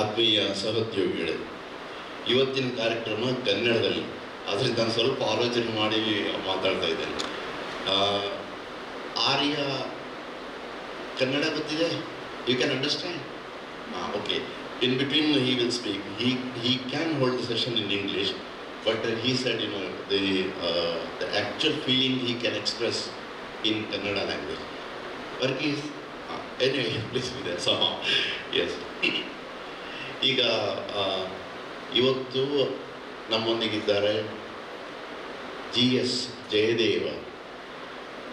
ಆತ್ಮೀಯ ಸಹೋದ್ಯೋಗಿಗಳೇ, ಇವತ್ತಿನ ಕಾರ್ಯಕ್ರಮ ಕನ್ನಡದಲ್ಲಿ, ಅದರಿಂದ ನಾನು ಸ್ವಲ್ಪ ಆಲೋಚನೆ ಮಾಡಿ ಮಾತಾಡ್ತಾ ಇದ್ದೇನೆ. ಆರ್ಯ ಕನ್ನಡ ಗೊತ್ತಿದೆ? You can understand? Okay. In between he will speak. He can hold the session in English, but he said, the actual feeling he can express in Kannada language. Varghese, anyway, please be there somehow. Yes. ಈಗ ಇವತ್ತು ನಮ್ಮೊಂದಿಗಿದ್ದಾರೆ GS Jayadeva.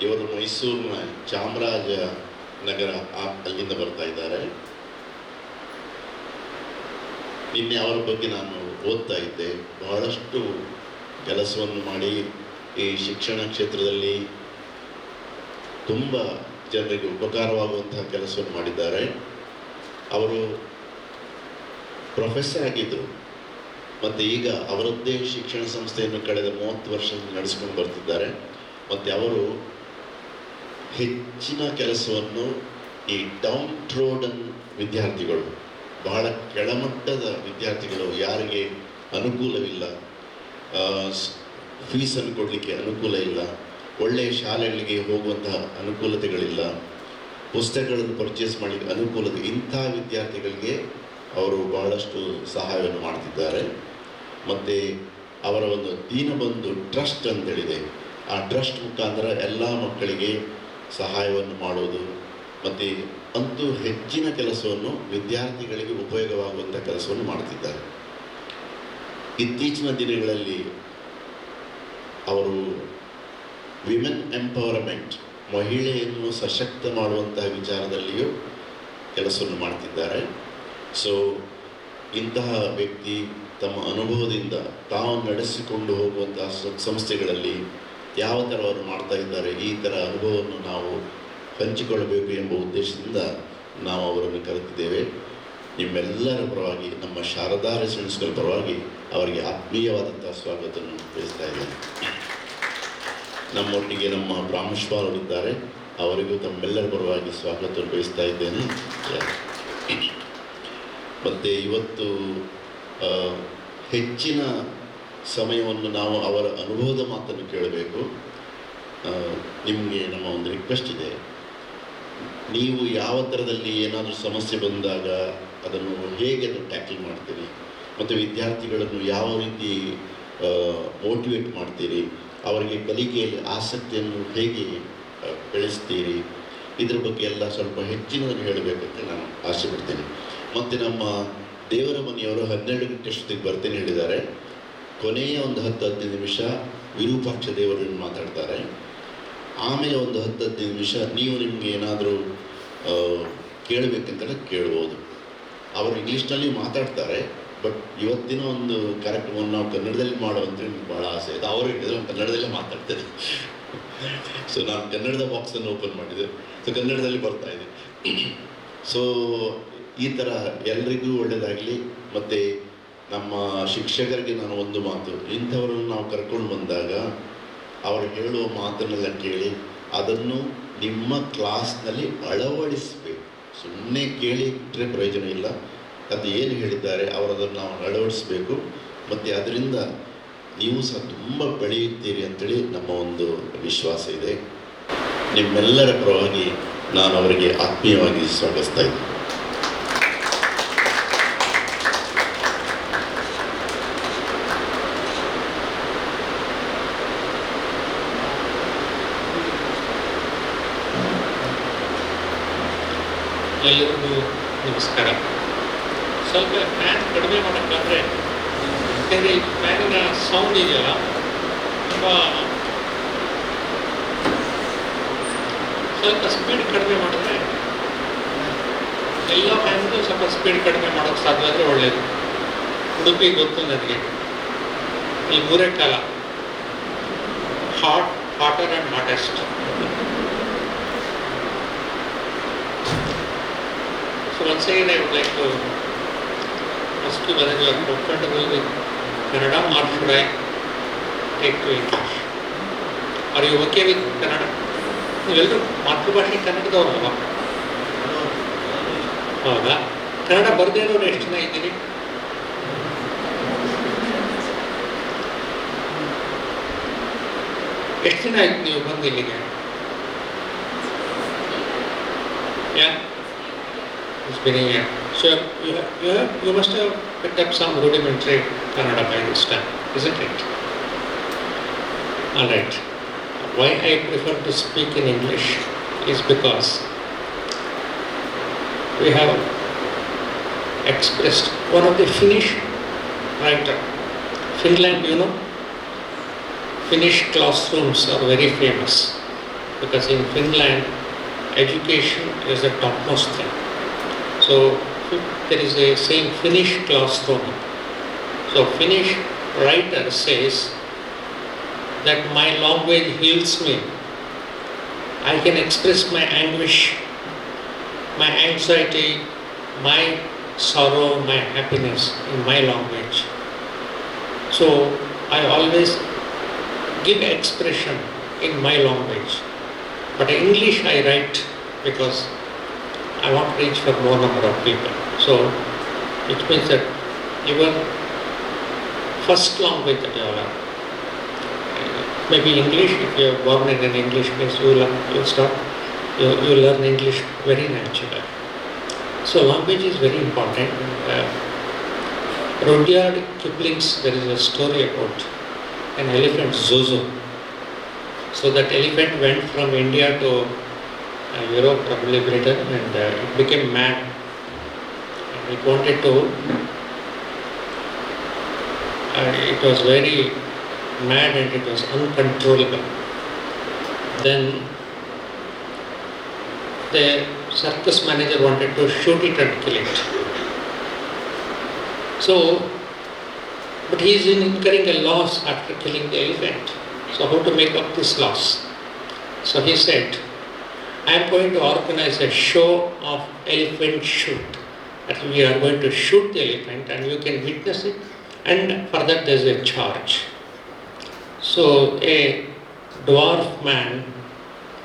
ಇವರು ಮೈಸೂರಿನ ಚಾಮರಾಜನಗರ ಅಲ್ಲಿಂದ ಬರ್ತಾ ಇದ್ದಾರೆ. ನಿನ್ನೆ ಅವರ ಬಗ್ಗೆ ನಾನು ಓದ್ತಾ ಇದ್ದೆ. ಬಹಳಷ್ಟು ಕೆಲಸವನ್ನು ಮಾಡಿ ಈ ಶಿಕ್ಷಣ ಕ್ಷೇತ್ರದಲ್ಲಿ ತುಂಬ ಜನರಿಗೆ ಉಪಕಾರವಾಗುವಂತಹ ಕೆಲಸವನ್ನು ಮಾಡಿದ್ದಾರೆ. ಅವರು ಪ್ರೊಫೆಸರ್ ಆಗಿದ್ದರು ಮತ್ತು ಈಗ ಅವರದ್ದೇ ಶಿಕ್ಷಣ ಸಂಸ್ಥೆಯನ್ನು ಕಳೆದ 30 ವರ್ಷ ನಡೆಸ್ಕೊಂಡು ಬರ್ತಿದ್ದಾರೆ. ಮತ್ತು ಅವರು ಹೆಚ್ಚಿನ ಕೆಲಸವನ್ನು ಈ ಡೌನ್ ಟ್ರೋಡನ್ ವಿದ್ಯಾರ್ಥಿಗಳು, ಬಹಳ ಕೆಳಮಟ್ಟದ ವಿದ್ಯಾರ್ಥಿಗಳು, ಯಾರಿಗೆ ಅನುಕೂಲವಿಲ್ಲ, ಫೀಸನ್ನು ಕೊಡಲಿಕ್ಕೆ ಅನುಕೂಲ ಇಲ್ಲ, ಒಳ್ಳೆಯ ಶಾಲೆಗಳಿಗೆ ಹೋಗುವಂತಹ ಅನುಕೂಲತೆಗಳಿಲ್ಲ, ಪುಸ್ತಕಗಳನ್ನು ಪರ್ಚೇಸ್ ಮಾಡಲಿಕ್ಕೆ ಅನುಕೂಲತೆ, ಇಂಥ ವಿದ್ಯಾರ್ಥಿಗಳಿಗೆ ಅವರು ಬಹಳಷ್ಟು ಸಹಾಯವನ್ನು ಮಾಡ್ತಿದ್ದಾರೆ. ಮತ್ತು ಅವರ ಒಂದು ದೀನಬಂಧು ಟ್ರಸ್ಟ್ ಅಂತೇಳಿದೆ. ಆ ಟ್ರಸ್ಟ್ ಮುಖಾಂತರ ಎಲ್ಲ ಮಕ್ಕಳಿಗೆ ಸಹಾಯವನ್ನು ಮಾಡೋದು ಮತ್ತು ಅಂತೂ ಹೆಚ್ಚಿನ ಕೆಲಸವನ್ನು ವಿದ್ಯಾರ್ಥಿಗಳಿಗೆ ಉಪಯೋಗವಾಗುವಂಥ ಕೆಲಸವನ್ನು ಮಾಡ್ತಿದ್ದಾರೆ. ಇತ್ತೀಚಿನ ದಿನಗಳಲ್ಲಿ ಅವರು ವಿಮೆನ್ ಎಂಪವರ್ಮೆಂಟ್, ಮಹಿಳೆಯನ್ನು ಸಶಕ್ತ ಮಾಡುವಂತಹ ವಿಚಾರದಲ್ಲಿಯೂ ಕೆಲಸವನ್ನು ಮಾಡ್ತಿದ್ದಾರೆ. ಸೊ ಇಂತಹ ವ್ಯಕ್ತಿ ತಮ್ಮ ಅನುಭವದಿಂದ ತಾವು ನಡೆಸಿಕೊಂಡು ಹೋಗುವಂತಹ ಸಂಸ್ಥೆಗಳಲ್ಲಿ ಯಾವ ಥರ ಅವರು ಮಾಡ್ತಾ ಇದ್ದಾರೆ, ಈ ಥರ ಅನುಭವವನ್ನು ನಾವು ಹಂಚಿಕೊಳ್ಳಬೇಕು ಎಂಬ ಉದ್ದೇಶದಿಂದ ನಾವು ಅವರನ್ನು ಕರೆದಿದ್ದೇವೆ. ನಿಮ್ಮೆಲ್ಲರ ಪರವಾಗಿ, ನಮ್ಮ ಶಾರದಾ ರೆಸಿಡೆನ್ಸ್ಗಳ ಪರವಾಗಿ ಅವರಿಗೆ ಆತ್ಮೀಯವಾದಂಥ ಸ್ವಾಗತವನ್ನು ಬಯಸ್ತಾ ಇದ್ದೇನೆ. ನಮ್ಮೊಟ್ಟಿಗೆ ನಮ್ಮ ಪ್ರಾಂಶುಪಾಲರಿದ್ದಾರೆ, ಅವರಿಗೂ ತಮ್ಮೆಲ್ಲರ ಪರವಾಗಿ ಸ್ವಾಗತವನ್ನು ಬಯಸ್ತಾ ಇದ್ದೇನೆ. ಮತ್ತು ಇವತ್ತು ಹೆಚ್ಚಿನ ಸಮಯವನ್ನು ನಾವು ಅವರ ಅನುಭವದ ಮಾತನ್ನು ಕೇಳಬೇಕು. ನಿಮಗೆ ನಮ್ಮ ಒಂದು ರಿಕ್ವೆಸ್ಟ್ ಇದೆ, ನೀವು ಯಾವ ಥರದಲ್ಲಿ ಏನಾದರೂ ಸಮಸ್ಯೆ ಬಂದಾಗ ಅದನ್ನು ಹೇಗೆ ಟ್ಯಾಕಲ್ ಮಾಡ್ತೀರಿ, ಮತ್ತು ವಿದ್ಯಾರ್ಥಿಗಳನ್ನು ಯಾವ ರೀತಿ ಮೋಟಿವೇಟ್ ಮಾಡ್ತೀರಿ, ಅವರಿಗೆ ಕಲಿಕೆಯಲ್ಲಿ ಆಸಕ್ತಿಯನ್ನು ಹೇಗೆ ಬೆಳೆಸ್ತೀರಿ, ಇದ್ರ ಬಗ್ಗೆ ಎಲ್ಲ ಸ್ವಲ್ಪ ಹೆಚ್ಚಿನದನ್ನು ಹೇಳಬೇಕಂತ ನಾನು ಆಸೆ ಪಡ್ತೇನೆ. ಮತ್ತು ನಮ್ಮ ದೇವರ ಮನೆಯವರು 12 ಗಂಟೆ ಅಷ್ಟೊತ್ತಿಗೆ ಬರ್ತೇನೆ ಹೇಳಿದ್ದಾರೆ. ಕೊನೆಯ ಒಂದು 10-15 ನಿಮಿಷ ವಿರೂಪಾಕ್ಷ ದೇವರನ್ನು ಮಾತಾಡ್ತಾರೆ. ಆಮೇಲೆ ಒಂದು 10-15 ನಿಮಿಷ ನೀವು ನಿಮಗೆ ಏನಾದರೂ ಕೇಳಬೇಕಂತ ಕೇಳ್ಬೋದು. ಅವರು ಇಂಗ್ಲೀಷ್ನಲ್ಲಿ ಮಾತಾಡ್ತಾರೆ, ಬಟ್ ಇವತ್ತಿನ ಒಂದು ಕಾರ್ಯಕ್ರಮವನ್ನು ನಾವು ಕನ್ನಡದಲ್ಲಿ ಮಾಡುವಂತ ನನಗೆ ಭಾಳ ಆಸೆ ಇದೆ. ಅವರು ಹೇಳಿದ್ರು ನಾನು ಕನ್ನಡದಲ್ಲೇ ಮಾತಾಡ್ತೇನೆ. ಸೊ ನಾನು ಕನ್ನಡದ ಬಾಕ್ಸನ್ನು ಓಪನ್ ಮಾಡಿದೆ, ಸೊ ಕನ್ನಡದಲ್ಲಿ ಬರ್ತಾ ಇದೆ. ಸೊ ಈ ಥರ ಎಲ್ರಿಗೂ ಒಳ್ಳೆಯದಾಗಲಿ. ಮತ್ತು ನಮ್ಮ ಶಿಕ್ಷಕರಿಗೆ ನಾನು ಒಂದು ಮಾತು, ಇಂಥವರನ್ನು ನಾವು ಕರ್ಕೊಂಡು ಬಂದಾಗ ಅವರು ಹೇಳುವ ಮಾತನ್ನೆಲ್ಲ ಕೇಳಿ ಅದನ್ನು ನಿಮ್ಮ ಕ್ಲಾಸ್ನಲ್ಲಿ ಅಳವಡಿಸಬೇಕು. ಸುಮ್ಮನೆ ಕೇಳಿ ಬಿಟ್ಟರೆ ಪ್ರಯೋಜನ ಇಲ್ಲ. ಅದು ಏನು ಹೇಳಿದ್ದಾರೆ ಅವರದನ್ನು ನಾವು ಅಳವಡಿಸಬೇಕು. ಮತ್ತು ಅದರಿಂದ ನೀವು ಸಹ ತುಂಬ ಬೆಳೆಯುತ್ತೀರಿ ಅಂತೇಳಿ ನಮ್ಮ ಒಂದು ವಿಶ್ವಾಸ ಇದೆ. ನಿಮ್ಮೆಲ್ಲರ ಪರವಾಗಿ ನಾನು ಅವರಿಗೆ ಆತ್ಮೀಯವಾಗಿ ಸ್ವಾಗತಿಸ್ತಾ ಇದ್ದೀನಿ. ಎಲ್ಲರಿಗೂ ನಮಸ್ಕಾರ. ಸ್ವಲ್ಪ ಫ್ಯಾನ್ ಕಡಿಮೆ ಮಾಡೋಕ್ಕಾದ್ರೆ, ಯಾಕೆಂದರೆ ಈ ಫ್ಯಾನಿನ ಸೌಂಡ್ ಇದೆಯಲ್ಲ ತುಂಬ, ಸ್ವಲ್ಪ ಸ್ಪೀಡ್ ಕಡಿಮೆ ಮಾಡಿದ್ರೆ, ಎಲ್ಲ ಫ್ಯಾನ್ಗೂ ಸ್ವಲ್ಪ ಸ್ಪೀಡ್ ಕಡಿಮೆ ಮಾಡೋಕ್ಕೆ ಸಾಧ್ಯ ಆದರೆ ಒಳ್ಳೆಯದು. ಉಡುಪಿ ಗೊತ್ತು ನನಗೆ, ಈ ಮೂರೇ ಕಾಲ, hotter and hottest. So once again I would like to ask you whether you are comfortable with Kannada or should I take to English? Are you okay with Kannada? ನೀವೆಲ್ಲರೂ ಮಾತೃಭಾಷೆ ಕನ್ನಡದವ್ರಲ್ವಾ? ಹೌದಾ? ಕನ್ನಡ ಬರದೇ ಇರೋರು ಎಷ್ಟು ಜನ ಇದ್ದೀರಿ? ಎಷ್ಟು ದಿನ ಆಯ್ತು ನೀವು ಬಂದು ಇಲ್ಲಿಗೆ? It's been a year. So you must have picked up some rudimentary Kannada by this time, isn't it? All right. Why I prefer to speak in English is because we have expressed one of the Finnish writer. Finland, you know, Finnish classrooms are very famous because in Finland education is the topmost thing. So there is a saying Finnish classroom. So Finnish writer says that my language heals me. I can express my anguish, my anxiety, my sorrow, my happiness in my language. So I always give expression in my language. But in English I write because I want to reach for more number of people. So it means that your first language that you have, maybe English, if you are born in an English place, you learn English very naturally. So language is very important. Rudyard Kipling's, there is a story about an elephant, Zozo. So that elephant went from India to Europe, probably Britain, and it became mad. And it wanted to, it was very mad and it was uncontrollable. Then the circus manager wanted to shoot it and kill it. So, but he is incurring a loss after killing the elephant. So how to make up this loss? So he said, I am going to organize a show of elephant shoot. That we are going to shoot the elephant and you can witness it, and for that there is a charge. So a dwarf man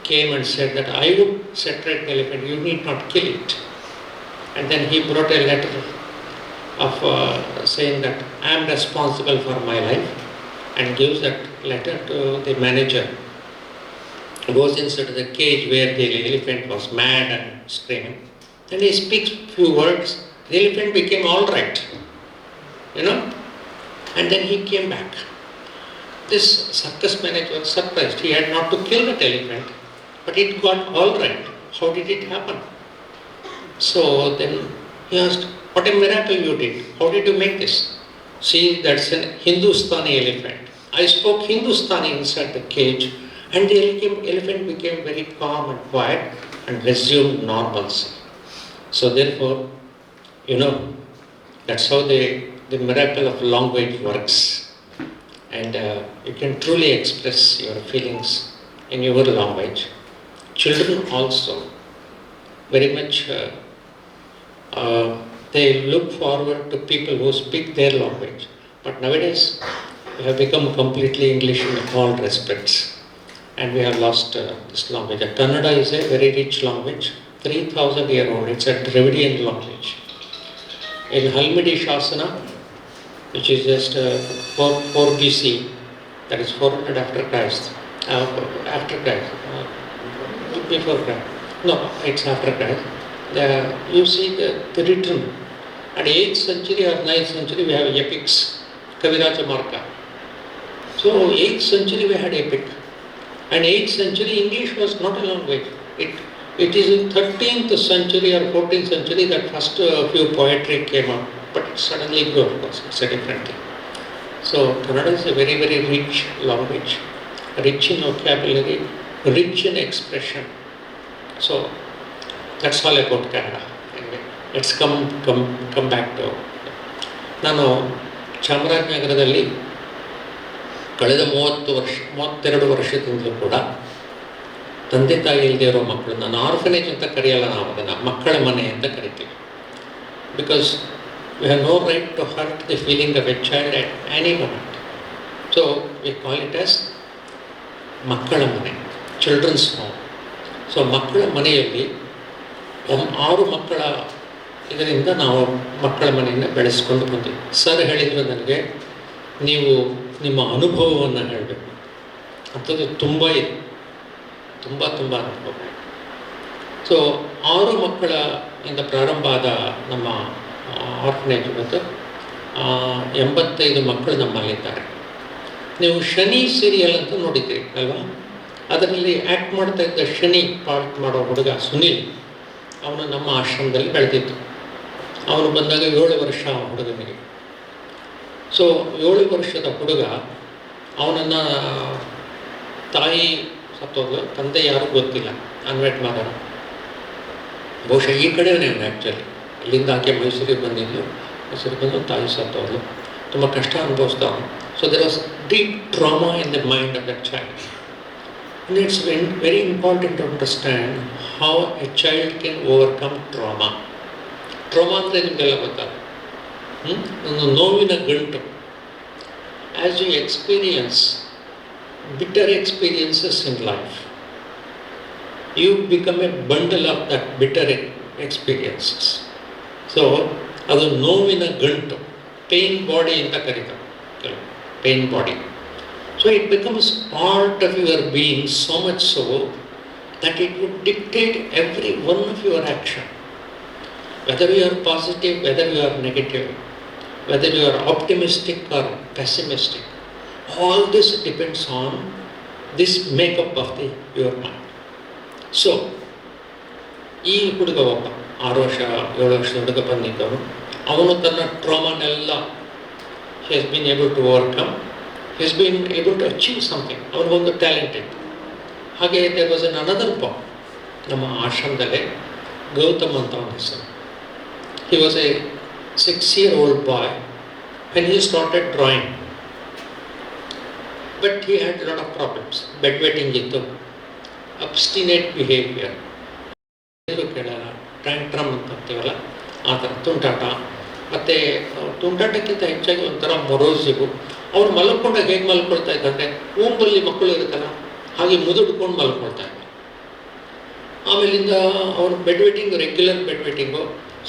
came and said that I would separate the elephant, you need not kill it. And then he brought a letter of saying that I am responsible for my life, and gives that letter to the manager. Goes inside the cage where the elephant was mad and screaming. And he speaks few words. The elephant became all right, you know. And then he came back. This circus manager was surprised. He had not to kill that elephant, but it got all right. How did it happen? So then he asked, what a miracle you did. How did you make this? See, that's a Hindustani elephant. I spoke Hindustani inside the cage, and the elephant became very calm and quiet and resumed normalcy. So therefore, you know, that's how the miracle of language works. And you can truly express your feelings in your language. Children also very much, they look forward to people who speak their language. But nowadays, we have become completely English in all respects. And we have lost this language. Kannada is a very rich language, 3,000 year old. It's a Dravidian language. In Halmidi Shasana, which is just 4 BC, that is 400 after Christ, before Christ. No, it's after Christ. You see the written. At 8th century or 9th century, we have epics, Kaviraja Marka. So 8th century we had epic. And 8th century English was not a language. It is in 13th century or 14th century that first few poetry came up, but it suddenly grew, of course, it's a different thing. So Kannada is a very, very rich language, rich in vocabulary, rich in expression. So that's all about Kannada. Anyway, let's come back to. ನಾನು ಚಾಮರಾಜನಗರದಲ್ಲಿ ಕಳೆದ 32 ವರ್ಷದಿಂದಲೂ ಕೂಡ ತಂದೆ ತಾಯಿ ಇಲ್ಲದೆ ಇರೋ ಮಕ್ಕಳು, ನಾನು ಆರ್ಫನೇಜ್ ಅಂತ ಕರೆಯಲ್ಲ, ನಾವು ಅದನ್ನು ಮಕ್ಕಳ ಮನೆ ಅಂತ ಕರಿತೀವಿ. Because we have no right to hurt the feeling of a child at any moment. So we call it as ಮಕ್ಕಳ ಮನೆ, ಚಿಲ್ಡ್ರನ್ಸ್ ಹೋಮ್. ಸೊ ಮಕ್ಕಳ ಮನೆಯಲ್ಲಿ 6 ಮಕ್ಕಳ ಇದರಿಂದ ನಾವು ಮಕ್ಕಳ ಮನೆಯನ್ನು ಬೆಳೆಸ್ಕೊಂಡು ಬಂದ್ವಿ. ಸರ್ ಹೇಳಿದರು ನನಗೆ, ನೀವು ನಿಮ್ಮ ಅನುಭವವನ್ನು ಹೇಳಬೇಕು. ಅಂಥದ್ದು ತುಂಬ ಇದೆ, ತುಂಬ ಅನುಭವ. ಸೊ 6 ಮಕ್ಕಳ ಇಂದ ಪ್ರಾರಂಭ ಆದ ನಮ್ಮ ಆರ್ಫನೇಜ್ ಇವತ್ತು 85 ಮಕ್ಕಳು ನಮ್ಮಲ್ಲಿದ್ದಾರೆ. ನೀವು ಶನಿ ಸೀರಿಯಲ್ ಅಂತ ನೋಡಿದ್ದೀರಿ ಅಲ್ವಾ? ಅದರಲ್ಲಿ ಆ್ಯಕ್ಟ್ ಮಾಡ್ತಾ ಇದ್ದ ಶನಿ ಪಾರ್ಟ್ ಮಾಡೋ ಹುಡುಗ ಸುನಿಲ್, ಅವನು ನಮ್ಮ ಆಶ್ರಮದಲ್ಲಿ ಬೆಳೆದಿದ್ದು. ಅವನು ಬಂದಾಗ 7 ವರ್ಷ ಹುಡುಗನಿಗೆ. ಸೊ 7 ವರ್ಷದ ಹುಡುಗ, ಅವನನ್ನು ತಾಯಿ ಸತ್ತೋದು, ತಂದೆ ಯಾರೂ ಗೊತ್ತಿಲ್ಲ, ಅನ್ವೇಟ್ ಮಾಡೋರು. ಬಹುಶಃ ಈ ಕಡೆಯೇ ಆ್ಯಕ್ಚುಲಿ, ಇಲ್ಲಿಂದ ಆಕೆ ಮೈಸೂರಿಗೆ ಬಂದಿದ್ದು, ಮೈಸೂರಿಗೆ ಬಂದು ತಾಯಿ ಸತ್ತೋದು, ತುಂಬ ಕಷ್ಟ ಅನುಭವಿಸ್ತಾವನು. So there was deep trauma in the mind of that child. And it's very important to understand how a child can overcome trauma. Trauma ಅಂದರೆ ನಿಮಗೆಲ್ಲ ಗೊತ್ತಾಗ, ಒಂದು ನೋವಿನ ಗಂಟು. As you experience bitter experiences in life, you become a bundle of that bitter experiences. So ಅದು ನೋವಿನ ಗಂಟು, pain body ಅಂತ ಕರೀತಾರೆ, pain body. So it becomes part of your being, so much so that it would dictate every one of your action. Whether you are positive, whether you are negative, whether you are optimistic or pessimistic, all this depends on this makeup of your mind. So, ಈ ಹುಡುಗ ಒಬ್ಬ 6 ವರ್ಷ 7 ವರ್ಷದ ಹುಡುಗ ಬಂದಿದ್ದವನು, ಅವನು ತನ್ನ ಟ್ರಾಮಾನೆಲ್ಲ he has been able to overcome. He has been able to achieve something. ಅವನಿಗೊಂದು talent ಇತ್ತು. ಹಾಗೆ there was another boy ನಮ್ಮ ಆಶ್ರಮದಲ್ಲೇ, ಗೌತಮ್ ಅಂತ ಅವನ ಹೆಸರು. He was a 6-year-old boy when he started drawing. But he had a lot of problems. Bedwetting ಇತ್ತು, ಅಬ್ಸ್ಟಿನೇಟ್ behaviour, ಕೇಳಲ್ಲ, ಟ್ಯಾಂಟ್ರಮ್ ಅಂತ ಅಂತೀವಲ್ಲ ಆ ಥರ ತುಂಟಾಟ. ಮತ್ತು ತುಂಟಾಟಕ್ಕಿಂತ ಹೆಚ್ಚಾಗಿ ಒಂಥರ ಮೊರೋಸಿವು. ಅವ್ರು ಮಲ್ಕೊಂಡಾಗ ಹೇಗೆ ಮಲ್ಕೊಳ್ತಾ ಇದ್ದಂತೆ, ಊಂಬಲ್ಲಿ ಮಕ್ಕಳು ಇರುತ್ತಲ್ಲ ಹಾಗೆ ಮುದುಡ್ಕೊಂಡು ಮಲ್ಕೊಳ್ತಾ ಇದ್ದ. ಆಮೇಲಿಂದ ಅವನು ಬೆಡ್ವೆಟಿಂಗು, ರೆಗ್ಯುಲರ್ ಬೆಡ್ವೆಟಿಂಗು,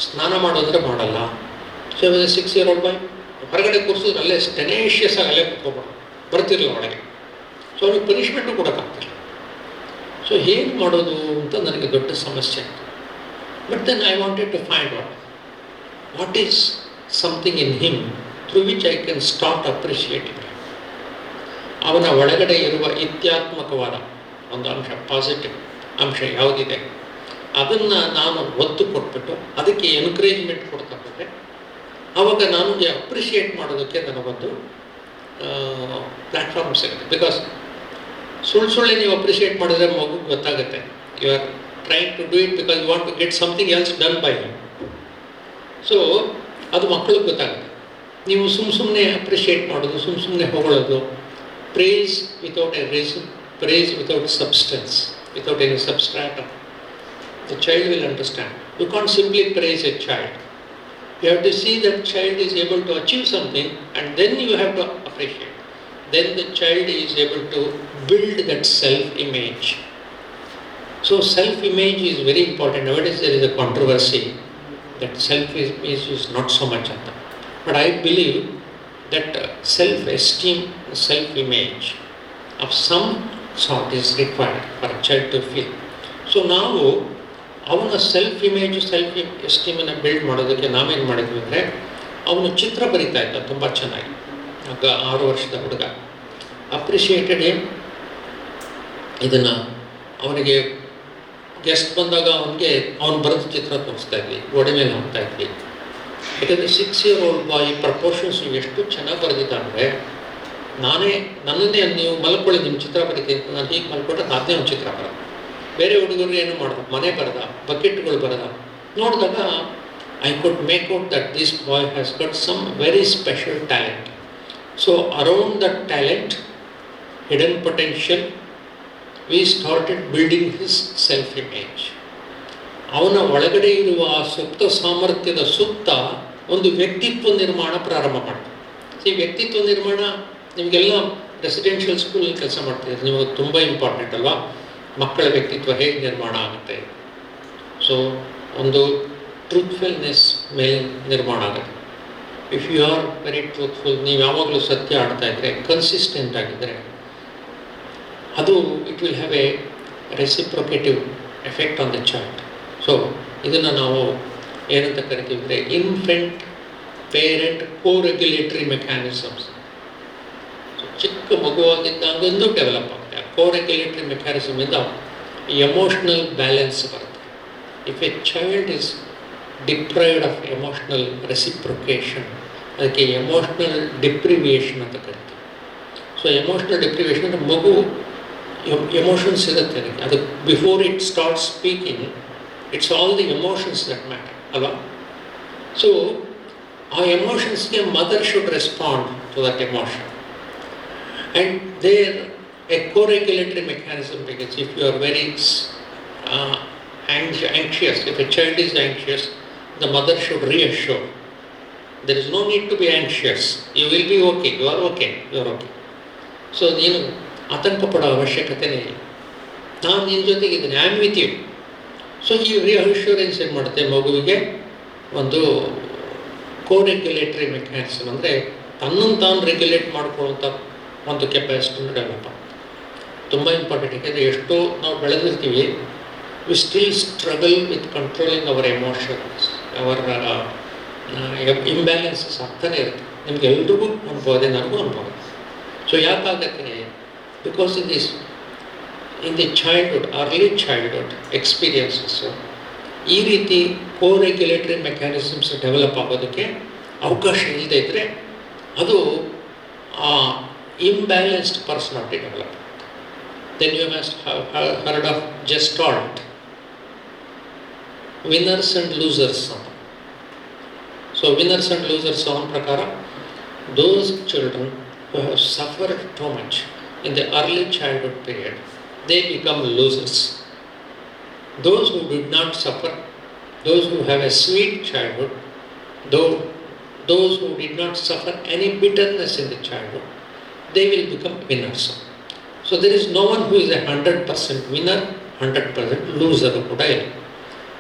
ಸ್ನಾನ ಮಾಡೋದ್ರೆ ಮಾಡಲ್ಲ. ಸೊ 6-year-old ಬಾಯ್ ಹೊರಗಡೆ ಕೂರಿಸಿದ್ರೆ ಅಲ್ಲೇ ಟೆನೇಷಿಯಸ್ ಆಗಿ ಅಲ್ಲೇ ಕುತ್ಕೊಬಾರ್ದು, ಬರ್ತಿರಲಿಲ್ಲ ಒಳಗೆ. ಸೊ ಅವ್ನಿಗೆ ಪನಿಷ್ಮೆಂಟು ಕೊಡೋಕ್ಕಾಗ್ತಿಲ್ಲ. ಸೊ ಹೇಗೆ ಮಾಡೋದು ಅಂತ ನನಗೆ ದೊಡ್ಡ ಸಮಸ್ಯೆ ಆಯಿತು. But then I wanted to find what is something in him through which I can start appreciating. ಅವನ ಒಳಗಡೆ ಇರುವ ಇತ್ಯಾತ್ಮಕವಾದ ಒಂದು ಅಂಶ, ಪಾಸಿಟಿವ್ ಅಂಶ ಯಾವುದಿದೆ ಅದನ್ನು ನಾನು ಒತ್ತು ಕೊಟ್ಬಿಟ್ಟು ಅದಕ್ಕೆ ಎನ್ಕರೇಜ್ಮೆಂಟ್ ಕೊಡ್ತಾ ಹೋದರೆ ಆವಾಗ ನನಗೆ ಅಪ್ರಿಷಿಯೇಟ್ ಮಾಡೋದಕ್ಕೆ ನನಗೊಂದು ಪ್ಲ್ಯಾಟ್ಫಾರ್ಮ್ ಸಿಗುತ್ತೆ. ಬಿಕಾಸ್ ಸುಳ್ಳೆ ನೀವು ಅಪ್ರಿಷಿಯೇಟ್ ಮಾಡಿದ್ರೆ ಮಗು ಗೊತ್ತಾಗುತ್ತೆ, you are trying to do it because you want to get something else done by him. So ಅದು ಮಕ್ಕಳಿಗೆ ಗೊತ್ತಾಗುತ್ತೆ. ನೀವು ಸುಮ್ಮನೆ ಅಪ್ರಿಷಿಯೇಟ್ ಮಾಡೋದು, ಸುಮ್ಮನೆ ಹೊಗಳೋದು, praise without a reason, praise without substance, without any substratum, the child will understand. You can't simply praise a child. You have to see that child is able to achieve something and then you have to appreciate. Then the child is able to build that self-image. So self-image is very important. Nowadays there is a controversy that self-image is not so much at all. But I believe that self-esteem, self-image of some sort is required for a child to feel. So ನಾವು ಅವನ self ಎಸ್ಟೀಮನ್ನು build ಮಾಡೋದಕ್ಕೆ ನಾವೇನು ಮಾಡಿದ್ವಿ ಅಂದರೆ, ಅವನು ಚಿತ್ರ ಬರಿತಾ ಇದ್ದ ತುಂಬ ಚೆನ್ನಾಗಿ. ಆಗ 6 ವರ್ಷದ ಹುಡುಗ ಅಪ್ರಿಷಿಯೇಟೆಡ್ ಏಮ್. ಇದನ್ನು ಅವನಿಗೆ ಗೆಸ್ಟ್ ಬಂದಾಗ ಅವ್ನು ಬರೆದ ಚಿತ್ರ ತೋರಿಸ್ತಾ ಇದ್ವಿ, ಗೋಡೆ ಮೇಲೆ ಹಾಕ್ತಾ ಇದ್ವಿ. ಯಾಕಂದರೆ 6-year-old ಬಾಯ್ ಪ್ರಪೋರ್ಷನ್ಸ್ ಎಷ್ಟು ಚೆನ್ನಾಗಿ ಬರೆದಿದ್ದಾನೆ. ನನ್ನನ್ನೇ ನೀವು ಮಲ್ಕೊಳ್ಳಿ, ನಿಮ್ಮ ಚಿತ್ರ ಬರೀತೀನಿ, ನಾನು ಹೀಗೆ ಮಲ್ಕೊಟ್ರೆ ಅದೇ ಒಂದು ಚಿತ್ರ ಬರೋದು. ಬೇರೆ ಹುಡುಗರು ಏನು ಮಾಡ್ದ, ಮನೆ ಬರೆದ, ಬಕೆಟ್ಗಳು ಬರೆದ. ನೋಡಿದಾಗ I could make out that this boy has got some very special talent. So around that talent, hidden potential, we started building his self image. ಅವನ ಒಳಗಡೆ ಇರುವ ಆ ಸುಪ್ತ ಸಾಮರ್ಥ್ಯದ ಸುತ್ತ ಒಂದು ವ್ಯಕ್ತಿತ್ವ ನಿರ್ಮಾಣ ಪ್ರಾರಂಭ ಮಾಡ್ತಾರೆ. ಈ ವ್ಯಕ್ತಿತ್ವ ನಿರ್ಮಾಣ ನಿಮಗೆಲ್ಲ ರೆಸಿಡೆನ್ಷಿಯಲ್ ಸ್ಕೂಲಲ್ಲಿ ಕೆಲಸ ಮಾಡ್ತಿದ್ದಾರೆ, ನಿಮಗೆ ತುಂಬ ಇಂಪಾರ್ಟೆಂಟ್ ಅಲ್ವಾ, ಮಕ್ಕಳ ವ್ಯಕ್ತಿತ್ವ ಹೇಗೆ ನಿರ್ಮಾಣ ಆಗುತ್ತೆ. ಸೊ ಒಂದು ಟ್ರೂತ್ಫುಲ್ನೆಸ್ ಮೇಲೆ ನಿರ್ಮಾಣ ಆಗುತ್ತೆ. If you are very truthful, ನೀವು ಯಾವಾಗಲೂ ಸತ್ಯ ಆಡ್ತಾ ಇದ್ದರೆ, ಕನ್ಸಿಸ್ಟೆಂಟ್ ಆಗಿದ್ದರೆ, ಅದು it will have a reciprocative effect on the child. So ಇದನ್ನು ನಾವು ಏನಂತ ಕರಿತೀವಿ ಅಂದರೆ ಇನ್ಫೆಂಟ್ ಪೇರೆಂಟ್ ಕೋರೆಗ್ಯುಲೇಟರಿ ಮೆಕ್ಯಾನಿಸಮ್ಸ್. ಚಿಕ್ಕ ಮಗುವಾಗಿದ್ದಾಗಂದು ಡೆವಲಪ್ ಆಗುತ್ತೆ. ಆ ಕೋರೆಗ್ಯುಲೇಟರಿ ಮೆಕ್ಯಾನಿಸಮಿಂದ ಎಮೋಷ್ನಲ್ ಬ್ಯಾಲೆನ್ಸ್ ಬರುತ್ತೆ. If a child is deprived of emotional reciprocation, ಅದಕ್ಕೆ ಎಮೋಷ್ನಲ್ ಡಿಪ್ರಿವಿಯೇಷನ್ ಅಂತ ಕರಿತೀವಿ. ಸೊ ಎಮೋಷ್ನಲ್ ಡಿಪ್ರಿವಿಯೇಷನ್ ಅಂದರೆ ಮಗು ಎಮೋಷನ್ಸ್ ಇರುತ್ತೆ ಅದಕ್ಕೆ, ಅದು before it start speaking it's all the emotions that matter ಅಲ್ವಾ. ಸೊ ಆ ಎಮೋಷನ್ಸ್ಗೆ mother should respond to that emotion. And there a co-regulatory mechanism begins. If you are very anxious, if a child is anxious, the mother should reassure. There is no need to be anxious. You will be okay. You are okay. You are okay. So ನೀನು ಆತಂಕ ಪಡೋ ಅವಶ್ಯಕತೆನೇ ಇಲ್ಲ. ನಾನು ನಿನ್ನ ಜೊತೆಗಿದ್ದೀನಿ, I am with you. So ಈ reassurance ಏನು ಮಾಡುತ್ತೆ, ಮಗುವಿಗೆ ಒಂದು ಕೋರೆಗ್ಯುಲೇಟರಿ ಮೆಕ್ಯಾನಿಸಮ್, ಅಂದರೆ ತನ್ನನ್ನು ತಾನು ರೆಗ್ಯುಲೇಟ್ ಮಾಡ್ಕೊಳ್ಳುವಂಥ ಒಂದು ಕೆಪಾಸಿಟಿನ ಡೆವಲಪ್ ಆಗುತ್ತೆ. ತುಂಬ ಇಂಪಾರ್ಟೆಂಟ್. ಯಾಕೆಂದರೆ ಎಷ್ಟೋ ನಾವು ಬೆಳೆದಿರ್ತೀವಿ, we still struggle with controlling our emotions, our imbalances ಆಗ್ತಾನೆ ಇರುತ್ತೆ. ನಿಮ್ಗೆ ಎಲ್ರಿಗೂ ಅನುಭವ ಇದೆ, ನನಗೂ ಅನುಭವ. ಸೊ ಯಾಕಾಗತ್ತೆ, because in the childhood, early childhood experiences ಈ ರೀತಿ ಕೋರೆಗ್ಯುಲೇಟರಿ ಮೆಕ್ಯಾನಿಸಮ್ಸ್ ಡೆವಲಪ್ ಆಗೋದಕ್ಕೆ ಅವಕಾಶ ಇಲ್ಲದೆ ಇದ್ದರೆ ಅದು imbalanced personality development. Then you must have heard of Gestalt, winners and losers. So winners and losers on prakara, those children who have suffered too much in the early childhood period, they become losers. Those who did not suffer, those who have a sweet childhood, those who did not suffer any bitterness in the childhood, they will become winners. So there is no one who is a 100% winner, 100% loser.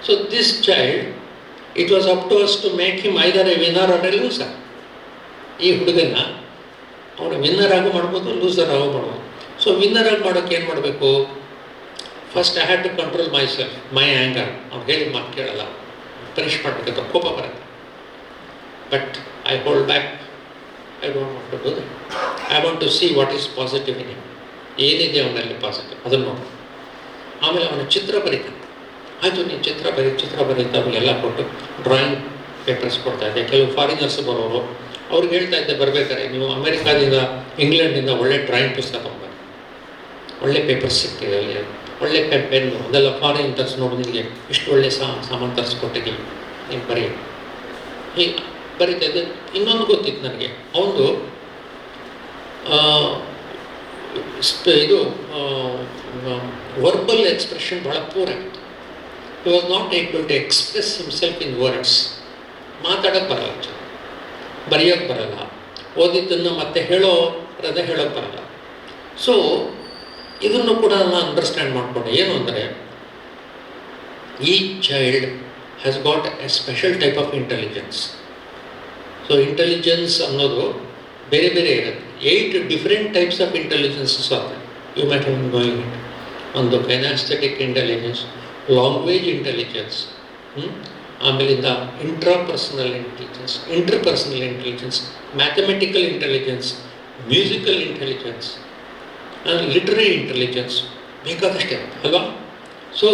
So this child, it was up to us to make him either a winner or a loser. ಈ ಹುಡುಗನ ಅವನು winner ಆಗು ಮಾಡ್ಬೋದು, loser ಆಗು ಮಾಡ್ಬೋದು. So winner ಆಗಿ ಮಾಡೋಕ್ಕೆ ಏನು ಮಾಡಬೇಕು, first I had to control my self, my anger. ಅವ್ನು ಹೇಳಿದ ಮಾತು ಕೇಳಲ್ಲ, ಪನಿಷ್ ಮಾಡಬೇಕಂತ ಕೋಪ ಬರುತ್ತೆ. But I hold back, I don't want to do that. I want to see what is positive in him. ಏನಿದೆ ಅವನಲ್ಲಿ ಪಾಸಿಟಿವ್ ಅದನ್ನು ನೋಡಿ. ಆಮೇಲೆ ಅವನ ಚಿತ್ರ ಬರೀತಾನೆ. ಆಯಿತು, ನೀನು ಚಿತ್ರ ಬರೀತಾ ಅವನಿಗೆಲ್ಲ ಕೊಟ್ಟು ಡ್ರಾಯಿಂಗ್ ಪೇಪರ್ಸ್ ಕೊಡ್ತಾ ಇದ್ದೆ. ಕೆಲವು ಫಾರಿನರ್ಸ್ ಬರೋರು, ಅವ್ರಿಗೆ ಹೇಳ್ತಾ ಇದ್ದೆ, ಬರಬೇಕಾದ್ರೆ ನೀವು ಅಮೆರಿಕಾದಿಂದ, ಇಂಗ್ಲೆಂಡಿಂದ ಒಳ್ಳೆ ಡ್ರಾಯಿಂಗ್ ಪುಸ್ತಕ ತೊಗೊಂಬನ್ನಿ, ಒಳ್ಳೆ ಪೇಪರ್ಸ್ ಸಿಗ್ತಿದೆ ಅಲ್ಲಿ, ಒಳ್ಳೆ ಪೆನ್ನು ಅದೆಲ್ಲ ಫಾರಿನ್ ತರಿಸಿ ನೋಡಿ, ನಿಮಗೆ ಇಷ್ಟು ಒಳ್ಳೆ ಸಾಮಾನು ತರಿಸ್ಕೊಟ್ಟಿದ್ದೀವಿ, ನೀವು ಬರೀ ಹೀಗೆ ಬರೀತಾ ಇದ್ದೆ. ಇನ್ನೊಂದು ಗೊತ್ತಿತ್ತು ನನಗೆ, ಅವನು ಇದು ವರ್ಬಲ್ ಎಕ್ಸ್ಪ್ರೆಷನ್ ಭಾಳ ಪೂರ್ ಆಗಿತ್ತು. He was not able to express himself in words. ಮಾತಾಡೋಕ್ಕೆ ಬರಲ್ಲ, ಬರೆಯೋಕ್ಕೆ ಬರಲ್ಲ, ಓದಿದ್ದನ್ನು ಮತ್ತೆ ಹೇಳೋಕ್ಕೆ ಬರಲ್ಲ. ಸೊ ಇದನ್ನು ಕೂಡ ನಾನು ಅಂಡರ್ಸ್ಟ್ಯಾಂಡ್ ಮಾಡಿಕೊಂಡೆ. ಏನು ಅಂದರೆ, ಈ child has got a special type of intelligence. So intelligence ಅನ್ನೋದು ಬೇರೆ ಬೇರೆ ಇರುತ್ತೆ. 8 ಡಿಫ್ರೆಂಟ್ ಟೈಪ್ಸ್ ಆಫ್ ಇಂಟೆಲಿಜೆನ್ಸಸ್ ಆಗ್ತದೆ. You might have going it. ಒಂದು ಕೈನಾಸ್ಥೆಟಿಕ್ ಇಂಟೆಲಿಜೆನ್ಸ್, ಲ್ಯಾಂಗ್ವೇಜ್ ಇಂಟೆಲಿಜೆನ್ಸ್, ಆಮೇಲಿಂದ intrapersonal intelligence, mathematical intelligence, musical intelligence, literary intelligence, ಬೇಕಾದಷ್ಟೇ ಅಲ್ವಾ. So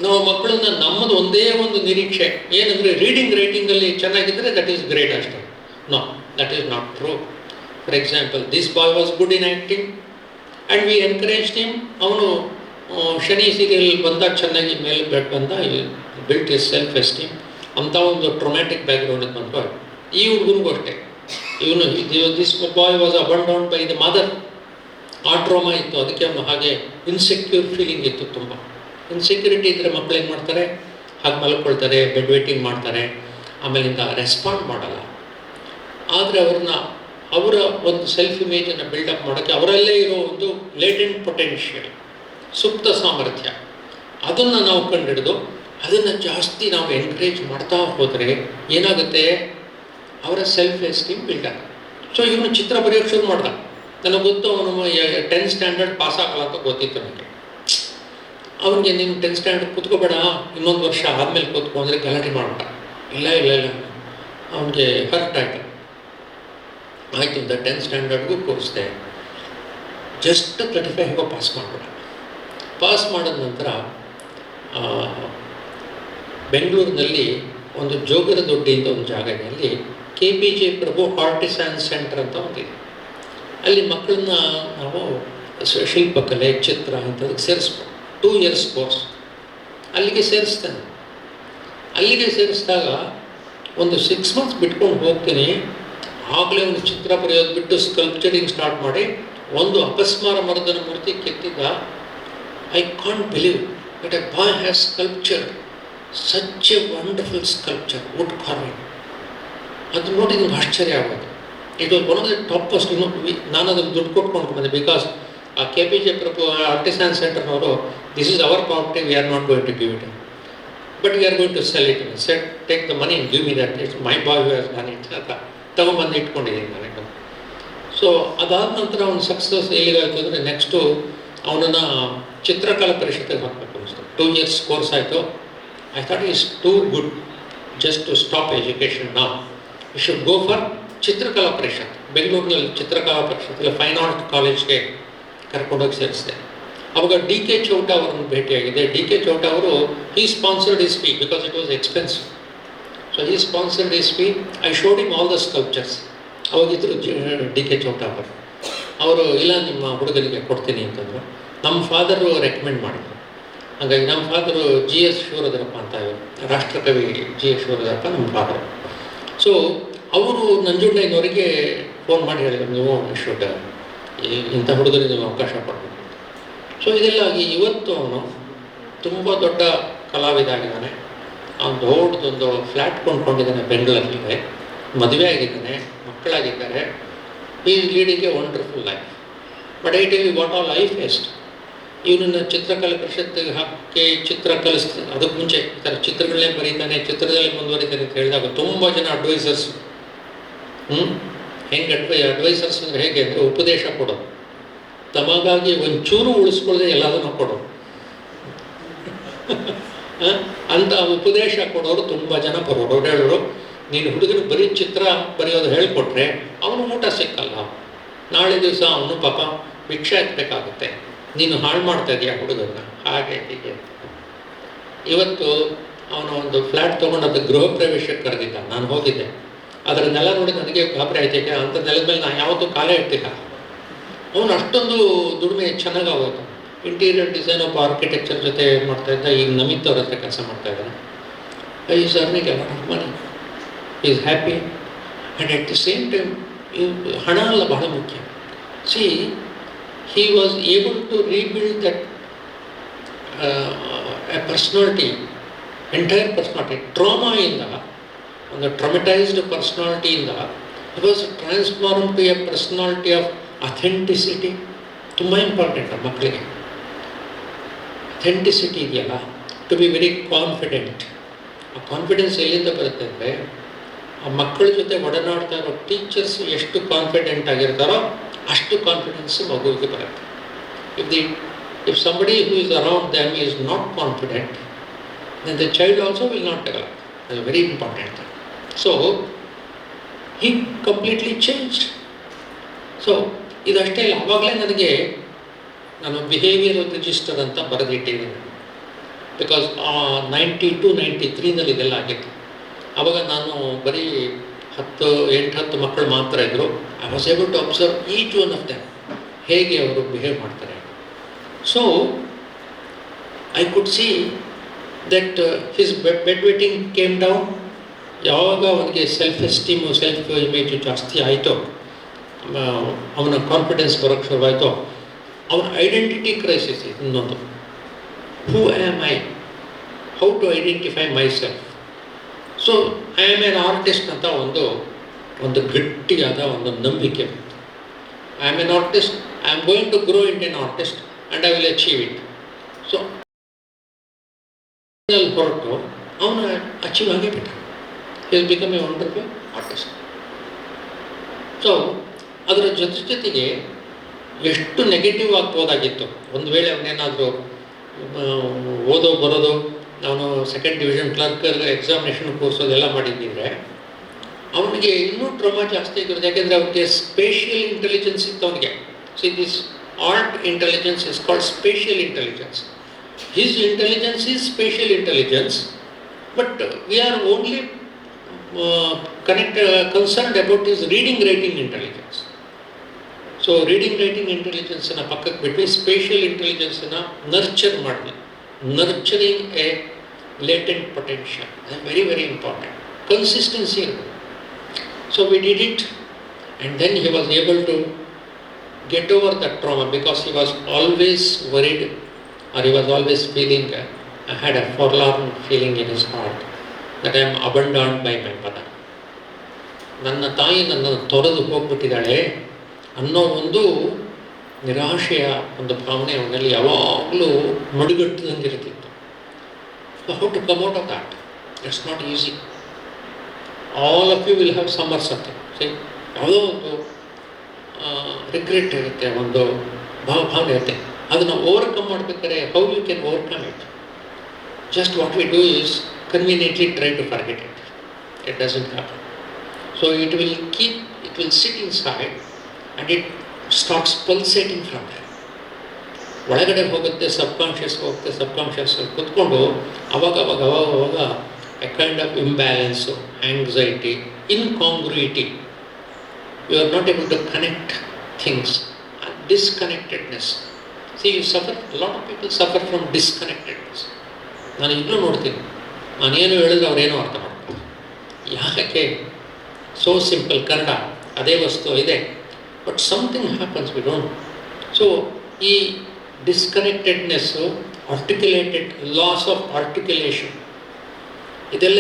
ನಾವು ಮಕ್ಕಳನ್ನ ನಮ್ಮದು ಒಂದೇ ಒಂದು ನಿರೀಕ್ಷೆ ಏನಂದರೆ ರೀಡಿಂಗ್ ರೈಟಿಂಗಲ್ಲಿ ಚೆನ್ನಾಗಿದ್ದರೆ ದಟ್ ಈಸ್ ಗ್ರೇಟ್ ಅಷ್ಟೇ. No, that is not true. For example, this boy was good in acting and we encourage him. ಅವನು ಶನಿ ಸೀರಿಯಲ್ ಬಂದಾಗ ಚೆನ್ನಾಗಿ ಮೇಲೆ ಬಂದ, ಬಿಲ್ಟ್ ಇಸ್ ಸೆಲ್ಫ್ ಎಸ್ಟೀಮ್. ಅಂಥ ಒಂದು ಟ್ರೊಮ್ಯಾಟಿಕ್ ಬ್ಯಾಕ್ಗ್ರೌಂಡಿಗೆ ಬಂದು ಈ ಹುಡುಗನಿಗೂ ಅಷ್ಟೇ. ಇವನು this boy was abandon by the mother. ಆ ಟ್ರೋಮಾ ಇತ್ತು, ಅದಕ್ಕೆ ಅವನು ಹಾಗೆ ಇನ್ಸೆಕ್ಯೂರ್ ಫೀಲಿಂಗ್ ಇತ್ತು. ತುಂಬ ಇನ್ಸೆಕ್ಯೂರಿಟಿ ಇದ್ದರೆ ಮಕ್ಕಳು ಏನು ಮಾಡ್ತಾರೆ, ಹಾಗೆ ಮಲ್ಕೊಳ್ತಾರೆ, ಬೆಡ್ ವೇಟಿಂಗ್ ಮಾಡ್ತಾರೆ, ಆಮೇಲಿಂದ ರೆಸ್ಪಾಂಡ್ ಮಾಡಲ್ಲ. ಆದರೆ ಅವರ ಒಂದು ಸೆಲ್ಫ್ ಇಮೇಜನ್ನು ಬಿಲ್ಡಪ್ ಮಾಡೋಕ್ಕೆ ಅವರಲ್ಲೇ ಇರೋ ಒಂದು ಲೇಟೆಂಟ್ ಪೊಟೆನ್ಷಿಯಲ್, ಸುಪ್ತ ಸಾಮರ್ಥ್ಯ, ಅದನ್ನು ನಾವು ಕಂಡುಹಿಡಿದು ಅದನ್ನು ಜಾಸ್ತಿ ನಾವು ಎನ್ಕರೇಜ್ ಮಾಡ್ತಾ ಹೋದರೆ ಏನಾಗುತ್ತೆ, ಅವರ ಸೆಲ್ಫ್ ಎಸ್ಟೀಮ್ ಬಿಲ್ಡ್ ಆಗುತ್ತೆ. ಸೊ ಇವನು ಚಿತ್ರ ಬರೆಯೋಕ್ಕೆ ಶುರು ಮಾಡ್ದ. ನನಗೆ ಗೊತ್ತು ಅವನು 10th ಸ್ಟ್ಯಾಂಡರ್ಡ್ ಪಾಸ್ ಆಗಲ್ಲ ಅಂತ ಗೊತ್ತಿತ್ತು ನನಗೆ. ಅವನಿಗೆ ನೀನು 10th ಸ್ಟ್ಯಾಂಡರ್ಡ್ ಕೂತ್ಕೋಬೇಡ, ಇನ್ನೊಂದು ವರ್ಷ ಆದಮೇಲೆ ಕೂತ್ಕೊ ಅಂದರೆ ಗಲಾಟೆ ಮಾಡ್ಬಿಟ್ಟ. ಇಲ್ಲ ಅವನಿಗೆ ಹರ್ಟ್ ಆಯಿತು. ಆಯಿತು ಅಂತ 10th ಸ್ಟ್ಯಾಂಡರ್ಡ್ಗೂ ಕೂರಿಸ್ದೆ. ಜಸ್ಟ್ 35 ಪಾಸ್ ಮಾಡಿಬಿಡ. ಪಾಸ್ ಮಾಡಿದ ನಂತರ ಬೆಂಗಳೂರಿನಲ್ಲಿ ಒಂದು ಜೋಗರ ದೊಡ್ಡಿ ಅಂತ ಒಂದು ಜಾಗದಲ್ಲಿ KPJ ಪ್ರಭು ಆರ್ಟಿಸನ್ ಸೆಂಟರ್ ಅಂತ ಒಂದಿದೆ. ಅಲ್ಲಿ ಮಕ್ಕಳನ್ನ ನಾವು ಶಿಲ್ಪಕಲೆ, ಚಿತ್ರ ಇಂಥದಕ್ಕೆ ಸೇರಿಸ್ಬೋದು. 2 years ಕೋರ್ಸ್. ಅಲ್ಲಿಗೆ ಸೇರಿಸ್ತೇನೆ. ಅಲ್ಲಿಗೆ ಸೇರಿಸಿದಾಗ ಒಂದು 6 months ಬಿಟ್ಕೊಂಡು ಹೋಗ್ತೀನಿ. ಆಗಲೇ ಒಂದು ಚಿತ್ರ ಬರೆಯೋದು ಬಿಟ್ಟು ಸ್ಕಲ್ಪ್ಚರಿಂಗ್ ಸ್ಟಾರ್ಟ್ ಮಾಡಿ ಒಂದು ಅಪಸ್ಮಾರ ಮರದನ ಮೂರ್ತಿ ಕೆತ್ತಿದ್ದ. I can't believe that a boy has sculpture such a wonderful sculpture, wood carving. ಅದು ನೋಡಿ ನಿಮ್ಗೆ ಆಶ್ಚರ್ಯ ಆಗೋದು. It was one of the toppest. ನಾನು ಅದನ್ನು ದುಡ್ಡು ಕೊಟ್ಕೊಂಡು ಬಂದೆ. ಬಿಕಾಸ್ ಆ KPJ ಪ್ರಭು ಆರ್ಟಿಸನ್ ಸೆಂಟರ್ನವರು, this is our property, we are not going to give it, but we are going to sell it. Set take the money, give me that, it's my boy who has done it ಅಂತ ತಗೊಂಬಂದು ಇಟ್ಕೊಂಡಿದ್ದೀನಿ ನನಗೆ. So ಅದಾದ ನಂತರ ಅವನು success ಎಲ್ಲಿಗಾಯಿತು ಅಂದರೆ next ಅವನನ್ನು ಚಿತ್ರಕಲಾ ಪರಿಷತ್ತಿಗೆ ಹಾಕಬೇಕು ಅನಿಸ್ತು. 2 years ಕೋರ್ಸ್ ಆಯಿತು. I thought is too good just to stop education. ನಾವು you should go for Chitrakala Parishath. ಬೆಂಗಳೂರಿನಲ್ಲಿ ಚಿತ್ರಕಲಾ ಪರಿಷತ್ತಲ್ಲಿ ಫೈನ್ ಆರ್ಟ್ ಕಾಲೇಜ್ಗೆ ಕರ್ಕೊಂಡೋಗಿ ಸೇರಿಸಿದೆ. ಅವಾಗ DK ಚೌಟ ಅವರನ್ನು ಭೇಟಿಯಾಗಿದೆ. DK ಚೌಟ ಅವರು he sponsored his fee because it was expensive. So he sponsored his fee. I showed him all the sculptures. ಅವಾಗಿದ್ದರು DK Chowta ಅವರು ಇಲ್ಲ ನಿಮ್ಮ ಹುಡುಗನಿಗೆ ಕೊಡ್ತೀನಿ ಅಂತಂದರು. ನಮ್ಮ ಫಾದರು ರೆಕಮೆಂಡ್ ಮಾಡಿದರು. ಹಾಗಾಗಿ ನಮ್ಮ ಫಾದರು GS ಶಿವರುದ್ರಪ್ಪ ಅಂತ, ರಾಷ್ಟ್ರಕವಿ GS ಶಿವರುದ್ರಪ್ಪ ನಮ್ಮ ಫಾದರು. ಸೊ ಅವರು ನಂಜುಂಡಯ್ಯನವರಿಗೆ ಫೋನ್ ಮಾಡಿ ಹೇಳಿದರು, ನೀವು ಶುಡ್ ಇಂಥ ಹುಡುಗರಿಗೆ ನೀವು ಅವಕಾಶ ಕೊಡಬೇಕು. ಸೊ ಇದೆಲ್ಲಾಗಿ ಇವತ್ತು ಅವನು ತುಂಬ ದೊಡ್ಡ ಕಲಾವಿದ ಆಗಿದ್ದಾನೆ. ಅವನು ದೊಡ್ಡದೊಂದು ಫ್ಲ್ಯಾಟ್ ಕೊಂಡ್ಕೊಂಡಿದ್ದಾನೆ ಬೆಂಗಳೂರಲ್ಲಿ, ಮದುವೆ ಆಗಿದ್ದಾನೆ, ಮಕ್ಕಳಾಗಿದ್ದಾರೆ. He is leading a wonderful life. But I tell you what all I faced. ಇವನನ್ನು ಚಿತ್ರಕಲಾ ಪರಿಷತ್ತಿಗೆ ಹಾಕಿ ಚಿತ್ರ ಕಲಿಸ್ತಾನೆ. ಅದಕ್ಕೆ ಮುಂಚೆ ಈ ಥರ ಚಿತ್ರಗಳನ್ನೇ ಬರೀತಾನೆ, ಚಿತ್ರದಲ್ಲಿ ಮುಂದುವರಿತಾನೆ ಅಂತ ಹೇಳಿದಾಗ ತುಂಬ ಜನ ಅಡ್ವೈಸರ್ಸ್. ಹೆಂಗೆ ಅಡ್ವೈಸರ್ಸ್ ಅಂದರೆ ಹೇಗೆ ಅಂದರೆ ಉಪದೇಶ ಕೊಡೋದು, ತಮಗಾಗಿ ಒಂಚೂರು ಉಳಿಸ್ಕೊಳ್ಳದೆ ಎಲ್ಲದನ್ನು ಕೊಡೋದು ಅಂತ ಉಪದೇಶ ಕೊಡೋರು ತುಂಬ ಜನ ಬರೋರು. ಅವ್ರು ಹೇಳೋರು, ನೀನು ಹುಡುಗನಿಗೆ ಬರೀ ಚಿತ್ರ ಬರೆಯೋದು ಹೇಳಿಕೊಟ್ರೆ ಅವನು ಊಟ ಸಿಕ್ಕಲ್ಲ, ನಾಳೆ ದಿವಸ ಅವನು ಪಾಪ ಭಿಕ್ಷೆ ಹಾಕಬೇಕಾಗುತ್ತೆ, ನೀನು ಹಾಳು ಮಾಡ್ತಾ ಇದೆಯಾ ಹುಡುಗನ, ಹಾಗೆ ಹೀಗೆ. ಇವತ್ತು ಅವನು ಒಂದು ಫ್ಲ್ಯಾಟ್ ತೊಗೊಂಡದ್ದು ಗೃಹ ಪ್ರವೇಶಕ್ಕೆ ಕರೆದಿದ್ದ. ನಾನು ಹೋಗಿದ್ದೆ. ಅದರ ನೆಲ ನೋಡಿ ನನಗೆ ಗಾಬರಿ ಆಯ್ತಿದ್ದೆ. ಅಂಥ ನೆಲದ ಮೇಲೆ ನಾನು ಯಾವತ್ತೂ ಕಾಲೇ ಇಟ್ಟಿಲ್ಲ. ಅವನು ಅಷ್ಟೊಂದು ದುಡಿಮೆ ಚೆನ್ನಾಗಾಗೋದು. ಇಂಟೀರಿಯರ್ ಡಿಸೈನ್ ಆಫ್ ಆರ್ಕಿಟೆಕ್ಚರ್ ಜೊತೆ ಮಾಡ್ತಾಯಿದ್ದ. ಈಗ ನಮಿತ್ ಅವ್ರ ಹತ್ರ ಕೆಲಸ ಮಾಡ್ತಾಯಿದ್ದಾನೆ. Is earning a lot of money, is happy. And at the same time ಹಣ ಅಲ್ಲ ಬಹಳ ಮುಖ್ಯ. See he was able to rebuild that a personality, entire personality. Trauma ಇಂದ, ಒಂದು ಟ್ರಾಮಟೈಸ್ಡ್ ಪರ್ಸ್ನಾಲಿಟಿಯಿಂದ he was transformed to a personality of authenticity. ತುಂಬ important ಮಕ್ಕಳಿಗೆ authenticity ಇದೆಯಲ್ಲ, to be very confident. ಆ ಕಾನ್ಫಿಡೆನ್ಸ್ ಎಲ್ಲಿಂದ ಬರುತ್ತೆ ಅಂದರೆ, ಆ ಮಕ್ಕಳ ಜೊತೆ ಒಡನಾಡ್ತಾ ಇರೋ ಟೀಚರ್ಸ್ ಎಷ್ಟು ಕಾನ್ಫಿಡೆಂಟ್ ಆಗಿರ್ತಾರೋ ಅಷ್ಟು ಕಾನ್ಫಿಡೆನ್ಸ್ ಮಗುವಿಗೆ ಬರುತ್ತೆ. If somebody who is around them is not confident, then the child also will not develop. That's a very important thing. So he completely changed. So ಇದಷ್ಟೇ ಇಲ್ಲ, ಆವಾಗಲೇ ನಾನು ಬಿಹೇವಿಯರಲ್ ರಿಜಿಸ್ಟರ್ ಅಂತ ಬರೆದಿಟ್ಟಿದ್ದೀನಿ. Because 92-93 ಇದೆಲ್ಲ ಆಗಿತ್ತು. ಆವಾಗ ನಾನು ಬರೀ 8-10 ಮಕ್ಕಳು ಮಾತ್ರ ಇದ್ದರು. I was able to observe each one of them, ಹೇಗೆ ಅವರು ಬಿಹೇವ್ ಮಾಡ್ತಾರೆ. So I could see that his bed wetting came down. ಯಾವಾಗ ಅವನಿಗೆ ಸೆಲ್ಫ್ ಎಸ್ಟೀಮು, ಸೆಲ್ಫ್ ಇಮೇಜು ಜಾಸ್ತಿ ಆಯಿತೋ, ಅವನ ಕಾನ್ಫಿಡೆನ್ಸ್ ಬರೋಕ್ಕೆ ಶುರುವಾಯಿತು, ಅವನ ಐಡೆಂಟಿಟಿ ಕ್ರೈಸಿಸ್ ಇನ್ನೊಂದು. Who am I, how to identify my self. So I am an artist ಅಂತ ಒಂದು ಗಟ್ಟಿಯಾದ ಒಂದು ನಂಬಿಕೆ. I am an artist, I am going to grow into an artist and I will achieve it. So ಹೊರಟು ಅವನು achieve ಆಗೇ ಬಿಟ್ಟ. He will become a wonderful artist. So ಅದರ ಜೊತೆಗೆ ಎಷ್ಟು ನೆಗೆಟಿವ್ ಆಗ್ಬೋದಾಗಿತ್ತು. ಒಂದು ವೇಳೆ ಅವನೇನಾದರೂ ಓದೋ ಬರೋದು, ನಾನು 2nd ಡಿವಿಷನ್ ಕ್ಲರ್ಕರ್ ಎಕ್ಸಾಮಿನೇಷನ್ ಕೂರಿಸೋದೆಲ್ಲ ಮಾಡಿದ್ದಿದ್ರೆ ಅವನಿಗೆ ಇನ್ನೂ ಟ್ರೋಮಾ ಜಾಸ್ತಿ ಆಗಿರೋದು. ಯಾಕೆಂದರೆ ಅವನಿಗೆ ಸ್ಪೇಷಿಯಲ್ ಇಂಟೆಲಿಜೆನ್ಸ್ ಇತ್ತು ಅವನಿಗೆ. See this art intelligence is called spatial intelligence. His intelligence is spatial intelligence, but we are only concerned about his reading writing intelligence. So reading writing ಇಂಟೆಲಿಜೆನ್ಸನ್ನು ಪಕ್ಕಕ್ಕೆ ಬಿಟ್ಟು ಸ್ಪೇಷಿಯಲ್ ಇಂಟೆಲಿಜೆನ್ಸನ್ನು ನರ್ಚರ್ ಮಾಡಿದ್ವಿ. Nurturing a latent potential, very very important. Consistency ಇರಬೇಕು. So we did it, and then he was able to get over that trauma, because he was always worried, or he was always feeling, had a forlorn feeling in his heart that I am abandoned by my mother. ನನ್ನ ತಾಯಿ ನನ್ನನ್ನು ತೊರೆದು ಹೋಗ್ಬಿಟ್ಟಿದ್ದಾಳೆ ಅನ್ನೋ ಒಂದು ನಿರಾಶೆಯ ಒಂದು ಭಾವನೆ ಅವನಲ್ಲಿ ಯಾವಾಗಲೂ ಮಡುಗಟ್ಟದಂಗಿರ್ತಿತ್ತು. So how to come out of that? It's not easy. All of you will have some or something. See, ಯಾವುದೋ ಒಂದು ರಿಗ್ರೆಟ್ ಇರುತ್ತೆ, ಒಂದು ಭಾವನೆ ಇರುತ್ತೆ. ಅದನ್ನು ಓವರ್ಕಮ್ ಮಾಡಬೇಕಾದ್ರೆ how you can overcome it? Just what we do is conveniently try to forget it. It doesn't happen. So it will sit inside and it starts pulsating from that. ಒಳಗಡೆ ಹೋಗುತ್ತೆ, subconscious ಹೋಗುತ್ತೆ, subconscious ಕೂತ್ಕೊಂಡು ಅವಾಗ a kind of imbalance, anxiety, incongruity. You are not able to connect things, disconnectedness. See, you suffer, a lot of people suffer from disconnectedness. ನಾನು ಈಗಲೂ ನೋಡ್ತೀನಿ, ನಾನೇನು ಹೇಳಿದ್ರೆ ಅವರೇನೋ ಅರ್ಥ ಮಾಡ್ತಾರೆ. ಯಾಕೆ? ಸೋ ಸಿಂಪಲ್, ಕನ್ನಡ ಅದೇ ವಸ್ತು ಇದೆ, but something happens, we don't. So ಈ ಡಿಸ್ಕನೆಕ್ಟೆಡ್ನೆಸ್ಸು, ಆರ್ಟಿಕ್ಯುಲೇಟೆಡ್, ಲಾಸ್ ಆಫ್ ಆರ್ಟಿಕ್ಯುಲೇಷನ್, ಇದೆಲ್ಲ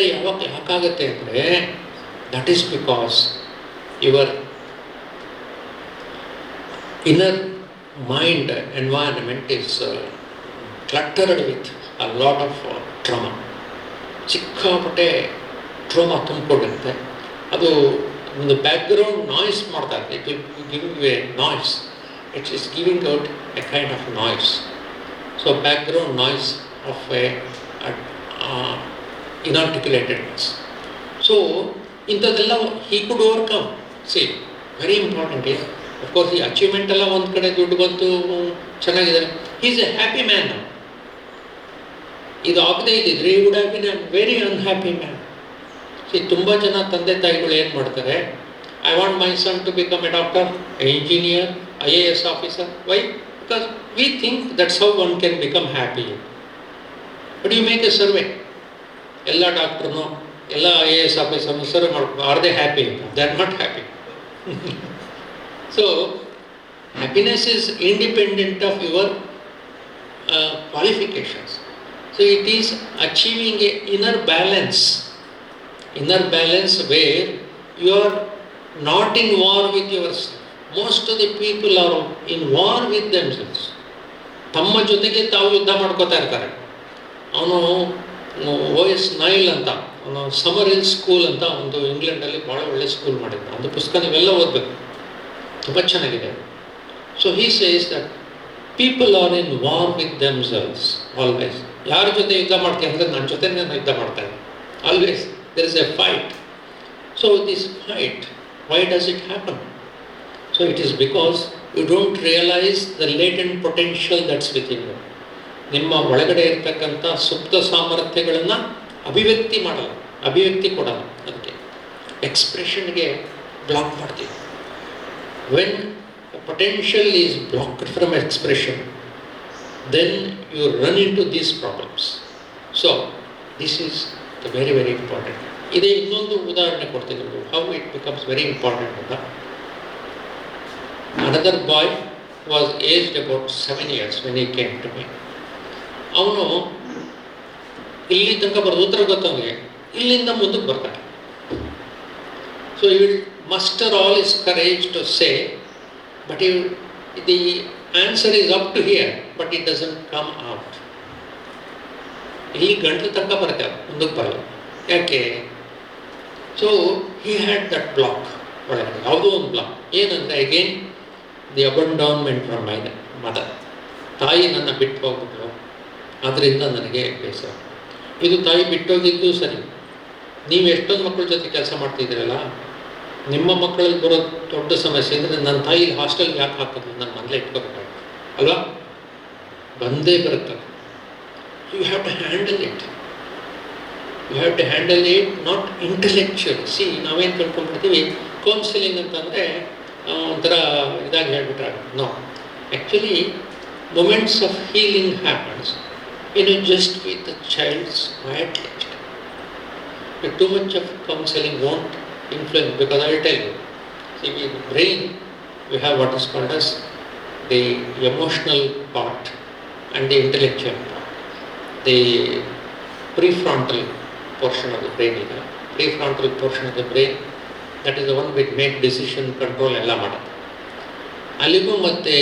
ಯಾಕಾಗತ್ತೆ ಅಂದರೆ that is because your inner mind environment is cluttered with a lot of trauma. ಸಿಕ್ಕಾಪಟ್ಟೆ ಟ್ರೋಮಾ ತುಂಬಿಕೊಂಡಿರುತ್ತೆ. ಅದು ಒಂದು ಬ್ಯಾಕ್ಗ್ರೌಂಡ್ ನಾಯ್ಸ್ ಮಾಡ್ತಾ ಇರುತ್ತೆ. It will giving a noise, it is giving out a kind of noise. So background noise of a inarticulatedness. So ಇಂಥದ್ದೆಲ್ಲ he could overcome. See, very important is, of course, ಈ achievement ಎಲ್ಲ ಒಂದು ಕಡೆ ದುಡ್ಡು ಬಂತು, ಚೆನ್ನಾಗಿದೆ, he is a happy man. ಇದು ಆಗದೇ ಇದ್ದಿದ್ರೆ he would have been a very unhappy man. See, ತುಂಬ ಜನ ತಂದೆ ತಾಯಿಗಳು ಏನು ಮಾಡ್ತಾರೆ, I want my son to become a doctor, a engineer, IAS officer. Why? Because we think that's how one can become happy. But you make a survey, ಎಲ್ಲ ಡಾಕ್ಟ್ರನ್ನು, ಎಲ್ಲ IAS ಆಫೀಸರ್ನು ಸರ್ವೆ ಮಾಡ್ಕೊಂಡು, are they happy? They are not happy. So, happiness is independent of your qualifications. So, it is achieving a inner balance where you are not in war with yourself. Most of the people are in war with themselves. ತಮ್ಮ ಜೊತೆಗೆ ತಾವು ಯುದ್ಧ ಮಾಡ್ಕೋತಾ ಇರ್ತಾರೆ. ಅವನು OS Nile ಅಂತ, ಅವನು summer hill school ಅಂತ ಒಂದು ಇಂಗ್ಲೆಂಡಲ್ಲಿ ಭಾಳ ಒಳ್ಳೆ ಸ್ಕೂಲ್ ಮಾಡಿದ್ದ. ಒಂದು ಪುಸ್ತಕ ನೀವೆಲ್ಲ ಓದಬೇಕು, ತುಂಬ ಚೆನ್ನಾಗಿದೆ. So he says that people are in war with themselves always. ಯಾರ ಜೊತೆ ಯುದ್ಧ ಮಾಡ್ತೀನಿ ಅಂದರೆ ನನ್ನ ಜೊತೆ ನಾನು ಯುದ್ಧ ಮಾಡ್ತೇನೆ. Always there is a fight. So this fight, why does it happen? So it is because you don't realise the latent potential that's with in you. ನಿಮ್ಮ ಒಳಗಡೆ ಇರ್ತಕ್ಕಂಥ ಸುಪ್ತ ಸಾಮರ್ಥ್ಯಗಳನ್ನು ಅಭಿವ್ಯಕ್ತಿ ಕೊಡಲ್ಲ. ಅದಕ್ಕೆ ಎಕ್ಸ್ಪ್ರೆಷನ್ಗೆ ಬ್ಲಾಕ್ ಮಾಡ್ತೀವಿ. When potential is blocked from expression, then you run into these problems. So this is the very very important. ಇದೇ ಇನ್ನೊಂದು ಉದಾಹರಣೆ ಕೊಡ್ತೀನಿ, how it becomes very important ಅಂತ. Another boy was aged about 7 years when he came to me. ಅವನು ಇಲ್ಲಿ ತನಕ ಬರೋದು ಉತ್ತರ ಗೊತ್ತವನಿಗೆ, ಇಲ್ಲಿಂದ ಮುಂದಕ್ಕೆ ಬರ್ತಾನೆ. So he will muster all his courage to say, but the answer is up to here, but it doesn't come out. ಇಲ್ಲಿ ಗಂಟಲು ತನಕ ಬರ್ತೇವೆ, ಮುಂದಕ್ಕೆ ಬರಲ್ಲ. ಯಾಕೆ? So he had that block ಒಳಗಡೆ, ಯಾವುದೋ ಒಂದು ಬ್ಲಾಕ್. ಏನಂದರೆ again the abandonment from my mother. ತಾಯಿ ನನ್ನ ಬಿಟ್ಟು ಹೋಗ್ಬಿಟ್ರು, ಅದರಿಂದ ನನಗೆ ಬೇಸರ. ಇದು ತಾಯಿ ಬಿಟ್ಟೋಗಿದ್ದು ಸರಿ. ನೀವು ಎಷ್ಟೊಂದು ಮಕ್ಕಳ ಜೊತೆ ಕೆಲಸ ಮಾಡ್ತಿದ್ದೀರಲ್ಲ, ನಿಮ್ಮ ಮಕ್ಕಳಲ್ಲಿ ಬರೋ ದೊಡ್ಡ ಸಮಸ್ಯೆ ಅಂದರೆ ನನ್ನ ತಾಯಿ ಹಾಸ್ಟೆಲ್ಗೆ ಯಾಕೆ ಹಾಕೋದು, ನನ್ನ ಮನೇಲೆ ಇಟ್ಕೋಬೇಕಾಗುತ್ತೆ ಅಲ್ವಾ? ಬಂದೇ ಬರುತ್ತೆ. You have to handle it. You have to handle it, not intellectual. See, ನಾವೇನು ತಿಳ್ಕೊಂಡ್ಬಿಡ್ತೀವಿ ಕೌನ್ಸಿಲಿಂಗ್ ಅಂತಂದರೆ ಒಂಥರ ಇದಾಗಿ ಹೇಳ್ಬಿಟ್ರೆ. No, actually moments of healing happens just with the child's quiet nature. Too much of counseling won't influence, because I will tell you, see, in the brain we have what is called as the emotional part and the intellectual part. The prefrontal portion of the brain, prefrontal portion of the brain, that is the one which make decision control ಎಲ್ಲ ಮಾಡುತ್ತೆ. ಅಲ್ಲಿಗೂ ಮತ್ತು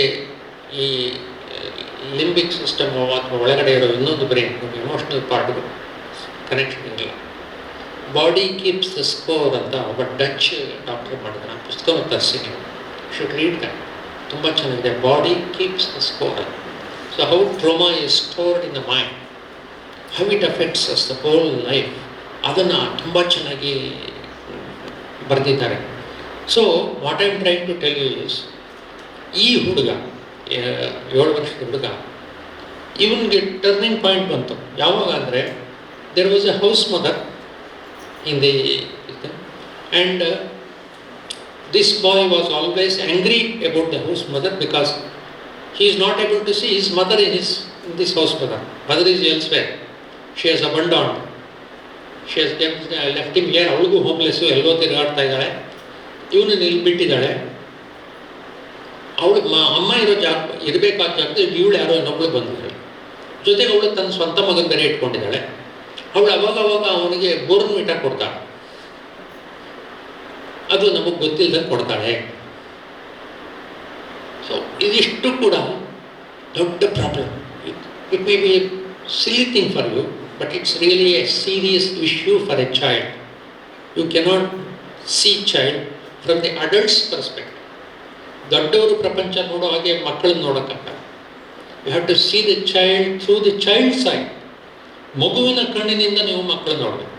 ಈ limbic system ಅಥವಾ ಒಳಗಡೆ ಇರೋ ಇನ್ನೊಂದು brain, emotional ಪಾರ್ಟ್ಗೂ connection ಇರಲ್ಲ. ಬಾಡಿ ಕೀಪ್ಸ್ ದ ಸ್ಕೋರ್ ಅಂತ ಒಬ್ಬ ಡಚ್ ಡಾಕ್ಟರ್ ಮಾಡಿದ್ರು. ಆ ಪುಸ್ತಕವನ್ನು ತರಿಸಿ ನೀವು ಶುಡ್ ರೀಡ್ ದಟ್, ತುಂಬ ಚೆನ್ನಾಗಿದೆ. Body keeps the score. So how trauma is stored in the mind, how it affects us the whole life, ಅದನ್ನು ತುಂಬ ಚೆನ್ನಾಗಿ ಬರೆದಿದ್ದಾರೆ. So what I am trying to tell you is, ಈ ಹುಡುಗ 7 ವರ್ಷದ ಹುಡುಗ, ಇವನಿಗೆ ಟರ್ನಿಂಗ್ ಪಾಯಿಂಟ್ ಬಂತು ಯಾವಾಗ ಅಂದರೆ, there was a house mother in the and this boy was always angry about the house mother because he is not able to see his mother in this house. Mother is elsewhere. She has abandoned. She has left him here. ಅವಳಿಗೂ ಹೋಮ್ಲೆಸ್ಸು, ಎಲ್ಲೋ ತಿರುಗಾಡ್ತಾ ಇದ್ದಾಳೆ. ಇವನು ಇಲ್ಲಿ ಬಿಟ್ಟಿದ್ದಾಳೆ. ಅವಳು ಅಮ್ಮ ಇರಬೇಕಾದ ಜಾಗದಲ್ಲಿ ಇವಳು ಯಾರೋ ಇನ್ನೊಬ್ಳು ಬಂದಿದ್ದಾಳೆ. ಜೊತೆಗೆ ಅವಳು ತನ್ನ ಸ್ವಂತ ಮಗನ ಬೇರೆ ಇಟ್ಕೊಂಡಿದ್ದಾಳೆ. ಅವಳು ಅವಾಗ ಅವನಿಗೆ ಬೋರ್ನ್ವಿಟಾ ಕೊಡ್ತಾಳೆ. ಅದು ನಮಗೆ ಗೊತ್ತಿಲ್ಲದಂಗೆ ಕೊಡ್ತಾಳೆ. ಸೊ ಇದಿಷ್ಟು ಕೂಡ ದೊಡ್ಡ problem. It may be a silly thing for you, but it's really a serious issue for a child. You cannot see child from the adults perspective. ದೊಡ್ಡವರು ಪ್ರಪಂಚ ನೋಡೋ ಹಾಗೆ ಮಕ್ಕಳನ್ನ ನೋಡೋಕ್ಕಾಗಲ್ಲ. You have to see the child through the child side. ಮಗುವಿನ ಕಣ್ಣಿನಿಂದ ನೀವು ಮಕ್ಕಳನ್ನ ನೋಡಬೇಕು.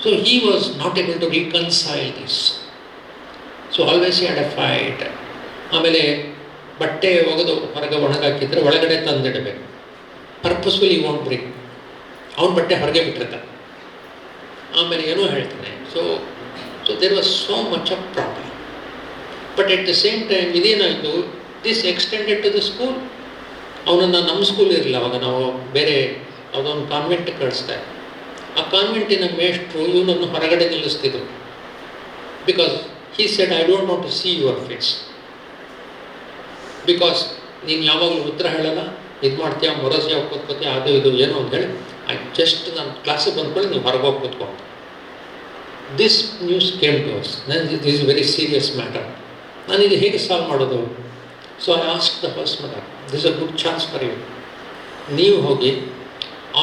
So he was not able to reconcile this. So always he had a fight. ಆಮೇಲೆ ಬಟ್ಟೆ ಒಗೆದು ಹೊರಗೆ ಒಣಗಾಕಿದ್ರೆ ಒಳಗಡೆ ತಂದಿಡಬೇಕು. Purposefully want bring. ಅವನ ಬಟ್ಟೆ ಹೊರಗೆ ಬಿಟ್ಟಿರ್ತಾನೆ. ಆಮೇಲೆ ಏನೋ ಹೇಳ್ತಾನೆ. So there was so much of problem. But at the same time ಇದೇನಾಯಿತು, this extended to the school. ಅವನನ್ನು ನಮ್ಮ ಸ್ಕೂಲ್ ಇರಲಿಲ್ಲ ಅವಾಗ, ನಾವು ಬೇರೆ ಯಾವುದೊಂದು ಕಾನ್ವೆಂಟ್ಗೆ ಕಳಿಸ್ತಾ ಇದ್ದೆ. ಆ ಕಾನ್ವೆಂಟಿನ ಮೇಷ್ಟ್ರು ಇವನನ್ನು ಹೊರಗಡೆ ನಿಲ್ಲಿಸ್ತಿದ್ರು. Because he said, I don't want to see your face. Because ನೀನು ಯಾವಾಗಲೂ ಉತ್ತರ ಹೇಳಲ್ಲ, ಇದು ಮಾಡ್ತೀಯ, ಮೊರಸಿಯ ಕೂತ್ಕೋತೀಯ, ಅದು ಇದು ಏನೋ ಅಂತ ಹೇಳಿ, ಜಸ್ಟ್ ನಾನು ಕ್ಲಾಸಿಗೆ ಬಂದ್ಕೊಳ್ಳಿ, ನೀವು ಹೊರಗೆ ಹೋಗಿ ಕೂತ್ಕೊ. This news came to us. This is very serious matter. ನಾನು ಇದು ಹೇಗೆ ಸಾಲ್ವ್ ಮಾಡೋದು? So I ask the house mother, this a good chance for you. ನೀವು ಹೋಗಿ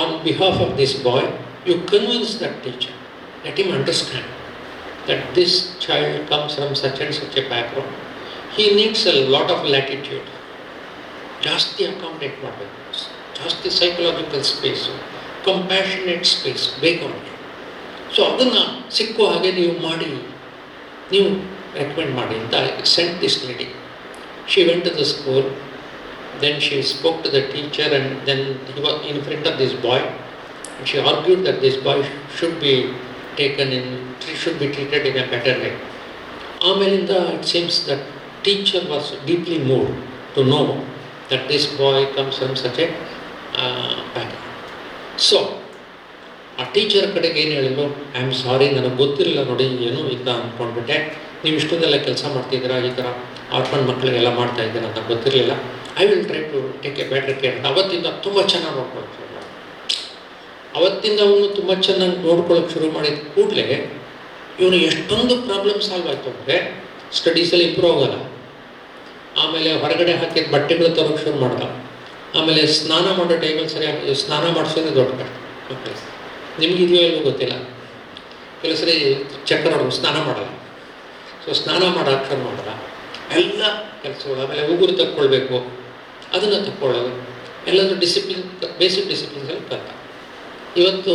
on behalf of this boy, you convince that teacher, let him understand that this child comes from such and such a background. He needs a lot of latitude. ಜಾಸ್ತಿ accommodate ಮಾಡಬೇಕು, ಜಾಸ್ತಿ psychological space, compassionate space ಬೇಕು ಅವನಿಗೆ. So ಅದನ್ನು ಸಿಕ್ಕೋ ಹಾಗೆ ನೀವು ಮಾಡಿ, ನೀವು ರೆಕಮೆಂಡ್ ಮಾಡಿ ಅಂತ sent this lady. She went to the school. Then she spoke to the teacher, and then he was in front of this boy, and she argued that this boy should be treated in a better way. ಆಮೇಲಿಂದ it seems that teacher was deeply moved to know that this boy comes from such a background. So ಆ teacher ಕಡೆಗೆ ಏನು ಹೇಳಿದ್ರು, I am sorry, ನನಗೆ ಗೊತ್ತಿರಲಿಲ್ಲ ನೋಡಿ, ಏನು ಈ ಥರ ಅಂದ್ಕೊಂಡ್ಬಿಟ್ಟೆ, ನೀವು ಇಷ್ಟೊಂದೆಲ್ಲ ಕೆಲಸ ಮಾಡ್ತಿದ್ದೀರಾ, ಈ ಥರ ಆರ್ಫನ್ ಮಕ್ಕಳಿಗೆಲ್ಲ ಮಾಡ್ತಾ ಇದ್ದೀರಾ ಅಂತ ಗೊತ್ತಿರಲಿಲ್ಲ, I will try to take a better care ಅಂತ ಅವತ್ತಿಂದ ತುಂಬ ಚೆನ್ನಾಗಿ ನೋಡ್ಕೊಳ್ಳೋಕೆ ಶುರು ಮಾಡಿ. ಅವತ್ತಿಂದ ಅವನು ತುಂಬ ಚೆನ್ನಾಗಿ ನೋಡ್ಕೊಳ್ಳೋಕೆ ಶುರು ಮಾಡಿದ ಕೂಡಲೇ ಇವನು ಎಷ್ಟೊಂದು ಪ್ರಾಬ್ಲಮ್ ಸಾಲ್ವ್ ಆಯಿತು ಅಂದರೆ, ಸ್ಟಡೀಸಲ್ಲಿ ಇಂಪ್ರೂವ್ ಆಗೋಲ್ಲ, ಆಮೇಲೆ ಹೊರಗಡೆ ಹಾಕಿದ ಬಟ್ಟೆಗಳು ತರೋಕ್ಕೆ ಶುರು ಮಾಡ್ದ, ಆಮೇಲೆ ಸ್ನಾನ ಮಾಡೋ ಟೈಮಲ್ಲಿ ಸರಿಯಾಗಿ ಸ್ನಾನ ಮಾಡಿಸೋದೇ ದೊಡ್ಡ ಕಷ್ಟ. ಓಕೆ, ನಿಮ್ಗೆ ಇದೆಯೋ ಇಲ್ವೋ ಗೊತ್ತಿಲ್ಲ, ಕೆಲವು ಸರಿ ಚಕ್ಕರ್ ಹೊಡೆದು ಸ್ನಾನ ಮಾಡಲ್ಲ, ಸೊ ಸ್ನಾನ ಮಾಡೋಕೆ ಶುರು ಮಾಡಲ್ಲ, ಎಲ್ಲ ಕೆಲಸಗಳು, ಆಮೇಲೆ ಉಗುರು ತಕ್ಕೊಳ್ಬೇಕು, ಅದನ್ನು ತಕ್ಕೊಳ್ಳೋದು, ಎಲ್ಲದೂ ಡಿಸಿಪ್ಲಿನ್, ಬೇಸಿಕ್ ಡಿಸಿಪ್ಲಿನ್ಸಲ್ಲಿ ಕಲಿತ. ಇವತ್ತು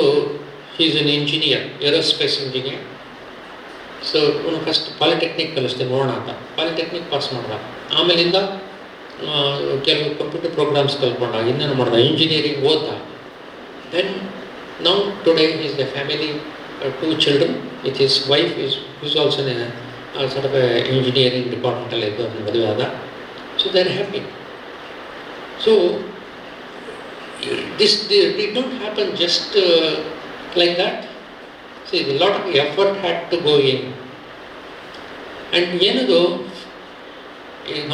is N engineer, aerospace engineer. So ಅವನು ಫಸ್ಟ್ ಪಾಲಿಟೆಕ್ನಿಕ್ ಕಲಿಸ್ತೀನಿ ನೋಡೋಣ ಅಂತ ಪಾಲಿಟೆಕ್ನಿಕ್ ಪಾಸ್ ಮಾಡ್ದ, ಆಮೇಲಿಂದ ಕೆಲವು ಕಂಪ್ಯೂಟರ್ ಪ್ರೋಗ್ರಾಮ್ಸ್ ಕಲ್ತ್ಕೊಂಡ, ಇನ್ನೇನು ಮಾಡ್ದ, ಇಂಜಿನಿಯರಿಂಗ್ ಓದ್ದ. Then now today is the family, 2 children with his wife, is also in a sort of a engineering departmentally ಮದುವೆ ಆದ. So they are happy. So this did not happen just like that. See, a lot of effort had to go in, and ಏನದು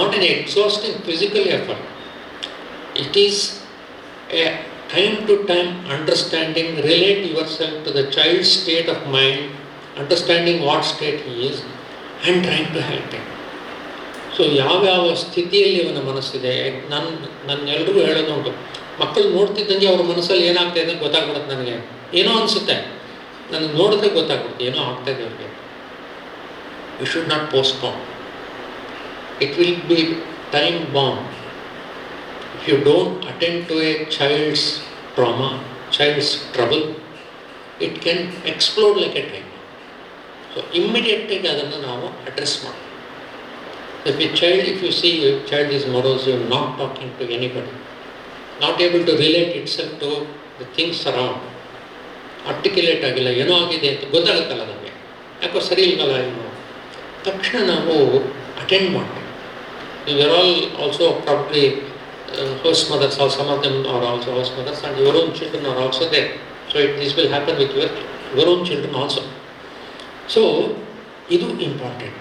not an exhausting physical effort, it is a time to time understanding, relate yourself to the child's state of mind, understanding what state he is and trying to help him. So ಯಾವ್ಯಾವ ಸ್ಥಿತಿಯಲ್ಲಿ ಅವನ ಮನಸ್ಸಿದೆ, ನಾನು ಎಲ್ರಿಗೂ ಹೇಳೋದುಂಟು, ಮಕ್ಕಳು ನೋಡ್ತಿದ್ದಂಗೆ ಅವ್ರ ಮನಸ್ಸಲ್ಲಿ ಏನಾಗ್ತಾ ಇದೆ ಗೊತ್ತಾಗ್ಬಿಡುತ್ತೆ. ನನಗೆ ಏನೋ ಅನಿಸುತ್ತೆ, ನನಗೆ ನೋಡಿದ್ರೆ ಗೊತ್ತಾಗ್ಬಿಡುತ್ತೆ ಏನೋ ಆಗ್ತಾ ಇದೆ ಅವ್ರಿಗೆ. You should not postpone, it will be time bomb. If you don't attend to a child's trauma, child's trouble, it can explode like a time. So immediately ಅದನ್ನು ನಾವು ಅಡ್ರೆಸ್ ಮಾಡಿ. If you see a child is morose, not talking to anybody, not able to relate itself to the things around, articulate ಆಗಿಲ್ಲ, ಏನೋ ಆಗಿದೆ ಅಂತ ಗೊತ್ತಾಗುತ್ತಲ್ಲ ನಮಗೆ, ಯಾಕೋ ಸರಿ ಇಲ್ವಲ್ಲ ಏನು, ತಕ್ಷಣ ನಾವು ಅಟೆಂಡ್ ಮಾಡ್ತೀವಿ. We are all also probably host mothers, or some of them are also host mothers, and your own children are also there. So this will happen with your own children also. So idu important.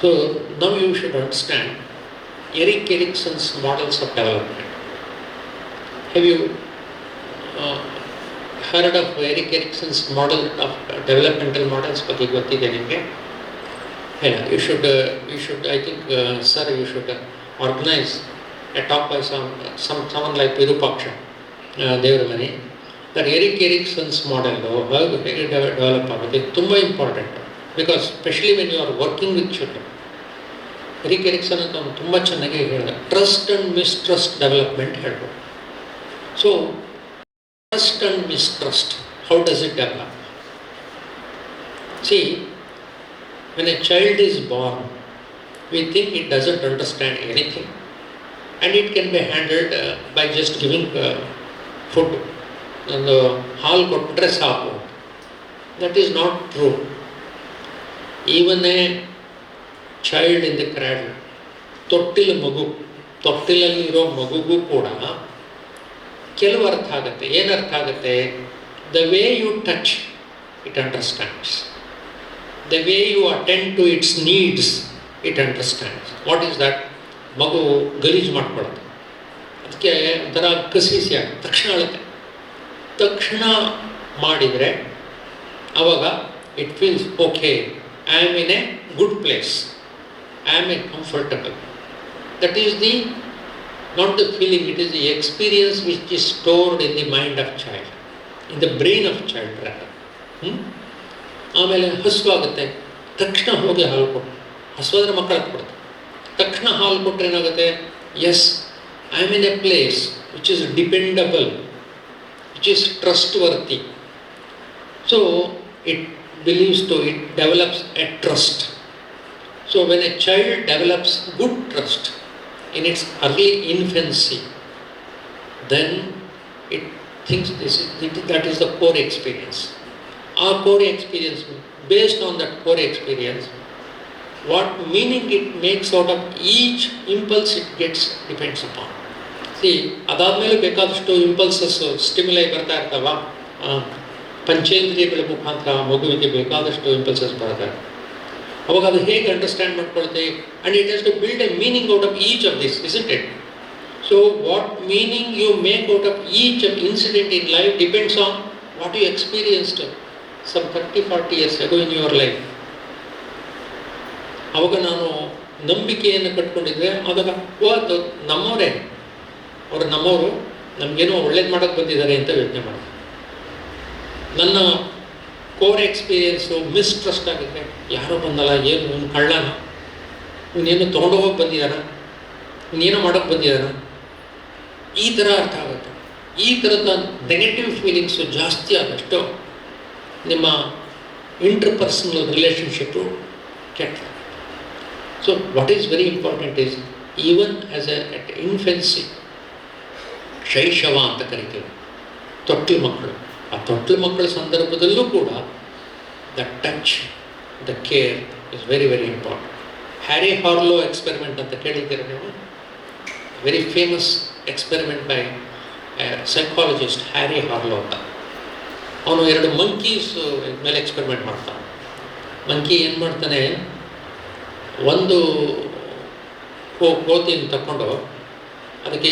So now you should understand Erik Erikson's models of development. Have you heard of Erik Erikson's model of developmental models? ಬಗ್ಗೆ ಗೊತ್ತಿದೆ ನಿಮಗೆ? You should I think sir, you should organize a talk by someone like Virupaksha Devramani, that Erik Erikson's model ಹೇಗೆ develop ಆಗುತ್ತೆ ತುಂಬ important. Because specially when you are working with children. Erik Erikson ಅಂತ ಅವನು ತುಂಬ ಚೆನ್ನಾಗಿ ಹೇಳಿದ, trust and mistrust development ಹೇಳ್ಬೋದು. So trust and mistrust, how does it develop? See, when a child is born, we think it doesn't understand anything, and it can be handled by just giving food. ಒಂದು ಹಾಲು ಕೊಟ್ಟರೆ ಸಾಕು. That is not true. Even a child in the cradle, ತೊಟ್ಟಿಲಲ್ಲಿರೋ ಮಗುಗೂ ಕೂಡ ಕೆಲವು ಅರ್ಥ ಆಗುತ್ತೆ. ಏನು ಅರ್ಥ ಆಗುತ್ತೆ? The way you touch it understands, the way you attend to its needs, it understands. What is that? ಮಗು ಗಲೀಜು ಮಾಡ್ಕೊಳ್ಳುತ್ತೆ, ಅದಕ್ಕೆ ಒಂಥರ ಕಸಿಸಿ ಆಗುತ್ತೆ, ತಕ್ಷಣ ಅಳುತ್ತೆ. ತಕ್ಷಣ ಮಾಡಿದರೆ ಆವಾಗ it feels okay, I am in A good place, I am A comfortable. That is the not the feeling, it is the experience which is stored in the mind of child, in the brain of child rather. ಆಮೇಲೆ ಹಸುವಾಗುತ್ತೆ, ತಕ್ಷಣ ಹೋಗಿ ಹಾಲು ಕೊಟ್ಟು, ಹಸುವಾದರೆ ಮಕ್ಕಳು ಕೊಡುತ್ತೆ, ತಕ್ಷಣ ಹಾಲು ಕೊಟ್ಟರೆ ಏನಾಗುತ್ತೆ? Yes, I am in a place which is dependable, which is trustworthy. So it believes to, it develops a trust. So when a child develops good trust, in its early infancy, then it thinks that is the core experience. Our core experience, based on that core experience, what meaning it makes out of each impulse it gets depends upon. See, ಅದಾದಮೇಲೆ ಬೇಕಾದಷ್ಟು impulses stimuli ಬರ್ತಾ ಇರ್ತಾವ, ಪಂಚೇಂದ್ರಿಯಗಳ ಮುಖಾಂತರ ಮಗುವಿಗೆ ಬೇಕಾದಷ್ಟು impulses ಬರ್ತವೆ. ಅವಾಗ ಅದು ಹೇಗೆ ಅಂಡರ್ಸ್ಟ್ಯಾಂಡ್ ಮಾಡ್ಕೊಳುತ್ತೆ, and it has to build a meaning out of each of this, isn't it? So what meaning you make out of each incident in life depends on what you experienced some 30-40 years ago in your life. ಅವಾಗ ನಾನು ನಂಬಿಕೆಯನ್ನು ಕಟ್ಕೊಂಡಿದ್ದೆ, ಆದಾಗ ಅದು ನಮ್ಮವರೇ, ಅವರು ನಮ್ಮವರು, ನಮಗೇನೋ ಒಳ್ಳೇದು ಮಾಡೋಕ್ಕೆ ಬಂದಿದ್ದಾರೆ ಅಂತ ಯೋಚನೆ ಮಾಡಿದೆ. ನನ್ನ ಕೋರ್ ಎಕ್ಸ್ಪೀರಿಯೆನ್ಸು ಮಿಸ್ಟ್ರಸ್ಟ್ ಆಗಿದ್ದೆ, ಯಾರೋ ಬಂದಲ್ಲ, ಏನು ಇವನು ಕಳ್ಳನ, ಇವನೇನು ತೊಗೊಂಡೋಗೋಗಿ ಬಂದಿದ್ದಾನ, ಇನ್ನೇನೋ ಮಾಡೋಕ್ಕೆ ಬಂದಿದ್ದಾನ, ಈ ಥರ ಅರ್ಥ ಆಗುತ್ತೆ. ಈ ಥರದ ನೆಗೆಟಿವ್ ಫೀಲಿಂಗ್ಸು ಜಾಸ್ತಿ ಆದಷ್ಟು ನಿಮ್ಮ ಇಂಟರ್ಪರ್ಸನಲ್ ರಿಲೇಷನ್ಶಿಪ್ಪು ಕೆಟ್ಟ. So what is very important is, even as at infancy, ಶೈಶವ ಅಂತ ಕರಿತೀವಿ, ತೊಟ್ಟಿಲು ಮಕ್ಕಳು, ಆ ತೊಟ್ಟಿಲು ಮಕ್ಕಳ ಸಂದರ್ಭದಲ್ಲೂ ಕೂಡ the touch, the care is very very important. Harry Harlow experiment ಅಂತ ಕೇಳಿದ್ದೀರ ನೀವು? Very famous experiment by psychologist Harry Harlow ಅಂತ. ಅವನು 2 ಮಂಕೀಸ್ ಮೇಲೆ ಎಕ್ಸ್ಪೆರಿಮೆಂಟ್ ಮಾಡ್ತಾನೆ. ಮಂಕಿ ಏನು ಮಾಡ್ತಾನೆ, ಒಂದು ಕೋತಿಯನ್ನು ತಗೊಂಡು ಅದಕ್ಕೆ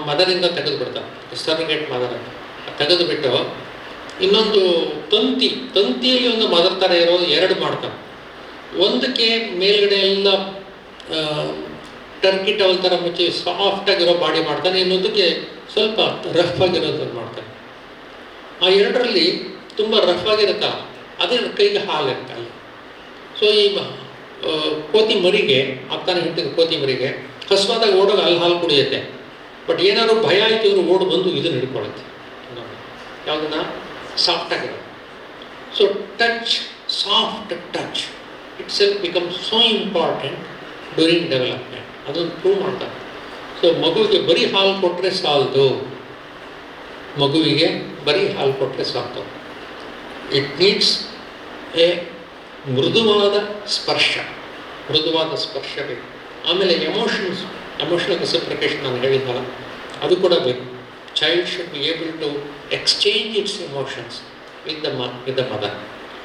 ಮದರಿಂದ ತೆಗೆದುಬಿಡ್ತಾನೆ, ಸರ್ಟಿಫಿಕೇಟ್ ಮದರ್ ತೆಗೆದುಬಿಟ್ಟು ಇನ್ನೊಂದು ತಂತಿಯಲ್ಲಿ ಒಂದು ಮದರ್ ಥರ ಇರೋದು 2 ಮಾಡ್ತಾನೆ. ಒಂದಕ್ಕೆ ಮೇಲ್ಗಡೆ ಎಲ್ಲ ಟರ್ಕಿ ಟವಲ್ ಥರ ಮುಚ್ಚಿ ಸಾಫ್ಟಾಗಿರೋ ಬಾಡಿ ಮಾಡ್ತಾನೆ, ಇನ್ನೊಂದಕ್ಕೆ ಸ್ವಲ್ಪ ರಫ್ ಆಗಿರೋದನ್ನು ಮಾಡ್ತಾನೆ. ಆ 2ರಲ್ಲಿ ತುಂಬ ರಫ್ ಆಗಿರುತ್ತಲ್ಲ, ಅದೇ ಕೈಗೆ ಹಾಲು ಇರ್ತಲ್ಲ. ಸೊ ಈ ಕೋತಿ ಮರಿಗೆ, ಆಗ್ತಾನೆ ಹುಟ್ಟಿದ ಕೋತಿ ಮರಿಗೆ ಹಸುವಾದಾಗ ಓಡೋಗಿ ಅಲ್ಲಿ ಹಾಲು ಕುಡಿಯುತ್ತೆ. ಬಟ್ ಏನಾದ್ರು ಭಯ ಆಯಿತು ಇವರು ಓಡಿ ಬಂದು ಇದನ್ನು ಹಿಡ್ಕೊಳ್ಳುತ್ತೆ, ಯಾವುದನ್ನ ಸಾಫ್ಟಾಗಿರೋ. So touch, soft touch itself becomes so important during development. ಅದನ್ನು ಪ್ರೂವ್ ಮಾಡ್ತಾರೆ. ಸೊ ಮಗುವಿಗೆ ಬರೀ ಹಾಲು ಕೊಟ್ಟರೆ ಸಾಲದು, ಮಗುವಿಗೆ ಬರೀ ಹಾಲು ಕೊಟ್ಟರೆ ಸಾಲದು. ಇಟ್ ನೀಡ್ಸ್ ಎ ಮೃದುವಾದ ಸ್ಪರ್ಶ ಬೇಕು. ಆಮೇಲೆ ಎಮೋಷನಲ್ ರೆಸಿಪ್ರಿಕೇಷನ್ ನಾನು ಹೇಳಿದ್ದಲ್ಲ, ಅದು ಕೂಡ ಬೇಕು. Child should be able to exchange its emotions with the mother.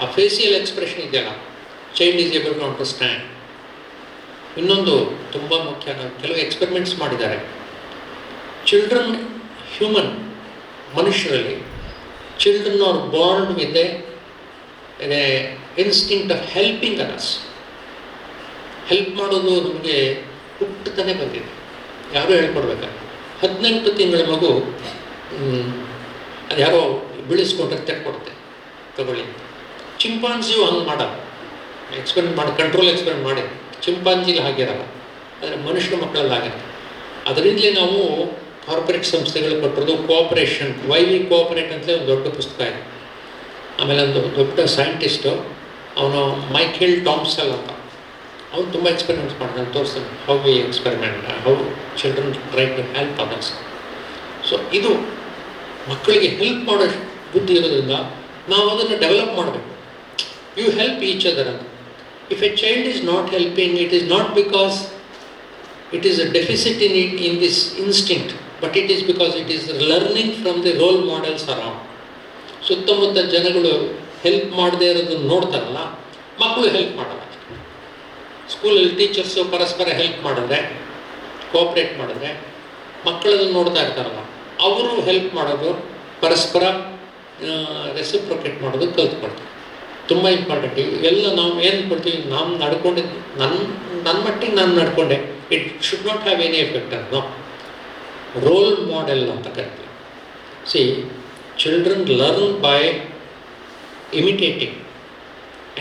ಆ ಫೇಸಿಯಲ್ ಎಕ್ಸ್ಪ್ರೆಷನ್ ಇದೆಯಲ್ಲ, child is able to understand. ಇನ್ನೊಂದು ತುಂಬ ಮುಖ್ಯ, ಕೆಲವು ಎಕ್ಸ್ಪೆರಿಮೆಂಟ್ಸ್ ಮಾಡಿದ್ದಾರೆ. ಚಿಲ್ಡ್ರನ್, ಹ್ಯೂಮನ್, ಮನುಷ್ಯರಲ್ಲಿ children are born with a instinct of helping others. Help ಮಾಡೋದು ನಮಗೆ ಹುಟ್ಟುತ್ತಾನೆ ಬಂದಿದೆ, ಯಾರೂ ಹೇಳ್ಕೊಡ್ಬೇಕಾದ್ರೆ. 18 ತಿಂಗಳ ಮಗು ಅದು ಯಾರೋ ಬೀಳಿಸ್ಕೊಂಡ್ರೆ ತೆಕ್ಕೊಡುತ್ತೆ, ತಗೊಳ್ಳಿ. ಚಿಂಪಾಂಜಿಯು ಹಂಗೆ ಮಾಡೋದು, ಎಕ್ಸ್ಪೆರಿಮೆಂಟ್ ಮಾಡಿ, ಕಂಟ್ರೋಲ್ ಎಕ್ಸ್ಪೆರಿಮೆಂಟ್ ಮಾಡಿ. ಚಿಂಪಾಂಜಿಲಿ ಹಾಗಿರಲ್ಲ, ಆದರೆ ಮನುಷ್ಯರ ಮಕ್ಕಳಲ್ಲಿ ಆಗಿರುತ್ತೆ. ಅದರಿಂದಲೇ ನಾವು ಕಾರ್ಪೊರೇಟ್ ಸಂಸ್ಥೆಗಳು ಕೊಟ್ಟಿರೋದು ಕೋಆಪರೇಷನ್, ವೈ ವಿ ಕೋಆಪರೇಟ್ ಅಂತಲೇ ಒಂದು ದೊಡ್ಡ ಪುಸ್ತಕ ಇದೆ. ಆಮೇಲೆ ಒಂದು ದೊಡ್ಡ ಸೈಂಟಿಸ್ಟು, ಅವನು ಮೈಕೇಲ್ ಟಾಮ್ಸನ್ ಅಂತ, ಅವನು ತುಂಬ ಎಕ್ಸ್ಪೆರಿಮೆಂಟ್ಸ್ ಮಾಡ್ತಾನೆ, ತೋರಿಸ್ತಾನೆ how we experiment, how children try to help others. So ಇದು ಮಕ್ಕಳಿಗೆ ಹೆಲ್ಪ್ ಮಾಡೋ ಬುದ್ಧಿ ಇರೋದ್ರಿಂದ ನಾವು ಅದನ್ನು ಡೆವಲಪ್ ಮಾಡಬೇಕು. ಯು ಹೆಲ್ಪ್ ಈಚ್ ಅದರ್ ಅಂತ. If a child is not helping, it is not because it is a deficit in this instinct, but it is because it is learning from the role models around. ಸುತ್ತಮುತ್ತ ಜನಗಳು help ಮಾಡದೇ ಇರೋದನ್ನು ನೋಡ್ತಾರಲ್ಲ, ಮಕ್ಕಳು help ಮಾಡಲ್ಲ. ಸ್ಕೂಲಲ್ಲಿ teachers ಪರಸ್ಪರ help ಮಾಡಿದ್ರೆ, cooperate ಮಾಡಿದ್ರೆ, ಮಕ್ಕಳನ್ನು ನೋಡ್ತಾ ಇರ್ತಾರಲ್ಲ, ಅವರು ಹೆಲ್ಪ್ ಮಾಡೋದು, ಪರಸ್ಪರ ರೆಸಿಪ್ರೊಕೇಟ್ ಮಾಡೋದು ಕಲ್ತ್ಕೊಳ್ತಾರೆ. ತುಂಬ ಇಂಪಾರ್ಟೆಂಟ್. ಎಲ್ಲ ನಾವು ಏನು ಕೊಡ್ತೀವಿ, ನಾವು ನಡ್ಕೊಂಡಿದ್ದು ನನ್ನ ಮಟ್ಟಿಗೆ ನಾನು ನಡ್ಕೊಂಡೆ, it should not have any effect ಅನ್ನೋ ರೋಲ್ ಮಾಡೆಲ್ ಅಂತ ಕರಿತೀವಿ. See, children learn by imitating.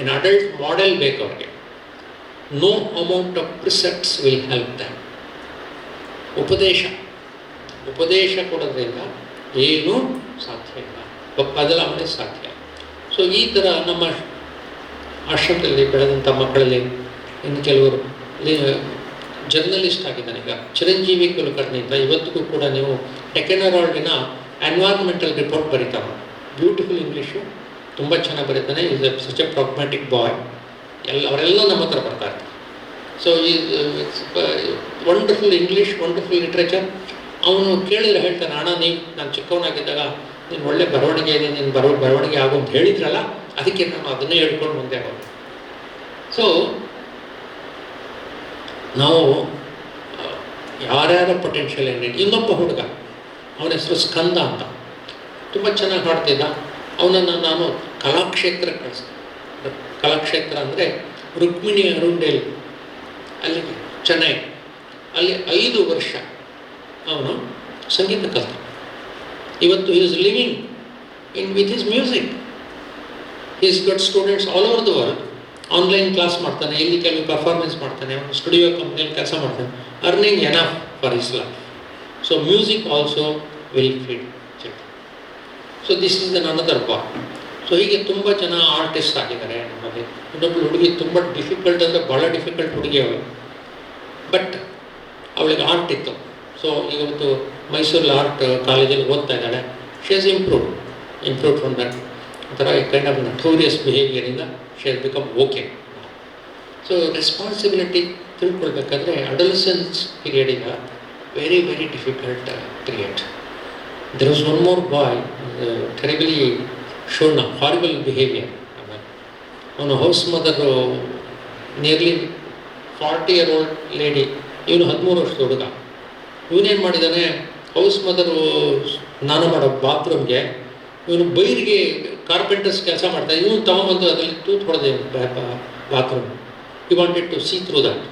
An adult model ಬೇಕು ಅವ್ರಿಗೆ. No amount of precepts will help them. ಉಪದೇಶ ಕೊಡೋದ್ರಿಂದ ಏನೂ ಸಾಧ್ಯ ಇಲ್ಲ, ಬದಲಾವಣೆ ಸಾಧ್ಯ. ಸೊ ಈ ಥರ ನಮ್ಮ ಆಶ್ರಮದಲ್ಲಿ ಬೆಳೆದಂಥ ಮಕ್ಕಳಲ್ಲಿ ಇನ್ನು ಕೆಲವರು ಜರ್ನಲಿಸ್ಟ್ ಆಗಿದ್ದಾನೆ. ಈಗ ಚಿರಂಜೀವಿ ಕುಲಕರ್ಣಿ ಅಂತ ಇವತ್ತಿಗೂ ಕೂಡ ನೀವು ಟೆಕೆನರಾಲ್ಡಿನ ಎನ್ವೈರ್ಮೆಂಟಲ್ ರಿಪೋರ್ಟ್ ಬರೀತಾವೆ. ಬ್ಯೂಟಿಫುಲ್ ಇಂಗ್ಲೀಷು, ತುಂಬ ಚೆನ್ನಾಗಿ ಬರೀತಾನೆ. ಈಸ್ ಸಚ್ ಎ ಪ್ರಾಗ್ಮ್ಯಾಟಿಕ್ ಬಾಯ್. ಅವರೆಲ್ಲ ನಮ್ಮ ಹತ್ರ ಬರ್ತಾರೆ. So it's wonderful English, wonderful literature. ಅವನು ಕೇಳಿದ್ರೆ ಹೇಳ್ತಾನೆ, ಅಣ್ಣ ನೀವು ನಾನು ಚಿಕ್ಕವನಾಗಿದ್ದಾಗ ನೀನು ಒಳ್ಳೆ ಬರವಣಿಗೆ ಇದೆ, ನೀನು ಬರವಣಿಗೆ ಆಗೋ ಅಂತ ಹೇಳಿದ್ರಲ್ಲ, ಅದಕ್ಕೆ ನಾನು ಅದನ್ನೇ ಹೇಳ್ಕೊಂಡು ಮುಂದೆ ಆಗೋದು. ಸೊ ನಾವು ಯಾರ್ಯಾರ ಪೊಟೆನ್ಷಿಯಲ್ ಏನೇನು. ಇನ್ನೊಬ್ಬ ಹುಡುಗ, ಅವನ ಹೆಸರು ಸ್ಕಂದ ಅಂತ, ತುಂಬ ಚೆನ್ನಾಗಿ ಹಾಡ್ತಿದ್ದ. ಅವನನ್ನು ನಾನು ಕಲಾಕ್ಷೇತ್ರಕ್ಕೆ ಕಳಿಸ್ದೆ. ಕಲಾಕ್ಷೇತ್ರ ಅಂದರೆ ರುಕ್ಮಿಣಿ ಅರುಂಡೇಲ್, ಅಲ್ಲಿಗೆ ಚೆನ್ನೈ. ಅಲ್ಲಿ 5 ವರ್ಷ ಅವನು ಸಂಗೀತ ಕಲಿತ. ಇವತ್ತು he is living with his music. He is got students all over the world. Online class ಮಾಡ್ತಾನೆ, ಇಲ್ಲಿ ಕೆಲವು ಪರ್ಫಾರ್ಮೆನ್ಸ್ ಮಾಡ್ತಾನೆ, ಅವನು ಸ್ಟುಡಿಯೋ ಕಂಪ್ನಿಯಲ್ಲಿ ಕೆಲಸ ಮಾಡ್ತಾನೆ. Earning enough for his life. So music also will feed children. So this is an another part. So ಹೀಗೆ ತುಂಬ ಜನ ಆರ್ಟಿಸ್ಟ್ ಆಗಿದ್ದಾರೆ ನಮ್ಮಲ್ಲಿ. ಇನ್ನೊಬ್ಬಳು ಹುಡುಗಿ ತುಂಬ ಡಿಫಿಕಲ್ಟ್ ಅಂದರೆ ಭಾಳ ಡಿಫಿಕಲ್ಟ್ ಹುಡುಗಿ ಅವಳು, ಬಟ್ ಅವಳಿಗೆ ಆರ್ಟ್ ಇತ್ತು. ಸೊ ಇವತ್ತು ಮೈಸೂರಲ್ಲಿ ಆರ್ಟ್ ಕಾಲೇಜಲ್ಲಿ ಓದ್ತಾ ಇದ್ದಾಳೆ. She has improved from that. ಒಂಥರ ಕೈಂಡ್ ಆಫ್ ನಟೋರಿಯಸ್ ಬಿಹೇವಿಯರಿಂದ she has become okay. So responsibility ತಿಳ್ಕೊಳ್ಬೇಕಾದ್ರೆ ಅಡಲ್ಸೆನ್ಸ್ ಪೀರಿಯಡ್ ಈಗ very very difficult period. There was one more boy terribly shown horrible behaviour. ಅವನು house mother, nearly 40-year-old lady, ಇವನು 13 ವರ್ಷದ ಹುಡುಗ. ಇವನೇನು ಮಾಡಿದ್ದಾನೆ, ಹೌಸ್ ಮದರು ಸ್ನಾನ ಮಾಡೋ ಬಾತ್ರೂಮ್ಗೆ ಇವನು ಬೈರಿಗೆ ಕಾರ್ಪೆಂಟರ್ಸ್ ಕೆಲಸ ಮಾಡ್ತಾನೆ. ಇವನು ತಗೊಂಬಂದು ಅದರಲ್ಲಿ ತೂತು ಹೊಡೆದೆ bathroom. He wanted to see through that,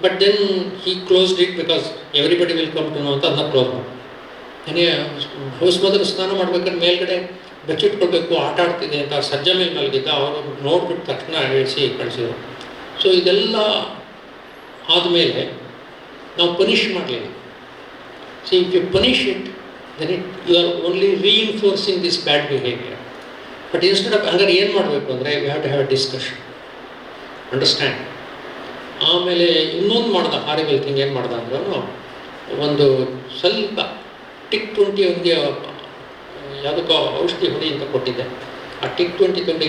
but then he closed it because everybody will come to know ಅಂತ ಅದನ್ನ ಕ್ಲೋಸ್ ಮಾಡಿ. ನನಗೆ ಹೌಸ್ ಮದರು ಸ್ನಾನ ಮಾಡ್ಬೇಕಾದ್ರೆ ಮೇಲ್ಗಡೆ ಬಚ್ಚಿಟ್ಕೊಳ್ಬೇಕು, ಆಟ ಆಡ್ತಿದೆ ಅಂತ ಸಜ್ಜ ಮೇಲೆ ಮಲಗಿದ್ದ. ಅವರು ನೋಡ್ಬಿಟ್ಟು ತಕ್ಷಣ ಹೇಳಿಸಿ ಕಳಿಸಿದ್ರು. ಸೊ ಇದೆಲ್ಲ ಆದಮೇಲೆ ನಾವು ಪನಿಷ್ ಮಾಡಲಿಲ್ಲ. See if you punish it, then you are only reinforcing this bad behaviour. But instead of ಹಂಗಾರೆ ಏನು ಮಾಡಬೇಕು ಅಂದರೆ we have to have a discussion, understand. ಆಮೇಲೆ ಇನ್ನೊಂದು ಮಾಡ್ದ ಹಾರಿಬಲ್ ಥಿಂಗ್. ಏನು ಮಾಡ್ದ ಅಂದ್ರೆ, ಒಂದು ಸ್ವಲ್ಪ ಟಿಕ್ 20 ಅವನಿಗೆ ಯಾವುದಕ್ಕೋ ಔಷಧಿ ಹೊಡಿ ಅಂತ ಕೊಟ್ಟಿದ್ದೆ. ಆ ಟಿಕ್ 20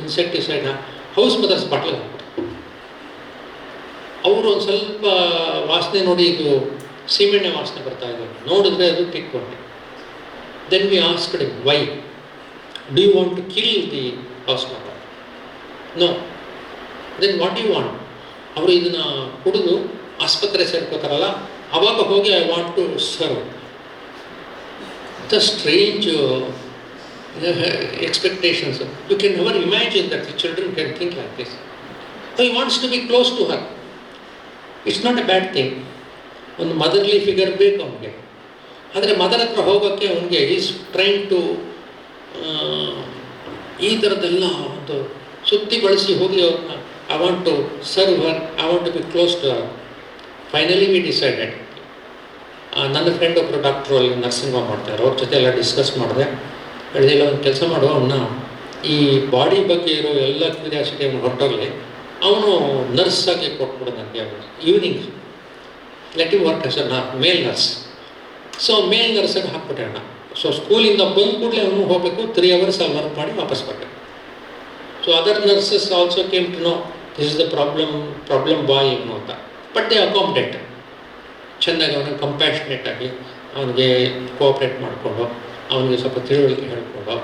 ಇನ್ಸೆಕ್ಟಿಸೈಡ್ನ ಹೌಸ್ ಮದರ್ಸ್ ಬಾಟ್ಲಿಗೆ ಹಾಕ್ಬಿಟ್ಟು, ಅವರು ಒಂದು ಸ್ವಲ್ಪ ವಾಸನೆ ನೋಡಿ ಇದು ಸೀಮೆಣ್ಣೆ ವಾಸನೆ ಬರ್ತಾ ಇದೆ, ನೋಡಿದ್ರೆ ಅದು tick 20. Then we asked him, why do you want to kill the house mother? No. Then what you want? ಅವರು ಇದನ್ನು ಕುಡಿದು ಆಸ್ಪತ್ರೆ ಸೇರ್ಕೋತಾರಲ್ಲ, ಅವಾಗ ಹೋಗಿ I want to serve. The strange expectations. You can never imagine that the children can think like this. So he wants to be close to her. It's not a bad thing. ಒಂದು motherly figure ಬೇಕು ಅವನಿಗೆ. ಆದರೆ mother ಹತ್ರ ಹೋಗೋಕ್ಕೆ ಅವನಿಗೆ is trying to ಈ ಥರದ್ದೆಲ್ಲ ಒಂದು ಸುತ್ತಿ ಬಳಸಿ ಹೋಗಿ ಅವ್ರನ್ನ I want to serve her, I want to be close to her. Finally we decided. ನನ್ನ ಫ್ರೆಂಡ್ ಒಬ್ಬರು ಡಾಕ್ಟ್ರು ಅಲ್ಲಿ ನರ್ಸಿಂಗ್ ಹೋಮ್ ಮಾಡ್ತಾರೆ, ಅವ್ರ ಜೊತೆ ಎಲ್ಲ ಡಿಸ್ಕಸ್ ಮಾಡಿದೆ. ಹೇಳಿದೆಲ್ಲ ಒಂದು ಕೆಲಸ ಮಾಡುವ, ಅವನ್ನ ಈ ಬಾಡಿ ಬಗ್ಗೆ ಇರೋ ಎಲ್ಲ ಕ್ಯೂರಿಯಾಸಿಟಿ ಅವನು ಹೊರಟೋಗಲಿ, ಅವನು ನರ್ಸಾಗಿ ಕೊಟ್ಬಿಡು ನನಗೆ evening. Let you work as a male nurse. So male ನರ್ಸಾಗಿ ಹಾಕ್ಬಿಟ್ಟೆ ಅಣ್ಣ. ಸೊ ಸ್ಕೂಲಿಂದ ಬಂದ ಕೂಡಲೇ ಅವನು ಹೋಗಬೇಕು, 3 hours ಅಲ್ಲಿ ವರ್ಕ್ ಮಾಡಿ ವಾಪಸ್ ಬರಬೇಕು. So other nurses also came to know this is the problem boy ಏನು ಅಂತ. But they accommodate. ಚೆನ್ನಾಗಿ ಅವನಿಗೆ ಕಂಪ್ಯಾಷನೇಟ್ ಆಗಿ ಅವನಿಗೆ ಕೋಆಪ್ರೇಟ್ ಮಾಡಿಕೊಂಡು, ಅವನಿಗೆ ಸ್ವಲ್ಪ ತಿಳುವಳಿಕೆ ಹೇಳ್ಕೊಂಡು,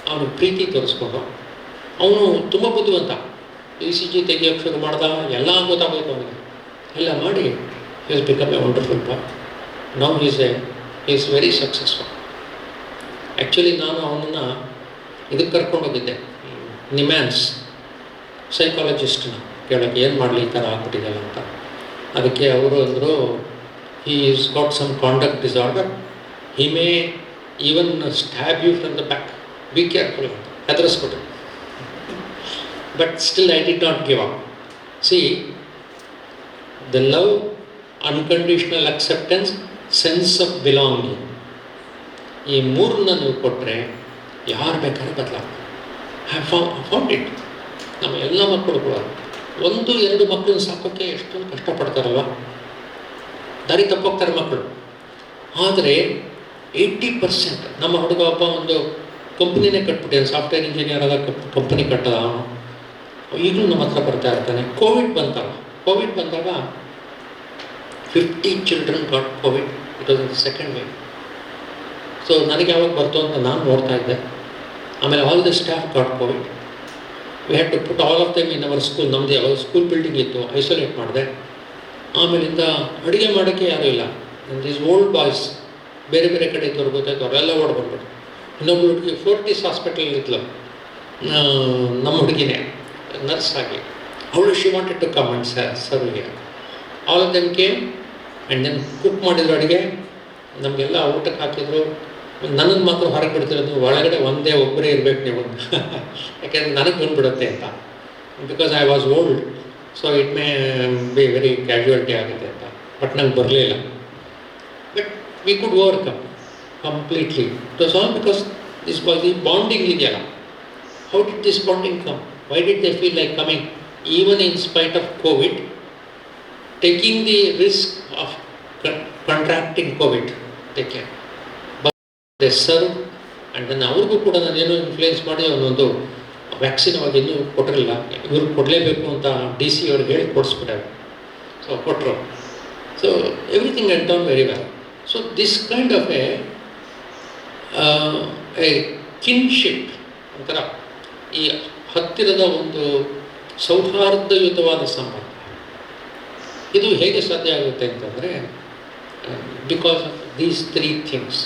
ಅವನಿಗೆ ಪ್ರೀತಿ ತೋರಿಸ್ಕೊಂಡು, ಅವನು ತುಂಬ ಬುದ್ಧಿವಂತ. ECG ತೆಗಿಯೋಕ್ಕೆ ಶುರು ಮಾಡ್ದ, ಎಲ್ಲ ಗೊತ್ತಾಗೋಯ್ತು ಅವನಿಗೆ. ಎಲ್ಲ ಮಾಡಿ he has become a wonderful boy. Now he is very successful. Actually ನಾನು ಅವನನ್ನು ಇದಕ್ಕೆ ಕರ್ಕೊಂಡೋಗಿದ್ದೆ, ನಿಮ್ಯಾನ್ಸ್ ಸೈಕಾಲಜಿಸ್ಟ್ನ ಕೇಳೋಕ್ಕೆ, ಏನು ಮಾಡಲಿ ಈ ಥರ ಆಗ್ಬಿಟ್ಟಿದೆಯಲ್ಲ ಅಂತ. ಅದಕ್ಕೆ ಅವರು ಅಂದರು, he has got some conduct disorder, he may even stab you from the back, be careful ಅಂತ ಹೆದರಿಸ್ಬಿಟ್ಟು. But still I did not give up. See, the love, unconditional acceptance, sense of belonging, ಈ ಮೂರನ್ನ ನೀವು ಕೊಟ್ಟರೆ ಯಾರು ಬೇಕಾದ್ರೆ ಬದಲಾಗ್ತಾರೆ. I found it. ನಮ್ಮ ಎಲ್ಲ ಮಕ್ಕಳು ಕೂಡ 1-2 ಮಕ್ಕಳನ್ನ ಸಾಕೋಕ್ಕೆ ಎಷ್ಟೊಂದು ಕಷ್ಟಪಡ್ತಾರಲ್ವ, ದಾರಿ ತಪ್ಪೋಗ್ತಾರೆ ಮಕ್ಕಳು. ಆದರೆ 80% ನಮ್ಮ ಹುಡುಗ ಒಬ್ಬ ಒಂದು ಕಂಪ್ನಿನೇ ಕಟ್ಬಿಟ್ಟಿದ್ದಾನೆ, ಸಾಫ್ಟ್ವೇರ್ ಇಂಜಿನಿಯರ್ ಆದ ಕಂಪ್ನಿ ಕಟ್ಟದ ಅವನು, ಈಗಲೂ ನಮ್ಮ ಹತ್ರ ಬರ್ತಾ ಇರ್ತಾನೆ. ಕೋವಿಡ್ ಬಂದಾಗ 50 children got covid. It was in the second wave. So ನನಗೆ ಯಾವಾಗ ಬರ್ತು ಅಂತ ನಾನು ನೋಡ್ತಾ ಇದ್ದೆ. ಆಮೇಲೆ all the staff got covid. We had to put all of them in our school. ನಮ್ಮದು ಯಾವಾಗ ಸ್ಕೂಲ್ ಬಿಲ್ಡಿಂಗ್ ಇತ್ತು, ಐಸೋಲೇಟ್ ಮಾಡಿದೆ. ಆಮೇಲಿಂದ ಅಡುಗೆ ಮಾಡೋಕ್ಕೆ ಯಾರೂ ಇಲ್ಲ. ದೀಸ್ ಓಲ್ಡ್ ಬಾಯ್ಸ್ ಬೇರೆ ಬೇರೆ ಕಡೆ ಇದ್ದವ್ರು ಗೊತ್ತಾಯ್ತು, ಅವರೆಲ್ಲ ಓಡ್ಬಂದ್ಬಿಟ್ಟು. ಇನ್ನೊಬ್ಬರು ಹುಡುಗಿ ಫೋರ್ಟಿಸ್ ಹಾಸ್ಪಿಟಲ್ ಇದ್ಲು, ನಮ್ಮ ಹುಡುಗಿನೇ ನರ್ಸ್ ಆಗಿ. ಅವಳು she wanted to come and serve here. All of them came and then cook ಮಾಡಿದ್ರು ಅಡುಗೆ, ನಮಗೆಲ್ಲ ಊಟಕ್ಕೆ ಹಾಕಿದ್ರು. ನನ್ನನ್ನು ಮಾತ್ರ ಹೊರಗೆ ಬಿಡ್ತಿರೋದು, ಒಳಗಡೆ ಒಬ್ಬರೇ ಇರಬೇಕು ನೀವು ಯಾಕೆಂದರೆ ನನಗೆ ಬಂದುಬಿಡುತ್ತೆ ಅಂತ. Because I was old, so it may be very casualty ಆಗುತ್ತೆ ಅಂತ. ಬಟ್ ನಂಗೆ ಬರಲಿಲ್ಲ. But we could overcome completely. It was all because this was the bonding ಇದೆಯಲ್ಲ. How did this bonding come? Why did they feel like coming even in spite of Covid, taking the risk of contracting COVID, they can. But they serve, and then ಅವ್ರಿಗೂ ಕೂಡ ನಾನೇನೋ influence ಮಾಡಿ ಅವನೊಂದು vaccine ಅವಾಗ ಇನ್ನೂ ಕೊಟ್ಟಿರಲಿಲ್ಲ, ಇವ್ರಿಗೆ ಕೊಡಲೇಬೇಕು ಅಂತ DC ಅವ್ರಿಗೆ ಹೇಳಿ ಕೊಡಿಸ್ಬಿಟ್ಟಾರೆ. ಸೊ ಕೊಟ್ಟರು. So everything went on very well. So this kind of a kinship ಒಂಥರ, ಈ ಹತ್ತಿರದ ಒಂದು ಸೌಹಾರ್ದಯುತವಾದ ಸಂಬಂಧ, ಇದು ಹೇಗೆ ಸಾಧ್ಯ ಆಗುತ್ತೆ ಅಂತಂದರೆ because of these 3 things.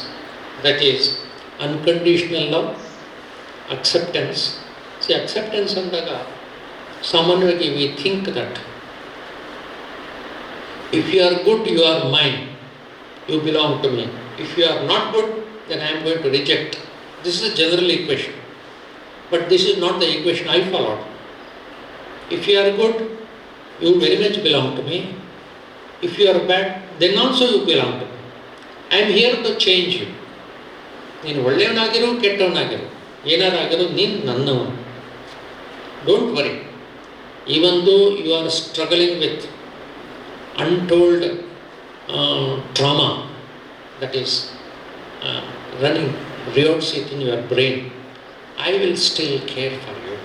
That is unconditional love, acceptance. See acceptance ಅಂದಾಗ ಸಾಮಾನ್ಯವಾಗಿ we think that if you are good you are mine, you belong to me. If you are not good then I am going to reject. This is a general equation, but this is not the equation I followed. If you are good, you very much belong to me. If you are bad, then also you belong to me. I am here to change you. ನೀನು ಒಳ್ಳೆಯವನಾಗಿರು, ಕೆಟ್ಟವನಾಗಿರು, ಏನಾರಾಗಿರು, ನೀನು ನನ್ನವನು. Don't worry. Even though you are struggling with untold trauma that is running riot seat in your brain, I will still care for you.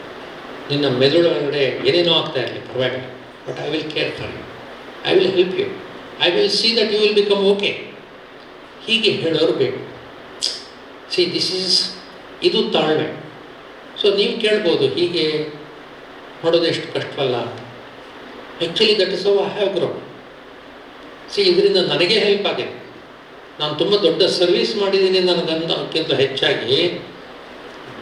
ನಿನ್ನ ಮೆದುಳೊಳಗಡೆ ಏನೇನೋ ಆಗ್ತಾ ಇರಲಿ ಪರವಾಗಿಲ್ಲ, but I will care for you, I will help you, I will see that you will become okay. ಹೀಗೆ ಹೇಳೋರು ಬೇಕು. C ಇದು ತಾಳ್ಮೆ. ಸೊ ನೀವು ಕೇಳ್ಬೋದು, ಹೀಗೆ ಮಾಡೋದು ಎಷ್ಟು ಕಷ್ಟವಲ್ಲ ಅಂತ. Actually that is how I have grown. See ಇದರಿಂದ ನನಗೆ ಹೆಲ್ಪ್ ಆಗಿದೆ. ನಾನು ತುಂಬ ದೊಡ್ಡ ಸರ್ವಿಸ್ ಮಾಡಿದ್ದೀನಿ ನನಗಂತಕ್ಕಿಂತ ಹೆಚ್ಚಾಗಿ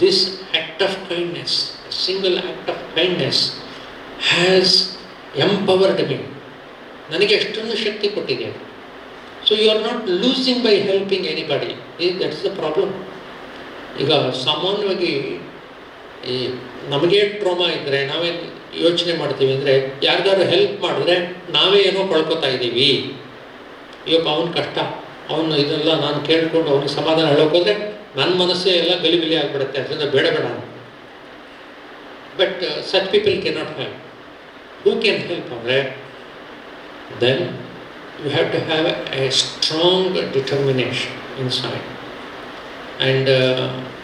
this act of kindness, single act of kindness has empowered me. ನನಗೆ ಎಷ್ಟೊಂದು ಶಕ್ತಿ ಕೊಟ್ಟಿದೆ. So you are not losing by helping anybody. That is the problem. ಈಗ ಸಾಮಾನ್ಯವಾಗಿ ಈ ನಮಗೆ ಟ್ರೋಮಾ ಇದ್ದರೆ ನಾವೇನು ಯೋಚನೆ ಮಾಡ್ತೀವಿ ಅಂದರೆ, ಯಾರಿಗಾದ್ರು ಹೆಲ್ಪ್ ಮಾಡಿದ್ರೆ ನಾವೇ ಏನೋ ಕಳ್ಕೊತಾ ಇದ್ದೀವಿ. ಇವಾಗ ಅವನ ಕಷ್ಟ, ಅವನು ಇದೆಲ್ಲ ನಾನು ಕೇಳಿಕೊಂಡು ಅವನಿಗೆ ಸಮಾಧಾನ ಹೇಳೋಕೋದ್ರೆ ನನ್ನ ಮನಸ್ಸೇ ಎಲ್ಲ ಗಲಿಬಿಲಿ ಆಗಿಬಿಡುತ್ತೆ. ಅದರಿಂದ ಬೇಡ But such people cannot help. Who can help? Then you have to have a strong determination inside. And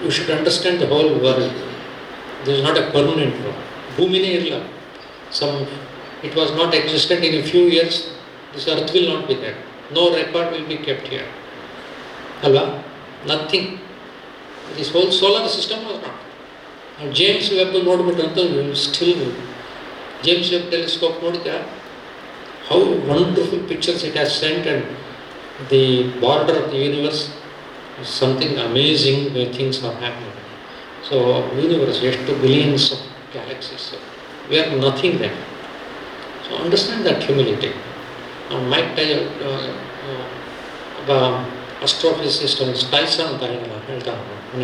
you should understand the whole world. This is not a permanent world. Bhumine irla. It was not existent in a few years. This earth will not be there. No record will be kept here. Alva? Nothing. This whole solar system was not. James Webb ನೋಡ್ಬಿಟ್ರಂತ still James Webb telescope ನೋಡಿದ್ರೆ how wonderful pictures it has sent, and the border of the universe something amazing things are happening. So universe ಎಷ್ಟು billions of galaxies, we are nothing that. So understand that humility. Mike ಒಬ್ಬ astrophysicist Tyson ಅಂತ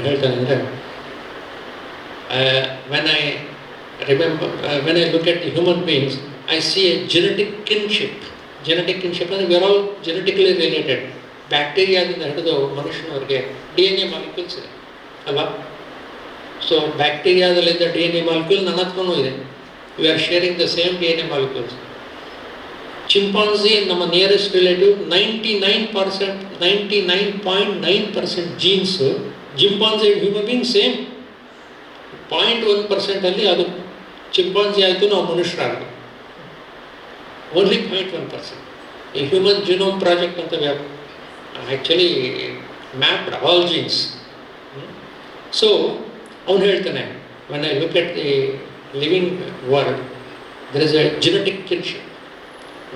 ಹೇಳ್ತಾನೆ ಅಂದರೆ, when I look at the human beings, I see a genetic kinship. Genetic kinship ಅಂದರೆ we are all genetically related. ಬ್ಯಾಕ್ಟೀರಿಯಾದಿಂದ ಹಿಡಿದು ಮನುಷ್ಯನವ್ರಿಗೆ DNA molecules ಇದೆ ಅಲ್ವಾ? So ಬ್ಯಾಕ್ಟೀರಿಯಾದಲ್ಲಿದ್ದ DNA molecule ನನ್ನ ಹತ್ರನೂ ಇದೆ. We are sharing the same DNA molecules. Chimpanzee, ನಮ್ಮ nearest relative, 99.9% jeans chimpanzee and human being same. 0.1% ಅಲ್ಲಿ ಅದು ಚಿಂಪಾಂಜಿ ಆಯಿತು, ನಾವು ಮನುಷ್ಯರಾಗಲಿ. ಓನ್ಲಿ 0.1%. ಈ ಹ್ಯೂಮನ್ ಜಿನೋಮ್ ಪ್ರಾಜೆಕ್ಟ್ ಅಂತ actually mapped all jeans. So ಅವನು ಹೇಳ್ತಾನೆ, when I look at the living world, there is a genetic kinship.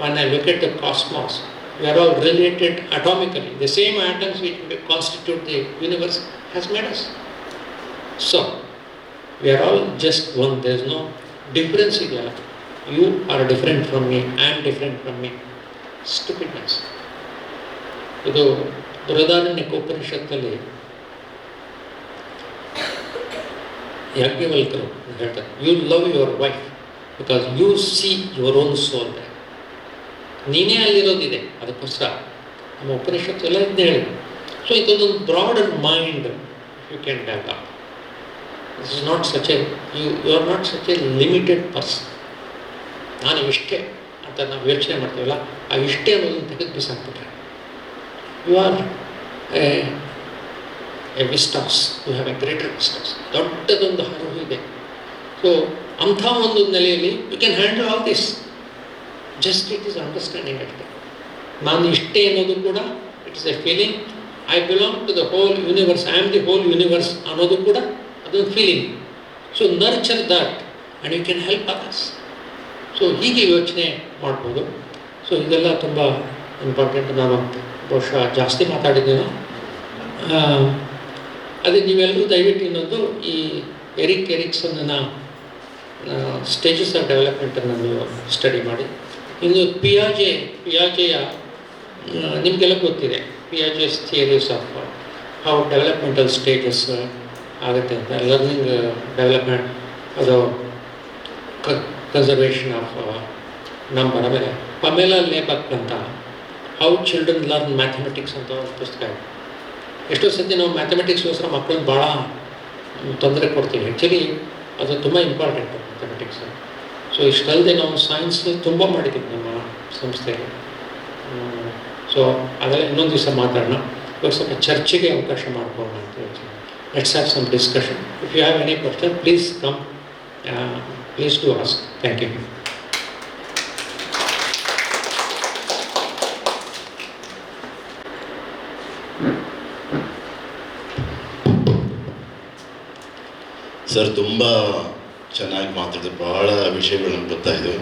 When I look at the cosmos, we are all related atomically. The same atoms which constitute the universe has made us. So, we are all just one. There is no difference in there. You are different from me, I am different from me. Stupidness. ಇದು ಬೃಹದಾರಣ್ಯಕ ಉಪನಿಷತ್ತಲ್ಲಿ ಯಾಜ್ಞವಲ್ಕರು ಹೇಳ್ತಾರೆ, you love your wife because you see your own soul. ನೀನೇ ಅಲ್ಲಿರೋದಿದೆ, ಅದಕ್ಕೋಸ್ಕರ ನಮ್ಮ ಉಪನಿಷತ್ತು ಎಲ್ಲ ಇದನ್ನ ಹೇಳಿದೆ. ಸೊ ಇದೊಂದು broader mind you can develop. This is not such a you are not such a limited person. ನಾನು ಇಷ್ಟೇ ಅಂತ ನಾವು ಯೋಚನೆ ಮಾಡ್ತೀವಲ್ಲ, ಆ ಇಷ್ಟೇ ಅನ್ನೋದನ್ನು ತೆಗೆದು ಬಿಸಾಕ್ಬಿಟ್ರೆ you are a vistas, you have a greater vistas. ದೊಡ್ಡದೊಂದು ಹರಿವು ಇದೆ. ಸೊ ಅಂಥ ಒಂದು ನೆಲೆಯಲ್ಲಿ you can handle all this. Just it is understanding ಅಷ್ಟೇ. ನಾನು ಇಷ್ಟೇ ಅನ್ನೋದು ಕೂಡ it is a feeling. I belong to the whole universe, I am the whole universe ಅನ್ನೋದು ಕೂಡ ಅದೊಂದು feeling. So nurture that and you can help others. So ಹೀಗೆ ಯೋಚನೆ ಮಾಡ್ಬೋದು. ಸೊ ಇದೆಲ್ಲ ತುಂಬ ಇಂಪಾರ್ಟೆಂಟ್. ನಾನು ಬಹುಶಃ ಜಾಸ್ತಿ ಮಾತಾಡಿದ್ದೇನೆ. ಅದೇ ನೀವೆಲ್ಲರೂ ದಯವಿಟ್ಟು ಇನ್ನೊಂದು ಈ ಎರಿಕ್ಸನ್ನ ಸ್ಟೇಜಸ್ ಆಫ್ ಡೆವಲಪ್ಮೆಂಟನ್ನು ನೀವು ಸ್ಟಡಿ ಮಾಡಿ. ಇನ್ನು ಪಿಯಾಜೆಯ ನಿಮಗೆಲ್ಲ ಗೊತ್ತಿದೆ, ಪಿಯಾಜೆಸ್ theories of how developmental stages ಆಗುತ್ತೆ ಅಂತ. ಲರ್ನಿಂಗ್ ಡೆವಲಪ್ಮೆಂಟ್, ಅದು ಕನ್ಸರ್ವೇಷನ್ ಆಫ್ ನಂಬರ್. ಆಮೇಲೆ ಪಮೇಲಾ ಲೇಬಕ್ ಅಂತ ಹೌ ಚಿಲ್ಡ್ರನ್ ಲರ್ನ್ ಮ್ಯಾಥಮೆಟಿಕ್ಸ್ ಅಂತ ಒಂದು ಪುಸ್ತಕ ಇದೆ. ಎಷ್ಟೋ ಸತಿ ನಾವು ಮ್ಯಾಥಮೆಟಿಕ್ಸ್ಗೋಸ್ಕರ ಮಕ್ಕಳನ್ನ ಭಾಳ ತೊಂದರೆ ಕೊಡ್ತೀವಿ. ಆ್ಯಕ್ಚುಲಿ ಅದು ತುಂಬ ಇಂಪಾರ್ಟೆಂಟ್ ಮ್ಯಾಥಮೆಟಿಕ್ಸ್. ಸೊ ಇಷ್ಟಲ್ಲದೆ ನಾವು ಸೈನ್ಸ್ ತುಂಬ ಮಾಡಿದ್ದೀವಿ ನಮ್ಮ ಸಂಸ್ಥೆಯಲ್ಲಿ. ಸೊ ಅದೆಲ್ಲ ಇನ್ನೊಂದು ದಿವಸ ಮಾತಾಡೋಣ. ಇವಾಗ ಸ್ವಲ್ಪ ಚರ್ಚೆಗೆ ಅವಕಾಶ ಮಾಡ್ಕೊಳ್ಳೋಣ ಅಂತ ಹೇಳ್ತೀನಿ. Let's have some discussion. If you have any question please come, please to ask. Thank you. Sir ತುಂಬ ಚೆನ್ನಾಗಿ ಮಾತಾಡಿದ್ರು. ಭಾಳ ವಿಷಯಗಳು ನಮ್ಗೆ ಗೊತ್ತಾಯಿತು.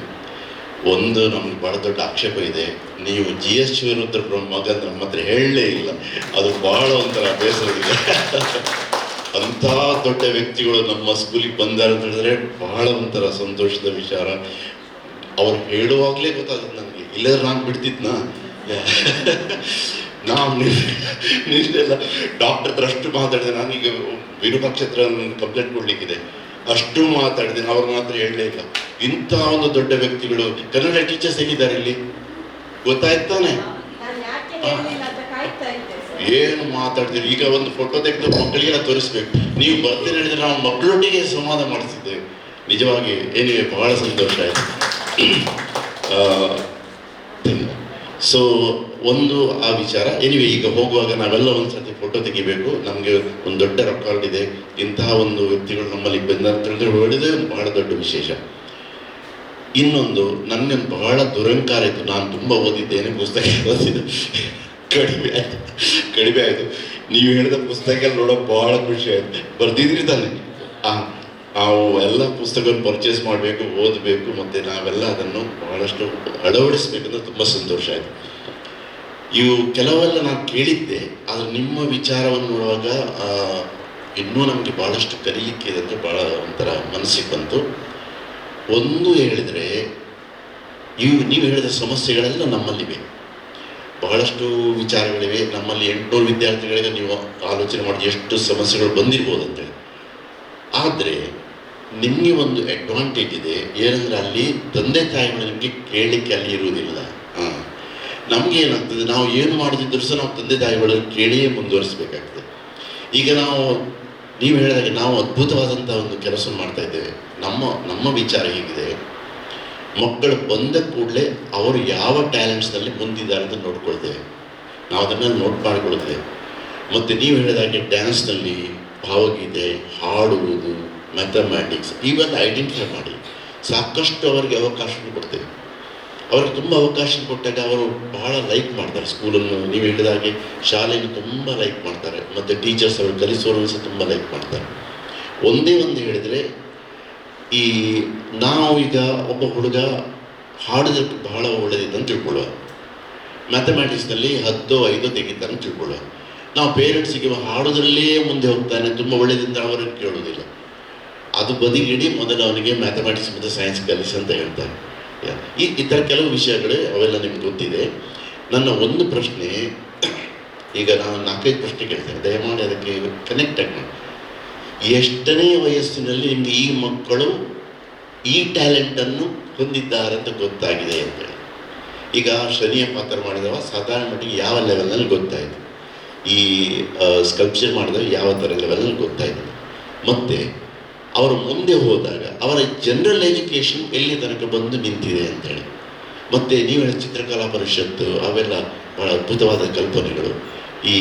ಒಂದು ನಮ್ಗೆ ಭಾಳ ದೊಡ್ಡ ಆಕ್ಷೇಪ ಇದೆ, ನೀವು GS ಶಿವರುದ್ರ ಮಗ ನಮ್ಮ ಹತ್ರ ಹೇಳಲೇ ಇಲ್ಲ. ಅದು ಭಾಳ ಒಂಥರ ಬೇಸರವಿದೆ. ಅಂಥ ದೊಡ್ಡ ವ್ಯಕ್ತಿಗಳು ನಮ್ಮ ಸ್ಕೂಲಿಗೆ ಬಂದಾರ ಅಂತ ಹೇಳಿದ್ರೆ ಭಾಳ ಒಂಥರ ಸಂತೋಷದ ವಿಚಾರ. ಅವ್ರು ಹೇಳುವಾಗಲೇ ಗೊತ್ತಾಗುತ್ತೆ ನನಗೆ, ಇಲ್ಲದ್ರೆ ನಾನು ಬಿಡ್ತಿದ್ನಾ. ನಾವು ನಿನ್ನೆಲ್ಲ ಡಾಕ್ಟರ್ ಹತ್ರ ಅಷ್ಟು ಮಾತಾಡಿದೆ. ನಾನೀಗ ವಿರೂಪಾಕ್ಷ ಹತ್ರ ಕಂಪ್ಲೇಂಟ್ ಕೊಡಲಿಕ್ಕಿದೆ, ಅಷ್ಟು ಮಾತಾಡಿದೆ. ಅವ್ರು ಮಾತ್ರ ಹೇಳಲೇ ಇಲ್ಲ. ಇಂಥ ಒಂದು ದೊಡ್ಡ ವ್ಯಕ್ತಿಗಳು. ಕನ್ನಡ ಟೀಚರ್ಸ್ ಹೇಗಿದ್ದಾರೆ ಇಲ್ಲಿ ಗೊತ್ತಾಯ್ತಾನೆ? ಏನು ಮಾತಾಡ್ತೀರಿ? ಈಗ ಒಂದು ಫೋಟೋ ತೆಗೆದು ಮಕ್ಕಳಿಗೆಲ್ಲ ತೋರಿಸ್ಬೇಕು. ನೀವು ಬರ್ತೀನಿ ಹೇಳಿದ್ರೆ ನಾವು ಮಕ್ಕಳೊಟ್ಟಿಗೆ ಸಂವಾದ ಮಾಡಿಸಿದ್ದೇವೆ. ನಿಜವಾಗಿ ಏನಿವೆ ಬಹಳ ಸಂತೋಷ ಆಯಿತು. ಸೊ ಒಂದು ಆ ವಿಚಾರ. ಏನಿವೆ ಈಗ ಹೋಗುವಾಗ ನಾವೆಲ್ಲ ಒಂದ್ಸತಿ ಫೋಟೋ ತೆಗಿಬೇಕು. ನಮಗೆ ಒಂದು ದೊಡ್ಡ ರೆಕಾರ್ಡ್ ಇದೆ. ಇಂತಹ ಒಂದು ವ್ಯಕ್ತಿಗಳು ನಮ್ಮಲ್ಲಿ ಬಂದಂತ ಹೇಳಿದ್ರೆ ಹೊಡೆದೇ ಒಂದು ಬಹಳ ದೊಡ್ಡ ವಿಶೇಷ. ಇನ್ನೊಂದು ನನಗೆ ಬಹಳ ದುರಂಕಾರ ಇತ್ತು. ನಾನು ತುಂಬ ಓದಿದ್ದೇನೆ, ಪುಸ್ತಕ ಓದಿದ್ದು ಕಡಿಮೆ ಆಯಿತು. ನೀವು ಹೇಳಿದ ಪುಸ್ತಕ ನೋಡೋಕೆ ಬಹಳ ಖುಷಿ ಆಯಿತು. ಬರ್ದಿದ್ರಿ ತಾನೆ? ನಾವು ಎಲ್ಲ ಪುಸ್ತಕವನ್ನು ಪರ್ಚೇಸ್ ಮಾಡಬೇಕು, ಓದಬೇಕು, ಮತ್ತು ನಾವೆಲ್ಲ ಅದನ್ನು ಬಹಳಷ್ಟು ಅಳವಡಿಸ್ಬೇಕಂದ್ರೆ ತುಂಬ ಸಂತೋಷ ಆಯಿತು. ಇವು ಕೆಲವೆಲ್ಲ ನಾನು ಕೇಳಿದ್ದೆ, ಆದರೆ ನಿಮ್ಮ ವಿಚಾರವನ್ನು ನೋಡುವಾಗ ಇನ್ನೂ ನಮಗೆ ಭಾಳಷ್ಟು ಕಲಿಲಿಕ್ಕೆ ಇದೆ ಅಂದರೆ ಭಾಳ ಒಂಥರ ಮನಸ್ಸಿಗೆ ಬಂತು. ಒಂದು ಹೇಳಿದರೆ, ನೀವು ಹೇಳಿದ ಸಮಸ್ಯೆಗಳೆಲ್ಲ ನಮ್ಮಲ್ಲಿವೆ. ಬಹಳಷ್ಟು ವಿಚಾರಗಳಿವೆ. ನಮ್ಮಲ್ಲಿ 800 ವಿದ್ಯಾರ್ಥಿಗಳಿಗೆ ನೀವು ಆಲೋಚನೆ ಮಾಡಿ ಎಷ್ಟು ಸಮಸ್ಯೆಗಳು ಬಂದಿರ್ಬೋದು ಅಂತೇಳಿ. ಆದರೆ ನಿಮಗೆ ಒಂದು ಅಡ್ವಾಂಟೇಜ್ ಇದೆ, ಏನಂದರೆ ಅಲ್ಲಿ ತಂದೆ ತಾಯಿಗಳು ನಿಮಗೆ ಕೇಳಲಿಕ್ಕೆ ಅಲ್ಲಿ ಇರುವುದಿಲ್ಲ. ನಮಗೆ ಏನಾಗ್ತದೆ, ನಾವು ಏನು ಮಾಡದಿದ್ದರೂ ಸಹ ನಾವು ತಂದೆ ತಾಯಿಗಳನ್ನು ಕೇಳಿಯೇ ಮುಂದುವರಿಸಬೇಕಾಗ್ತದೆ. ಈಗ ನಾವು ನೀವು ಹೇಳಿದಾಗೆ ನಾವು ಅದ್ಭುತವಾದಂಥ ಒಂದು ಕೆಲಸ ಮಾಡ್ತಾ ಇದ್ದೇವೆ. ನಮ್ಮ ವಿಚಾರ ಹೀಗಿದೆ, ಮಕ್ಕಳು ಬಂದ ಕೂಡಲೇ ಅವರು ಯಾವ ಟ್ಯಾಲೆಂಟ್ಸ್ನಲ್ಲಿ ಮುಂದಿದ್ದಾರೆ ಅಂತ ನೋಡ್ಕೊಳ್ತೇವೆ, ನಾವು ಅದನ್ನು ನೋಟ್ ಮಾಡಿಕೊಳ್ತೇವೆ. ಮತ್ತು ನೀವು ಹೇಳಿದಾಗೆ ಡ್ಯಾನ್ಸ್ನಲ್ಲಿ ಭಾವಗೀತೆ, ಹಾಡುವುದು, ಮ್ಯಾಥಮ್ಯಾಟಿಕ್ಸ್ ಇವೆಲ್ಲ ಐಡೆಂಟಿಫೈ ಮಾಡಿ ಸಾಕಷ್ಟು ಅವರಿಗೆ ಅವಕಾಶ ಕೊಡ್ತೇವೆ. ಅವ್ರಿಗೆ ತುಂಬ ಅವಕಾಶ ಕೊಟ್ಟಾಗ ಅವರು ಬಹಳ ಲೈಕ್ ಮಾಡ್ತಾರೆ ಸ್ಕೂಲನ್ನು. ನೀವು ಹೇಳಿದಾಗೆ ಶಾಲೆಯನ್ನು ತುಂಬ ಲೈಕ್ ಮಾಡ್ತಾರೆ, ಮತ್ತು ಟೀಚರ್ಸ್ ಅವರು ಕಲಿಸೋರು ಸಹ ತುಂಬ ಲೈಕ್ ಮಾಡ್ತಾರೆ. ಒಂದೇ ಒಂದು ಹೇಳಿದರೆ, ಈ ನಾವು ಈಗ ಒಬ್ಬ ಹುಡುಗ ಹಾಡೋದಕ್ಕೆ ಬಹಳ ಒಳ್ಳೆದಿದೆ ಅಂತ ತಿಳ್ಕೊಳ್ಳುವ, ಮ್ಯಾಥಮ್ಯಾಟಿಕ್ಸ್ನಲ್ಲಿ 10 5 ತೆಗಿತಾನೆ ಅಂತ ತಿಳ್ಕೊಳ್ಳುವ. ನಾವು ಪೇರೆಂಟ್ಸಿಗೆ ಹಾಡೋದ್ರಲ್ಲೇ ಮುಂದೆ ಹೋಗ್ತಾನೆ, ತುಂಬ ಒಳ್ಳೆಯದಿಂದ ಅವರಿಗೆ ಕೇಳೋದಿಲ್ಲ. ಅದು ಬದಿಗಿಡಿ ಮೊದಲು ಅವನಿಗೆ ಮ್ಯಾಥಮ್ಯಾಟಿಕ್ಸ್ ಮತ್ತು ಸೈನ್ಸ್ ಕಲಿಸಿ ಅಂತ ಹೇಳ್ತಾರೆ. ಈ ಥರ ಕೆಲವು ವಿಷಯಗಳು ಅವೆಲ್ಲ ನಿಮ್ಗೆ ಗೊತ್ತಿದೆ. ನನ್ನ ಒಂದು ಪ್ರಶ್ನೆ, ಈಗ ನಾನು 4-5 ಪ್ರಶ್ನೆ ಕೇಳ್ತೇನೆ, ದಯಮಾಡಿ ಅದಕ್ಕೆ ಕನೆಕ್ಟ್ ಆಗಿ ಮಾಡಿ. ಎಷ್ಟನೇ ವಯಸ್ಸಿನಲ್ಲಿ ನಿಮಗೆ ಈ ಮಕ್ಕಳು ಈ ಟ್ಯಾಲೆಂಟನ್ನು ಹೊಂದಿದ್ದಾರೆ ಅಂತ ಗೊತ್ತಾಗಿದೆ ಅಂತೇಳಿ? ಈಗ ಶನಿಯ ಪಾತ್ರ ಮಾಡಿದವ ಸಾಧಾರಣ ಮಟ್ಟಿಗೆ ಯಾವ ಲೆವೆಲ್ನಲ್ಲಿ ಗೊತ್ತಾಯಿತು, ಈ ಸ್ಕಲ್ಪ್ಚರ್ ಮಾಡಿದವ ಯಾವ ಥರ ಲೆವೆಲ್ನಲ್ಲಿ ಗೊತ್ತಾಯಿತು, ಮತ್ತು ಅವರು ಮುಂದೆ ಹೋದಾಗ ಅವರ ಜನರಲ್ ಎಜುಕೇಷನ್ ಎಲ್ಲಿ ತನಕ ಬಂದು ನಿಂತಿದೆ ಅಂತೇಳಿ. ಮತ್ತು ನೀವು ಹೇಳಿ ಚಿತ್ರಕಲಾ ಪರಿಷತ್ತು ಅವೆಲ್ಲ ಭಾಳ ಅದ್ಭುತವಾದ ಕಲ್ಪನೆಗಳು. ಈ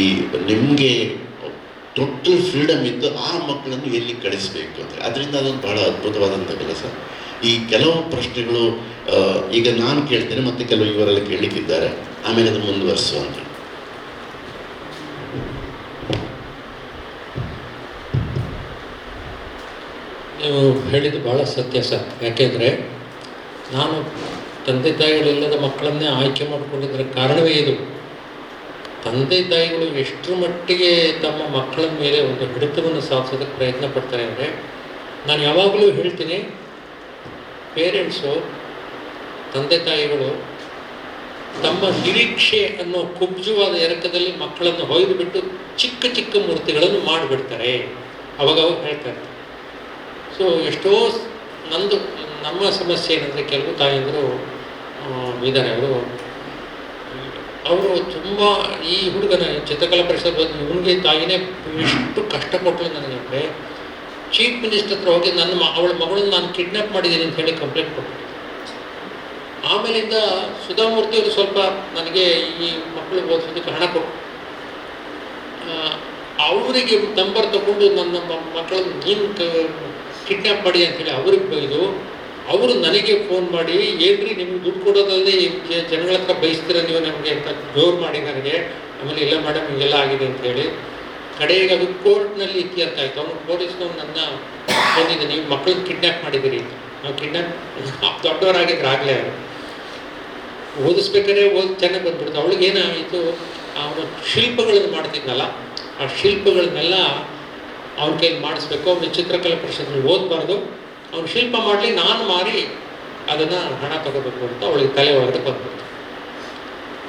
ನಿಮಗೆ ಟೋಟಲ್ ಫ್ರೀಡಮ್ ಇದ್ದು ಆ ಮಕ್ಕಳನ್ನು ಎಲ್ಲಿ ಕಳಿಸಬೇಕು ಅಂತ, ಅದರಿಂದ ಅದೊಂದು ಭಾಳ ಅದ್ಭುತವಾದಂಥ ಕೆಲಸ. ಈ ಕೆಲವು ಪ್ರಶ್ನೆಗಳು ಈಗ ನಾನು ಕೇಳ್ತೇನೆ, ಮತ್ತು ಕೆಲವು ಇವರೆಲ್ಲ ಕೇಳಲಿಕ್ಕಿದ್ದಾರೆ, ಆಮೇಲೆ ಅದು ಮುಂದುವರಿಸುವಂತೆ. ನೀವು ಹೇಳಿದ್ದು ಭಾಳ ಸತ್ಯ ಸರ್. ಯಾಕೆಂದರೆ ನಾನು ತಂದೆ ತಾಯಿಗಳಿಲ್ಲದ ಮಕ್ಕಳನ್ನೇ ಆಯ್ಕೆ ಮಾಡಿಕೊಂಡಿದ್ದರ ಕಾರಣವೇ ಇದು. ತಂದೆ ತಾಯಿಗಳು ಎಷ್ಟರ ಮಟ್ಟಿಗೆ ತಮ್ಮ ಮಕ್ಕಳ ಮೇಲೆ ಒಂದು ಹಿಡಿತವನ್ನು ಸಾಧಿಸೋದಕ್ಕೆ ಪ್ರಯತ್ನ ಪಡ್ತಾರೆ ಅಂದರೆ, ನಾನು ಯಾವಾಗಲೂ ಹೇಳ್ತೀನಿ, ಪೇರೆಂಟ್ಸು, ತಂದೆ ತಾಯಿಗಳು ತಮ್ಮ ನಿರೀಕ್ಷೆ ಅನ್ನೋ ಕುಬ್ಜವಾದ ಎರಕದಲ್ಲಿ ಮಕ್ಕಳನ್ನು ಹೊಯ್ದು ಬಿಟ್ಟು ಚಿಕ್ಕ ಚಿಕ್ಕ ಮೂರ್ತಿಗಳನ್ನು ಮಾಡಿಬಿಡ್ತಾರೆ. ಅವಾಗ ಹೇಳ್ತಾರೆ. ಸೊ ಎಷ್ಟೋ ನಮ್ಮ ಸಮಸ್ಯೆ ಏನಂದರೆ, ಕೆಲವು ತಾಯಿಯಂದರು ಇದ್ದಾರೆ, ಅವರು ತುಂಬ ಈ ಹುಡುಗನ ಚಿತ್ರಕಲಾ ಪರಿಷತ್ ಬಂದು ಇವನಿಗೆ ತಾಯಿನೇ ಎಷ್ಟು ಕಷ್ಟಪಟ್ಟಳು ನನಗೆ ಅಂದರೆ, ಚೀಫ್ ಮಿನಿಸ್ಟರ್ ಹತ್ರ ಹೋಗಿ ಅವಳ ಮಗಳನ್ನು ನಾನು ಕಿಡ್ನಾಪ್ ಮಾಡಿದ್ದೀನಿ ಅಂತ ಹೇಳಿ ಕಂಪ್ಲೇಂಟ್ ಕೊಟ್ಟರು. ಆಮೇಲಿಂದ ಸುಧಾಮೂರ್ತಿಯವರು ಸ್ವಲ್ಪ ನನಗೆ ಈ ಮಕ್ಕಳು ಓದಿಸೋದಕ್ಕೆ ಹಣ ಕೊಟ್ಟರು. ಅವರಿಗೆ ನಂಬರ್ ತಗೊಂಡು ನನ್ನ ಮಕ್ಕಳನ್ನು ನೀನು ಕಿಡ್ನಾಪ್ ಮಾಡಿ ಅಂಥೇಳಿ ಅವ್ರಿಗೆ ಬೈದು, ಅವರು ನನಗೆ ಫೋನ್ ಮಾಡಿ, ಏನ್ರಿ ನಿಮ್ಗೆ ದುಡ್ಡು ಕೊಡೋದಲ್ಲದೆ ಜನಗಳ ಹತ್ರ ಬಯಸ್ತೀರ ನೀವು ನಮಗೆ ಅಂತ ಜೋರು ಮಾಡಿ ನನಗೆ. ಆಮೇಲೆ ಇಲ್ಲ ಮೇಡಮ್ ಹಿಂಗೆಲ್ಲ ಆಗಿದೆ ಅಂಥೇಳಿ ಕಡೆಗೆ ಅದು ಕೋರ್ಟ್ನಲ್ಲಿ ಇತ್ಯರ್ಥ ಆಯಿತು. ಅವನು ಪೊಲೀಸ್ನವ್ರು ನನ್ನ ಬಂದಿದ್ದೆ, ನೀವು ಮಕ್ಕಳನ್ನ ಕಿಡ್ನಾಪ್ ಮಾಡಿದ್ದೀರಿ ಅಂತ. ನಾವು ಕಿಡ್ನಾಪ್ ದೊಡ್ಡವರಾಗಿದ್ರೆ ಆಗಲೇ ಅವರು ಓದಿಸ್ಬೇಕಾದ್ರೆ ಚೆನ್ನಾಗಿ ಬಂದ್ಬಿಡ್ತು. ಅವಳಿಗೆ ಏನಾಯಿತು, ಅವನು ಶಿಲ್ಪಗಳನ್ನು ಮಾಡ್ತಿದ್ನಲ್ಲ, ಆ ಶಿಲ್ಪಗಳನ್ನೆಲ್ಲ ಅವನ ಕೈಲಿ ಮಾಡಿಸ್ಬೇಕು. ಅವನು ಚಿತ್ರಕಲಾ ಪರಿಷತ್ನಲ್ಲಿ ಓದಬಾರ್ದು, ಅವನು ಶಿಲ್ಪ ಮಾಡಲಿ, ನಾನು ಮಾರಿ ಅದನ್ನು ಹಣ ತಗೋಬೇಕು ಅಂತ ಅವಳಿಗೆ ತಲೆ ಒಳಗಡೆ ಬಂದ್ಬಿಡ್ತು.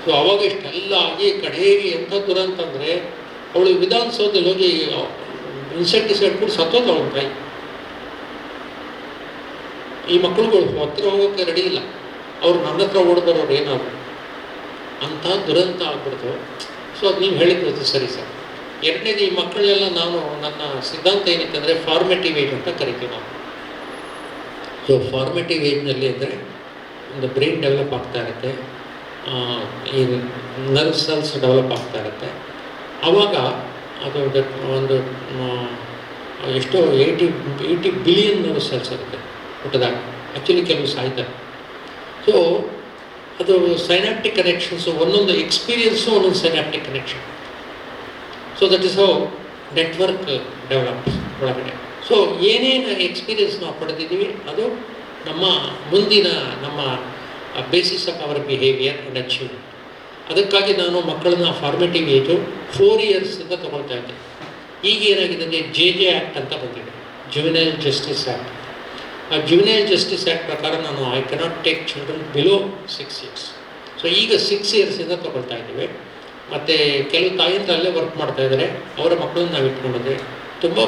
ಸೊ ಅವಾಗ ಇಷ್ಟೆಲ್ಲ ಆಗಿ ಕಡೆಗೆ ಎಂಥ ದುರಂತ ಅಂದರೆ, ಅವಳು ವಿಧಾನಸೌಧದಲ್ಲಿ ಹೋಗಿ ಇನ್ಸೆಕ್ಟಿಸೈಡ್ ಕೂಡ ಸತ್ತೋದು ಅವನ ತಾಯಿ. ಈ ಮಕ್ಕಳುಗಳು ಹತ್ರ ಹೋಗೋಕ್ಕೆ ರೆಡಿ ಇಲ್ಲ, ಅವ್ರು ನನ್ನ ಹತ್ರ ಓಡ್ಬರೋರು ಏನಾದ್ರು ಅಂಥ ದುರಂತ ಆಗ್ಬಿಡ್ತು. ಸೊ ಅದು ನೀವು ಹೇಳಿದ್ದು ಸರಿ ಸರ್. ಎರಡನೇದು, ಈ ಮಕ್ಕಳೆಲ್ಲ ನಾನು ನನ್ನ ಸಿದ್ಧಾಂತ ಏನಿತ್ತು ಅಂದರೆ ಫಾರ್ಮೇಟಿವ್ ಏಜ್ ಅಂತ ಕರಿತೀವಿ ನಾವು. ಸೊ ಫಾರ್ಮೇಟಿವ್ ಏಜ್ನಲ್ಲಿ ಅಂದರೆ ಒಂದು ಬ್ರೈನ್ ಡೆವಲಪ್ ಆಗ್ತಾ ಇರುತ್ತೆ, ಈ ನರ್ವ್ ಸೆಲ್ಸ್ ಡೆವಲಪ್ ಆಗ್ತಾ ಇರುತ್ತೆ. ಆವಾಗ ಅದು ಒಂದು ಎಷ್ಟೋ 80 ಬಿಲಿಯನ್ ನರ್ವ್ ಸೆಲ್ಸ್ ಇರುತ್ತೆ ಹುಟ್ಟದಾಗ. ಆ್ಯಕ್ಚುಲಿ ಕೆಲವು ಸಾಯ್ತಾರೆ. ಸೊ ಅದು ಸೈನಾಪ್ಟಿಕ್ ಕನೆಕ್ಷನ್ಸು, ಒಂದೊಂದು ಎಕ್ಸ್ಪೀರಿಯನ್ಸು ಒಂದೊಂದು synaptic connection. So that is how network develops ಒಳಗಡೆ. ಸೊ ಏನೇನು ಎಕ್ಸ್ಪೀರಿಯನ್ಸ್ ನಾವು ಪಡೆದಿದ್ದೀವಿ ಅದು ನಮ್ಮ ಮುಂದಿನ ನಮ್ಮ basis of our behaviour and achievement. ಅದಕ್ಕಾಗಿ ನಾನು ಮಕ್ಕಳನ್ನ ಫಾರ್ಮೇಟಿವ್ ಏಜು 4 ಇಯರ್ಸಿಂದ ತೊಗೊಳ್ತಾ ಇದ್ದೆ. ಈಗ ಏನಾಗಿದೆ ಅಂದರೆ JJ ಆ್ಯಕ್ಟ್ ಅಂತ ಬಂದಿದೆ, ಜುವೆನೈಲ್ ಜಸ್ಟಿಸ್ ಆ್ಯಕ್ಟ್. ಆ ಜುವೆನೈಲ್ ಜಸ್ಟಿಸ್ ಆ್ಯಕ್ಟ್ ಪ್ರಕಾರ ನಾನು I cannot take children below 6 years. So ಈಗ 6 ಇಯರ್ಸಿಂದ ತೊಗೊಳ್ತಾ ಇದ್ದೀವಿ. ಮತ್ತು ಕೆಲವು ತಾಯಿಯಂದ್ರೆ ಅಲ್ಲೇ ವರ್ಕ್ ಮಾಡ್ತಾಯಿದ್ದಾರೆ, ಅವರ ಮಕ್ಕಳನ್ನ ನಾವು ಇಟ್ಕೊಂಡಿದ್ದೆ. ತುಂಬ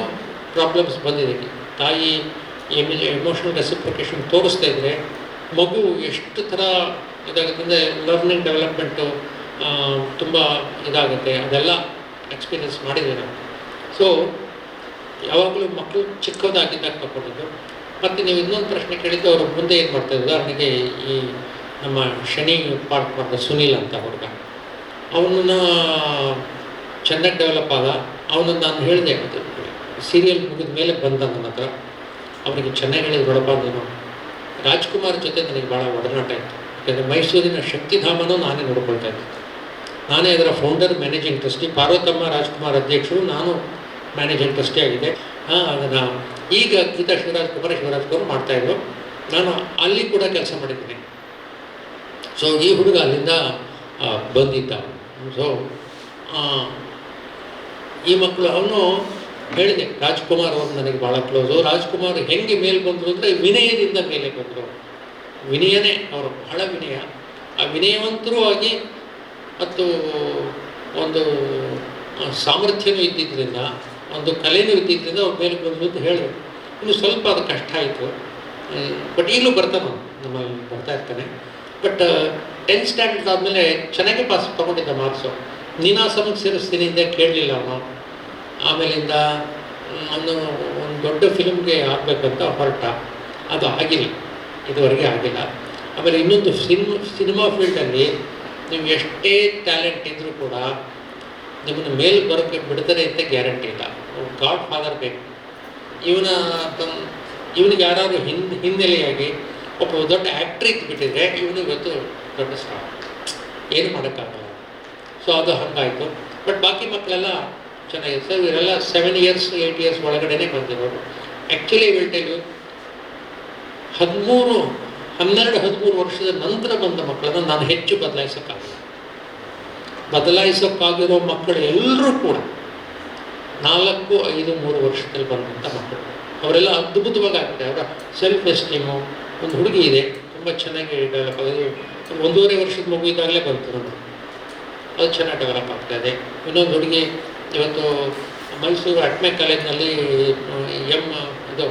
ಪ್ರಾಬ್ಲಮ್ಸ್ ಬಂದಿದೆ. ತಾಯಿ ಎಮೋಷನಲ್ ರೆಸಿಪ್ರಿಕೇಷನ್ ತೋರಿಸ್ತಾ ಇದ್ದರೆ ಮಗು ಎಷ್ಟು ಥರ ಇದಾಗುತ್ತೆ ಅಂದರೆ ಲರ್ನಿಂಗ್ ಡೆವಲಪ್ಮೆಂಟು ತುಂಬ ಇದಾಗುತ್ತೆ. ಅದೆಲ್ಲ ಎಕ್ಸ್ಪೀರಿಯನ್ಸ್ ಮಾಡಿದ್ವಿ ನಾವು. ಸೊ ಯಾವಾಗಲೂ ಮಕ್ಕಳು ಚಿಕ್ಕದಾಗಿದ್ದಾಗ ತಗೊಂಡಿದ್ದು. ಮತ್ತು ನೀವು ಇನ್ನೊಂದು ಪ್ರಶ್ನೆ ಕೇಳಿದ್ದು, ಅವರು ಮುಂದೆ ಏನು ಮಾಡ್ತಾರೆ, ಉದಾಹರಣೆಗೆ ಈ ನಮ್ಮ ಶನಿ ಪಾರ್ಟ್ ಮಾಡಿದ ಸುನೀಲ್ ಅಂತ ಹುಡುಗ, ಅವನನ್ನ ಚೆನ್ನಾಗಿ ಡೆವಲಪ್ ಆದ. ಅವನನ್ನು ನಾನು ಹೇಳಿದೆ, ಸೀರಿಯಲ್ ಮುಗಿದ ಮೇಲೆ ಬಂದ ನನ್ನ ಹತ್ರ. ಅವನಿಗೆ ಚೆನ್ನಾಗಿ ಹೇಳಿದ, ನೋಡಪ್ಪ ನೀನು ರಾಜ್ಕುಮಾರ್ ಜೊತೆ ನನಗೆ ಭಾಳ ಒಡನಾಟ ಇತ್ತು. ಯಾಕಂದರೆ ಮೈಸೂರಿನ ಶಕ್ತಿಧಾಮನೂ ನಾನೇ ನೋಡ್ಕೊಳ್ತಾ ಇದ್ದೆ. ನಾನೇ ಅದರ founder, managing trustee. Parvathamma Rajkumar ಅಧ್ಯಕ್ಷರು, ನಾನು ಮ್ಯಾನೇಜಿಂಗ್ ಟ್ರಸ್ಟಿ ಆಗಿದೆ. ಅದನ್ನು ಈಗ ಗೀತಾ ಶಿವರಾಜ್ಕುಮಾರ್ ಮಾಡ್ತಾಯಿದ್ರು. ನಾನು ಅಲ್ಲಿ ಕೂಡ ಕೆಲಸ ಮಾಡಿದ್ದೀನಿ. ಸೊ ಈ ಹುಡುಗ ಅಲ್ಲಿಂದ ಬಂದಿದ್ದ. ಸೊ ಈ ಮಕ್ಕಳು, ಅವನು ಹೇಳಿದೆ, ರಾಜ್ಕುಮಾರ್ ಅವರು ನನಗೆ ಭಾಳ ಕ್ಲೋಸು. ರಾಜ್ಕುಮಾರ್ ಹೆಂಗೆ ಮೇಲೆ ಬಂದರು ಅಂದರೆ ವಿನಯದಿಂದ ಮೇಲೆ ಬಂದರು. ವಿನಯನೇ ಅವರು, ಬಹಳ ವಿನಯ. ಆ ವಿನಯವಂತರೂ ಆಗಿ ಮತ್ತು ಒಂದು ಸಾಮರ್ಥ್ಯನೂ ಇದ್ದಿದ್ದರಿಂದ, ಒಂದು ಕಲೆನೂ ಇದ್ದಿದ್ದರಿಂದ ಅವ್ರ ಮೇಲೆ ಬಂದರು ಅಂತ ಹೇಳಿದ್ರು. ಇನ್ನು ಸ್ವಲ್ಪ ಅದು ಕಷ್ಟ ಆಯಿತು. ಬಟ್ ಈಗಲೂ ಬರ್ತಾನೆ, ನಮ್ಮಲ್ಲಿ ಬರ್ತಾ ಇರ್ತಾನೆ. ಬಟ್ 10th ಸ್ಟ್ಯಾಂಡರ್ಡ್ ಆದಮೇಲೆ ಚೆನ್ನಾಗೇ ಪಾಸ್ ತೊಗೊಂಡಿದ್ದ ಮಾರ್ಕ್ಸು. ನೀನಾಸಮಕ್ಕೆ ಸೇರಿಸ್ತೀನಿ ಅಂತ ಕೇಳಲಿಲ್ಲ ಅವನು. ಆಮೇಲಿಂದ ಅವನು ಒಂದು ದೊಡ್ಡ ಫಿಲ್ಮ್ಗೆ ಆಗಬೇಕಂತ ಹೊರಟ. ಅದು ಆಗಿಲ್ಲ, ಇದುವರೆಗೆ ಆಗಿಲ್ಲ. ಆಮೇಲೆ ಇನ್ನೊಂದು ಸಿನಿಮಾ ಫೀಲ್ಡಲ್ಲಿ ನೀವು ಎಷ್ಟೇ ಟ್ಯಾಲೆಂಟ್ ಇದ್ದರೂ ಕೂಡ ನಿಮ್ಮನ್ನು ಮೇಲೆ ಬರೋಕ್ಕೆ ಬಿಡ್ತಾರೆ ಅಂತ ಗ್ಯಾರಂಟಿ ಇಲ್ಲ. ಗಾಡ್ ಫಾದರ್ ಬೇಕು. ಇವನಿಗೆ ಯಾರಾದರೂ ಹಿನ್ನೆಲೆಯಾಗಿ ಒಬ್ಬ ದೊಡ್ಡ ಆ್ಯಕ್ಟ್ರ್ ಇದ್ದುಬಿಟ್ಟಿದ್ರೆ ಇವನು ಇವತ್ತು ದೊಡ್ಡ ಸ್ಟಾರ್, ಏನು ಮಾಡೋಕ್ಕಾಗಲ್ಲ. ಸೊ ಅದು ಹಾಗಾಯಿತು. ಬಟ್ ಬಾಕಿ ಮಕ್ಕಳೆಲ್ಲ ಚೆನ್ನಾಗಿದೆ ಸರ್. ಇವರೆಲ್ಲ 7 years 8 years ಒಳಗಡೆ ಬಂದಿರೋರು. ಆ್ಯಕ್ಚುಲಿ ವಿಲ್ಟೆಲು 12-13 ವರ್ಷದ ನಂತರ ಬಂದ ಮಕ್ಕಳನ್ನು ನಾನು ಹೆಚ್ಚು ಬದಲಾಯಿಸೋಕ್ಕಾಗಿರೋ ಮಕ್ಕಳು ಎಲ್ಲರೂ ಕೂಡ 4, 5, 3 ವರ್ಷದಲ್ಲಿ ಬಂದಂಥ ಮಕ್ಕಳು. ಅವರೆಲ್ಲ ಅದ್ಭುತವಾಗಿ ಆಗ್ತದೆ. ಅವರ ಸೆಲ್ಫ್ ಎಸ್ಟೀಮು. ಒಂದು ಹುಡುಗಿ ಇದೆ, ತುಂಬ ಚೆನ್ನಾಗಿ ಡೆವಲಪ್ ಆಗೋದು. 1.5 ವರ್ಷದ ಮಗು ಇದ್ದಾಗಲೇ ಬಂತು ನಮಗೆ, ಅದು ಚೆನ್ನಾಗಿ ಡೆವಲಪ್ ಆಗ್ತಾಯಿದೆ. ಇನ್ನೊಂದು ಹುಡುಗಿ ಇವತ್ತು ಮೈಸೂರು ಅಟ್ಮೆ ಕಾಲೇಜಿನಲ್ಲಿ ಇದು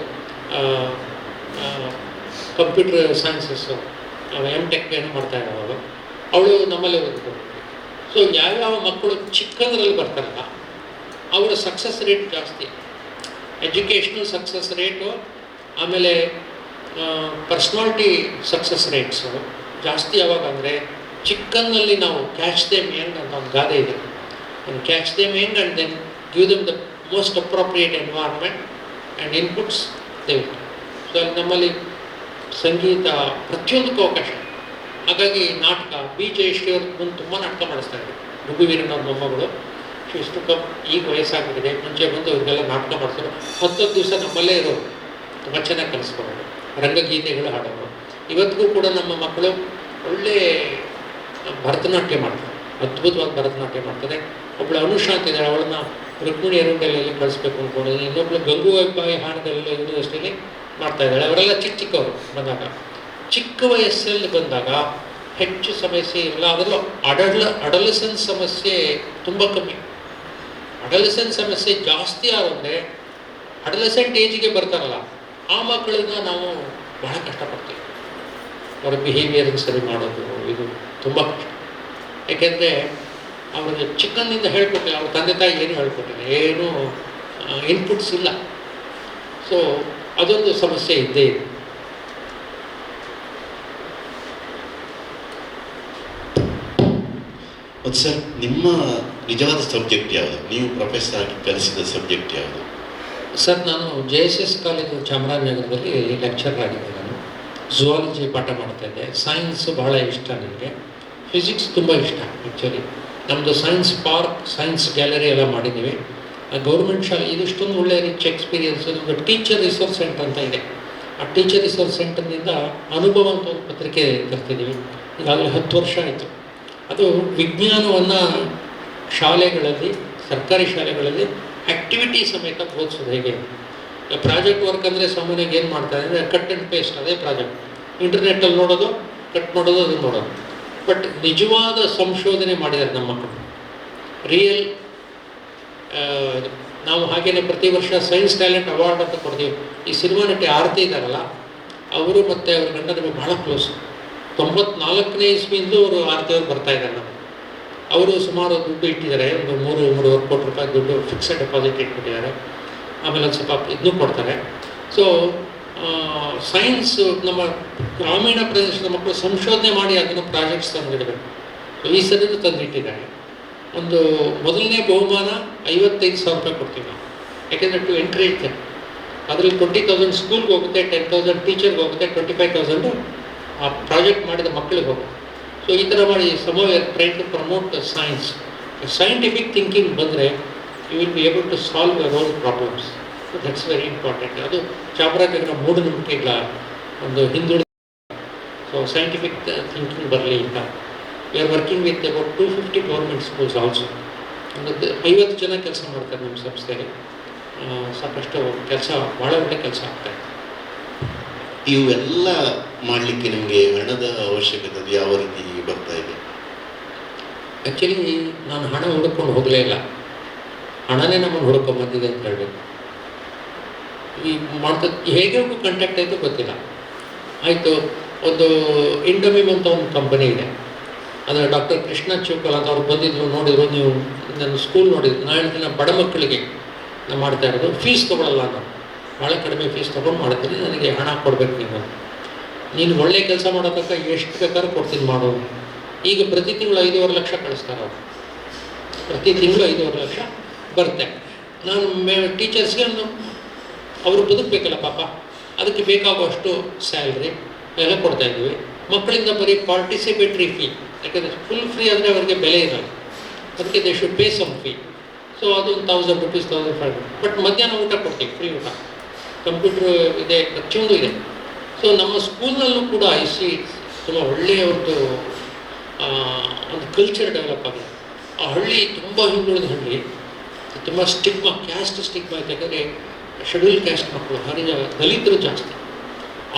ಕಂಪ್ಯೂಟರ್ ಸೈನ್ಸಸ್ಸು MTech ಏನೋ ಮಾಡ್ತಾಯಿದ್ದಾವೆ. ಅವಳು ನಮ್ಮಲ್ಲೇ ಓದಿದ್ದು. ಸೊ ಯಾವ್ಯಾವ ಮಕ್ಕಳು ಚಿಕ್ಕಂದ್ರಲ್ಲಿ ಬರ್ತಾರಲ್ಲ ಅವರ ಸಕ್ಸಸ್ ರೇಟ್ ಜಾಸ್ತಿ. ಎಜುಕೇಷ್ನಲ್ ಸಕ್ಸಸ್ ರೇಟು, ಆಮೇಲೆ ಪರ್ಸ್ನಾಲಿಟಿ ಸಕ್ಸಸ್ ರೇಟ್ಸು ಜಾಸ್ತಿ. ಯಾವಾಗ ಅಂದರೆ ಚಿಕ್ಕಂದಲ್ಲಿ ನಾವು ಕ್ಯಾಚ್ ದೇಮ್ ಯಂಗ್ ಅಂತ ಒಂದು ಗಾದೆ ಇದೆ. ಒಂದು catch them young and then give them the most appropriate environment and inputs they will. So ಅಲ್ಲಿ ನಮ್ಮಲ್ಲಿ ಸಂಗೀತ ಪ್ರತಿಯೊಂದಕ್ಕೂ ಅವಕಾಶ. ಹಾಗಾಗಿ ನಾಟಕ, BJST ಅವ್ರ ಮುಂದೆ ತುಂಬ ನಾಟಕ ಮಾಡಿಸ್ತಾಯಿದ್ರು. ರಘುವೀರನ್ ಅವ್ರ ಮೊಮ್ಮಗಳು ಇಷ್ಟು ಈಗ ವಯಸ್ಸಾಗ್ಬಿಟ್ಟಿದೆ. ಮುಂಚೆ ಬಂದು ಇವ್ರಿಗೆಲ್ಲ ನಾಟಕ ಮಾಡಿಸೋರು. 10 ದಿವಸ ನಮ್ಮಲ್ಲೇ ಇರೋರು, ತುಂಬ ಚೆನ್ನಾಗಿ ಕಲಿಸ್ಕೊಡೋರು, ರಂಗಗೀತೆಗಳು ಹಾಡೋರು. ಇವತ್ತಿಗೂ ಕೂಡ ನಮ್ಮ ಮಕ್ಕಳು ಒಳ್ಳೆ ಭರತನಾಟ್ಯ ಮಾಡ್ತಾರೆ, ಅದ್ಭುತವಾಗಿ ಭರತನಾಟ್ಯ ಮಾಡ್ತಾರೆ. ಒಬ್ಬಳು ಅನುಶಾಂತ್ ಇದ್ದಾಳೆ, ಅವಳನ್ನ ರುಕ್ಮಿಣಿ ಅರುಂಡಲ್ಲಿ ಕಳಿಸ್ಬೇಕು ಅಂದ್ಕೊಂಡಿದ್ದೀನಿ. ಇನ್ನೊಬ್ಳು ಗಂಗೂಬಾಯಿ ಹಾನಗಲ್ ಯೂನಿವರ್ಸಿಟಿಲಿ ಮಾಡ್ತಾಯಿದ್ದಾಳೆ. ಅವರೆಲ್ಲ ಚಿಕ್ಕವರು ಬಂದಾಗ, ಚಿಕ್ಕ ವಯಸ್ಸಲ್ಲಿ ಬಂದಾಗ ಹೆಚ್ಚು ಸಮಸ್ಯೆ ಇಲ್ಲ. ಅದರಲ್ಲೂ ಅಡಲಸೆನ್ಸ್ ಸಮಸ್ಯೆ ತುಂಬ ಕಮ್ಮಿ. ಅಡಲಸೆನ್ಸ್ ಸಮಸ್ಯೆ ಜಾಸ್ತಿ ಯಾರು ಅಂದರೆ ಅಡಲಸೆಂಟ್ ಏಜಿಗೆ ಬರ್ತಾರಲ್ಲ ಆ ಮಕ್ಕಳನ್ನ ನಾವು ಬಹಳ ಕಷ್ಟಪಡ್ತೀವಿ. ಅವರ ಬಿಹೇವಿಯರ್ನ ಸರಿ ಮಾಡೋದು ಇದು ತುಂಬ ಕಷ್ಟ. ಯಾಕೆಂದರೆ ಅವ್ರಿಗೆ ಚಿಕ್ಕಂದಿಂದ ಹೇಳ್ಕೊಟ್ಟಿಲ್ಲ, ಅವ್ರ ತಂದೆ ತಾಯಿ ಏನು ಹೇಳ್ಕೊಟ್ಟಿಲ್ಲ, ಏನೂ ಇನ್ಪುಟ್ಸ್ ಇಲ್ಲ. ಸೊ ಅದೊಂದು ಸಮಸ್ಯೆ ಇದ್ದೇ ಇದೆ. ಮತ್ತು ಸರ್, ನಿಮ್ಮ ನಿಜವಾದ ಸಬ್ಜೆಕ್ಟ್ ಯಾವುದು? ನೀವು ಪ್ರೊಫೆಸರ್ ಆಗಿ ಕಲಿಸಿದ ಸಬ್ಜೆಕ್ಟ್ ಯಾವುದು? ಸರ್, ನಾನು JSS ಕಾಲೇಜು ಚಾಮರಾಜನಗರದಲ್ಲಿ ಲೆಕ್ಚರ್ ಆಗಿದ್ದೆ. ನಾನು ಝುವಾಲಜಿ ಪಾಠ ಮಾಡ್ತಾಯಿದ್ದೆ. ಸೈನ್ಸು ಬಹಳ ಇಷ್ಟ ನನಗೆ. ಫಿಸಿಕ್ಸ್ ತುಂಬ ಇಷ್ಟ. ಆ್ಯಕ್ಚುಲಿ ನಮ್ಮದು ಸೈನ್ಸ್ ಪಾರ್ಕ್, ಸೈನ್ಸ್ ಗ್ಯಾಲರಿ ಎಲ್ಲ ಮಾಡಿದ್ದೀವಿ. ಗೌರ್ಮೆಂಟ್ ಶಾಲೆ ಇದಿಷ್ಟೊಂದು ಒಳ್ಳೆ ರಿಚ್ ಎಕ್ಸ್ಪೀರಿಯನ್ಸ್. ನಮ್ಮದು ಟೀಚರ್ ರಿಸೋರ್ಸ್ ಸೆಂಟರ್ ಅಂತ ಇದೆ. ಆ ಟೀಚರ್ ರಿಸೋರ್ಸ್ ಸೆಂಟರ್ನಿಂದ ಅನುಭವ ಅಂತ ಒಂದು ಪತ್ರಿಕೆ ತರ್ತಿದ್ದೀವಿ. ಈಗಾಗಲೇ 10 ವರ್ಷ ಆಯಿತು. ಅದು ವಿಜ್ಞಾನವನ್ನು ಶಾಲೆಗಳಲ್ಲಿ, ಸರ್ಕಾರಿ ಶಾಲೆಗಳಲ್ಲಿ ಆ್ಯಕ್ಟಿವಿಟಿ ಸಮೇತ ಬೋಧಿಸೋದು ಹೇಗೆ. ಪ್ರಾಜೆಕ್ಟ್ ವರ್ಕ್ ಅಂದರೆ ಸಾಮಾನ್ಯವಾಗಿ ಏನು ಮಾಡ್ತಾರೆ ಅಂದರೆ ಕಟ್ ಆ್ಯಂಡ್ ಪೇಸ್ಟ್, ಅದೇ ಪ್ರಾಜೆಕ್ಟ್. ಇಂಟರ್ನೆಟ್ಟಲ್ಲಿ ನೋಡೋದು, ಕಟ್ ಮಾಡೋದು, ಅದನ್ನು ನೋಡೋದು. ಬಟ್ ನಿಜವಾದ ಸಂಶೋಧನೆ ಮಾಡಿದ್ದಾರೆ ನಮ್ಮ ಮಕ್ಕಳು. ರಿಯಲ್ ನಾವು ಹಾಗೆಯೇ ಪ್ರತಿ ವರ್ಷ ಸೈನ್ಸ್ ಟ್ಯಾಲೆಂಟ್ ಅವಾರ್ಡ್ ಅಂತ ಕೊಡ್ತೀವಿ. ಈ ಸಿನಿಮಾ ನಟಿ ಆರತಿ ಇದ್ದಾರಲ್ಲ, ಅವರು ಮತ್ತು ಅವ್ರ ಗಂಡ ನಮಗೆ ಭಾಳ ಕ್ಲೋಸ್. 94ನೇ ಇಸ್ವಿಯಿಂದಲೂ ಅವರು ಆರತಿಯವ್ರು ಬರ್ತಾಯಿದ್ದಾರೆ ನಮಗೆ. ಅವರು ಸುಮಾರು ದುಡ್ಡು ಇಟ್ಟಿದ್ದಾರೆ, ಒಂದು 3-3.25 ಕೋಟಿ ರೂಪಾಯಿ ದುಡ್ಡು ಫಿಕ್ಸೆಡ್ ಡೆಪಾಸಿಟ್ ಇಟ್ಬಿಟ್ಟಿದ್ದಾರೆ. ಆಮೇಲೆ ಒಂದು ಸ್ವಲ್ಪ ಇದನ್ನು ಕೊಡ್ತಾರೆ. ಸೊ ಸೈನ್ಸ್ ನಮ್ಮ ಗ್ರಾಮೀಣ ಪ್ರದೇಶದ ಮಕ್ಕಳು ಸಂಶೋಧನೆ ಮಾಡಿ ಅದನ್ನು ಪ್ರಾಜೆಕ್ಟ್ಸ್ ತಂದಿಡಬೇಕು. ಸೊ ಈ ಸರಿದು ತಂದಿಟ್ಟಿದ್ದಾರೆ. ಒಂದು ಮೊದಲನೇ ಬಹುಮಾನ 55,000 ರೂಪಾಯಿ ಕೊಡ್ತೀವಿ ನಾವು, ಯಾಕೆಂದರೆ ಟು ಎನ್ಕರೇಜ್ ದೆಮ್. ಅದರಲ್ಲಿ 20,000 ಸ್ಕೂಲ್ಗೆ ಹೋಗುತ್ತೆ, 10,000 ಟೀಚರ್ಗೆ ಹೋಗುತ್ತೆ, 25,000 ಆ ಪ್ರಾಜೆಕ್ಟ್ ಮಾಡಿದ ಮಕ್ಕಳಿಗೆ ಹೋಗುತ್ತೆ. ಸೊ ಈ ಥರ ಮಾಡಿ try to promote science. Scientific thinking ಬಂದರೆ you will be able to solve your own problems. So that's very important. ಅದು ಚಾಮರಾಜನಗರ ಮೂಢನಂಬಿಕೆಗಳ ಒಂದು ಹಿಂದುಳಿದ. ಸೊ ಸೈಂಟಿಫಿಕ್ ಥಿಂಕಿಂಗ್ ಬರಲಿ ಅಂತ we are working with about 250 government schools also. ಒಂದು 50 ಜನ ಕೆಲಸ ಮಾಡ್ತಾರೆ ನಮ್ಮ ಸಂಸ್ಥೆಯಲ್ಲಿ. ಸಾಕಷ್ಟು ಕೆಲಸ, ಭಾಳ ಒಳ್ಳೆ ಕೆಲಸ ಆಗ್ತಾಯಿದೆ. ಇವೆಲ್ಲ ಮಾಡಲಿಕ್ಕೆ ನಿಮಗೆ ಹಣದ ಅವಶ್ಯಕತೆ ಯಾವ ರೀತಿ ಬರ್ತಾ ಇದೆ? ಆ್ಯಕ್ಚುಲಿ ನಾನು ಹಣ ಹುಡುಕೊಂಡು ಹೋಗಲೇ ಇಲ್ಲ, ಹಣನೇ ನಮ್ಮನ್ನು ಹುಡ್ಕೊಂಡು ಬಂದಿದೆ ಅಂತ ಹೇಳಬೇಕು. ಈ ಮಾಡ್ತಾ ಹೇಗೆ ಕಾಂಟ್ಯಾಕ್ಟ್ ಆಯಿತು ಗೊತ್ತಿಲ್ಲ. ಆಯಿತು, ಒಂದು ಇಂಡೋಮಿಮ್ ಅಂತ ಒಂದು ಕಂಪನಿ ಇದೆ, ಅದರ ಡಾಕ್ಟರ್ ಕೃಷ್ಣ ಚಿಕ್ಕಲ್ ಅಂತ ಅವ್ರು ಬಂದಿದ್ರು, ನೋಡಿದ್ರು. ನೀವು ನನ್ನ ಸ್ಕೂಲ್ ನೋಡಿದ್ರು. ನಾನು ಹೇಳ್ತೀನಿ, ಬಡ ಮಕ್ಕಳಿಗೆ ನಾನು ಮಾಡ್ತಾ ಇರೋದು, ಫೀಸ್ ತೊಗೊಳ್ಳಲ್ಲ, ನಾನು ಭಾಳ ಕಡಿಮೆ ಫೀಸ್ ತೊಗೊಂಡು ಮಾಡ್ತೀನಿ, ನನಗೆ ಹಣ ಕೊಡಬೇಕು, ನೀನು ಒಳ್ಳೆ ಕೆಲಸ ಮಾಡೋದಕ್ಕೆ ಎಷ್ಟು ಬೇಕಾದ್ರೂ ಕೊಡ್ತೀನಿ ಮಾಡು. ಈಗ ಪ್ರತಿ ತಿಂಗಳು 5.5 ಲಕ್ಷ ಕಳಿಸ್ತಾರೆ ಅವರು, ಪ್ರತಿ ತಿಂಗಳು 5.5 ಲಕ್ಷ ಬರುತ್ತೆ. ನಾನು ಟೀಚರ್ಸ್ಗೆ ಅವರು ಬದುಕಬೇಕಲ್ಲ ಪಾಪ, ಅದಕ್ಕೆ ಬೇಕಾಗುವಷ್ಟು ಸ್ಯಾಲ್ರಿ ಎಲ್ಲ ಕೊಡ್ತಾಯಿದ್ವಿ. ಮಕ್ಕಳಿಂದ ಬರೀ ಪಾರ್ಟಿಸಿಪೇಟ್ರಿ ಫೀ, ಯಾಕಂದರೆ ಫುಲ್ ಫ್ರೀ ಅಂದರೆ ಅವರಿಗೆ ಬೆಲೆ ಇರಲ್ಲ, ಅದಕ್ಕೆ they should pay some fee. So ಅದು 1,000 ರೂಪೀಸ್, 1,500. ಬಟ್ ಮಧ್ಯಾಹ್ನ ಊಟ ಕೊಡ್ತೀವಿ, ಫ್ರೀ ಊಟ, ಕಂಪ್ಯೂಟ್ರ್ ಇದೆ, ಪ್ರತಿಯೊಂದು ಇದೆ. ಸೊ ನಮ್ಮ ಸ್ಕೂಲ್ನಲ್ಲೂ ಕೂಡ ತುಂಬ ಒಳ್ಳೆಯ ಒಂದು ಕಲ್ಚರ್ ಡೆವಲಪ್ ಆಗಿದೆ. ಆ ಹಳ್ಳಿ ತುಂಬ ಹಿಂದುಳಿದ ಹಳ್ಳಿ, ತುಂಬ ಸ್ಟಿಗ್ಮಾ, ಕ್ಯಾಸ್ಟ್ ಸ್ಟಿಗ್ಮಾ ಇದೆ. ಯಾಕಂದರೆ ಶೆಡ್ಯೂಲ್ ಕ್ಯಾಸ್ಟ್ ಮಕ್ಕಳು, ದಲಿತರು ಜಾಸ್ತಿ.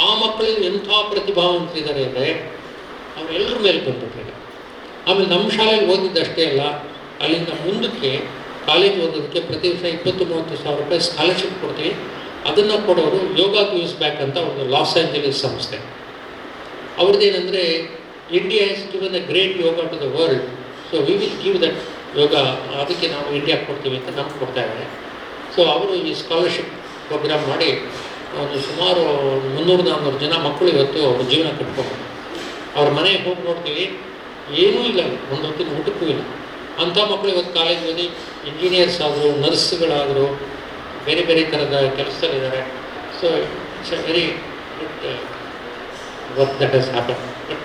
ಆ ಮಕ್ಕಳಲ್ಲಿ ಎಂಥ ಪ್ರತಿಭಾವಂತರಿದ್ದಾರೆ ಅಂದರೆ ಅವರೆಲ್ಲರ ಮೇಲೆ ಬಂದ್ಬಿಟ್ರೆ. ಆಮೇಲೆ ನಮ್ಮ ಶಾಲೆಯಲ್ಲಿ ಓದಿದ್ದಷ್ಟೇ ಅಲ್ಲ, ಅಲ್ಲಿಂದ ಮುಂದಕ್ಕೆ ಕಾಲೇಜ್ ಓದೋದಕ್ಕೆ ಪ್ರತಿ ವರ್ಷ 20-30 ಸಾವಿರ ರೂಪಾಯಿ ಸ್ಕಾಲರ್ಶಿಪ್ ಕೊಡ್ತೀವಿ. ಅದನ್ನು ಕೊಡೋರು ಯೋಗ ಗಿವ್ಸ್ ಬ್ಯಾಕ್ ಅಂತ ಒಂದು ಲಾಸ್ ಏಂಜಲೀಸ್ ಸಂಸ್ಥೆ. ಅವ್ರದ್ದೇನೆಂದರೆ, India is given a great yoga to the world, so we will give that yoga, ಅದಕ್ಕೆ ನಾವು ಇಂಡಿಯಾಗೆ ಕೊಡ್ತೀವಿ ಅಂತ ನಮ್ಗೆ ಕೊಡ್ತಾ ಇದ್ದಾರೆ. ಸೊ ಅವರು ಈ ಸ್ಕಾಲರ್ಶಿಪ್ ಪ್ರೋಗ್ರಾಮ್ ಮಾಡಿ ಒಂದು ಸುಮಾರು 300-400 ಜನ ಮಕ್ಕಳು ಇವತ್ತು ಅವ್ರ ಜೀವನ ಕಟ್ಕೊಂಡು, ಅವ್ರ ಮನೆಗೆ ಹೋಗಿ ನೋಡ್ತೀವಿ, ಏನೂ ಇಲ್ಲ, ಒಂದು ಹೊತ್ತಿನ ಊಟಕ್ಕೂ ಇಲ್ಲ. ಅಂಥ ಮಕ್ಕಳು ಇವತ್ತು ಕಾಲೇಜ್ ಓದಿ ಇಂಜಿನಿಯರ್ಸ್ ಆದರು, ನರ್ಸ್ಗಳಾದರು, ಬೇರೆ ಬೇರೆ ಥರದ ಕೆಲಸದಲ್ಲಿದ್ದಾರೆ. So it's a very good work that has happen. But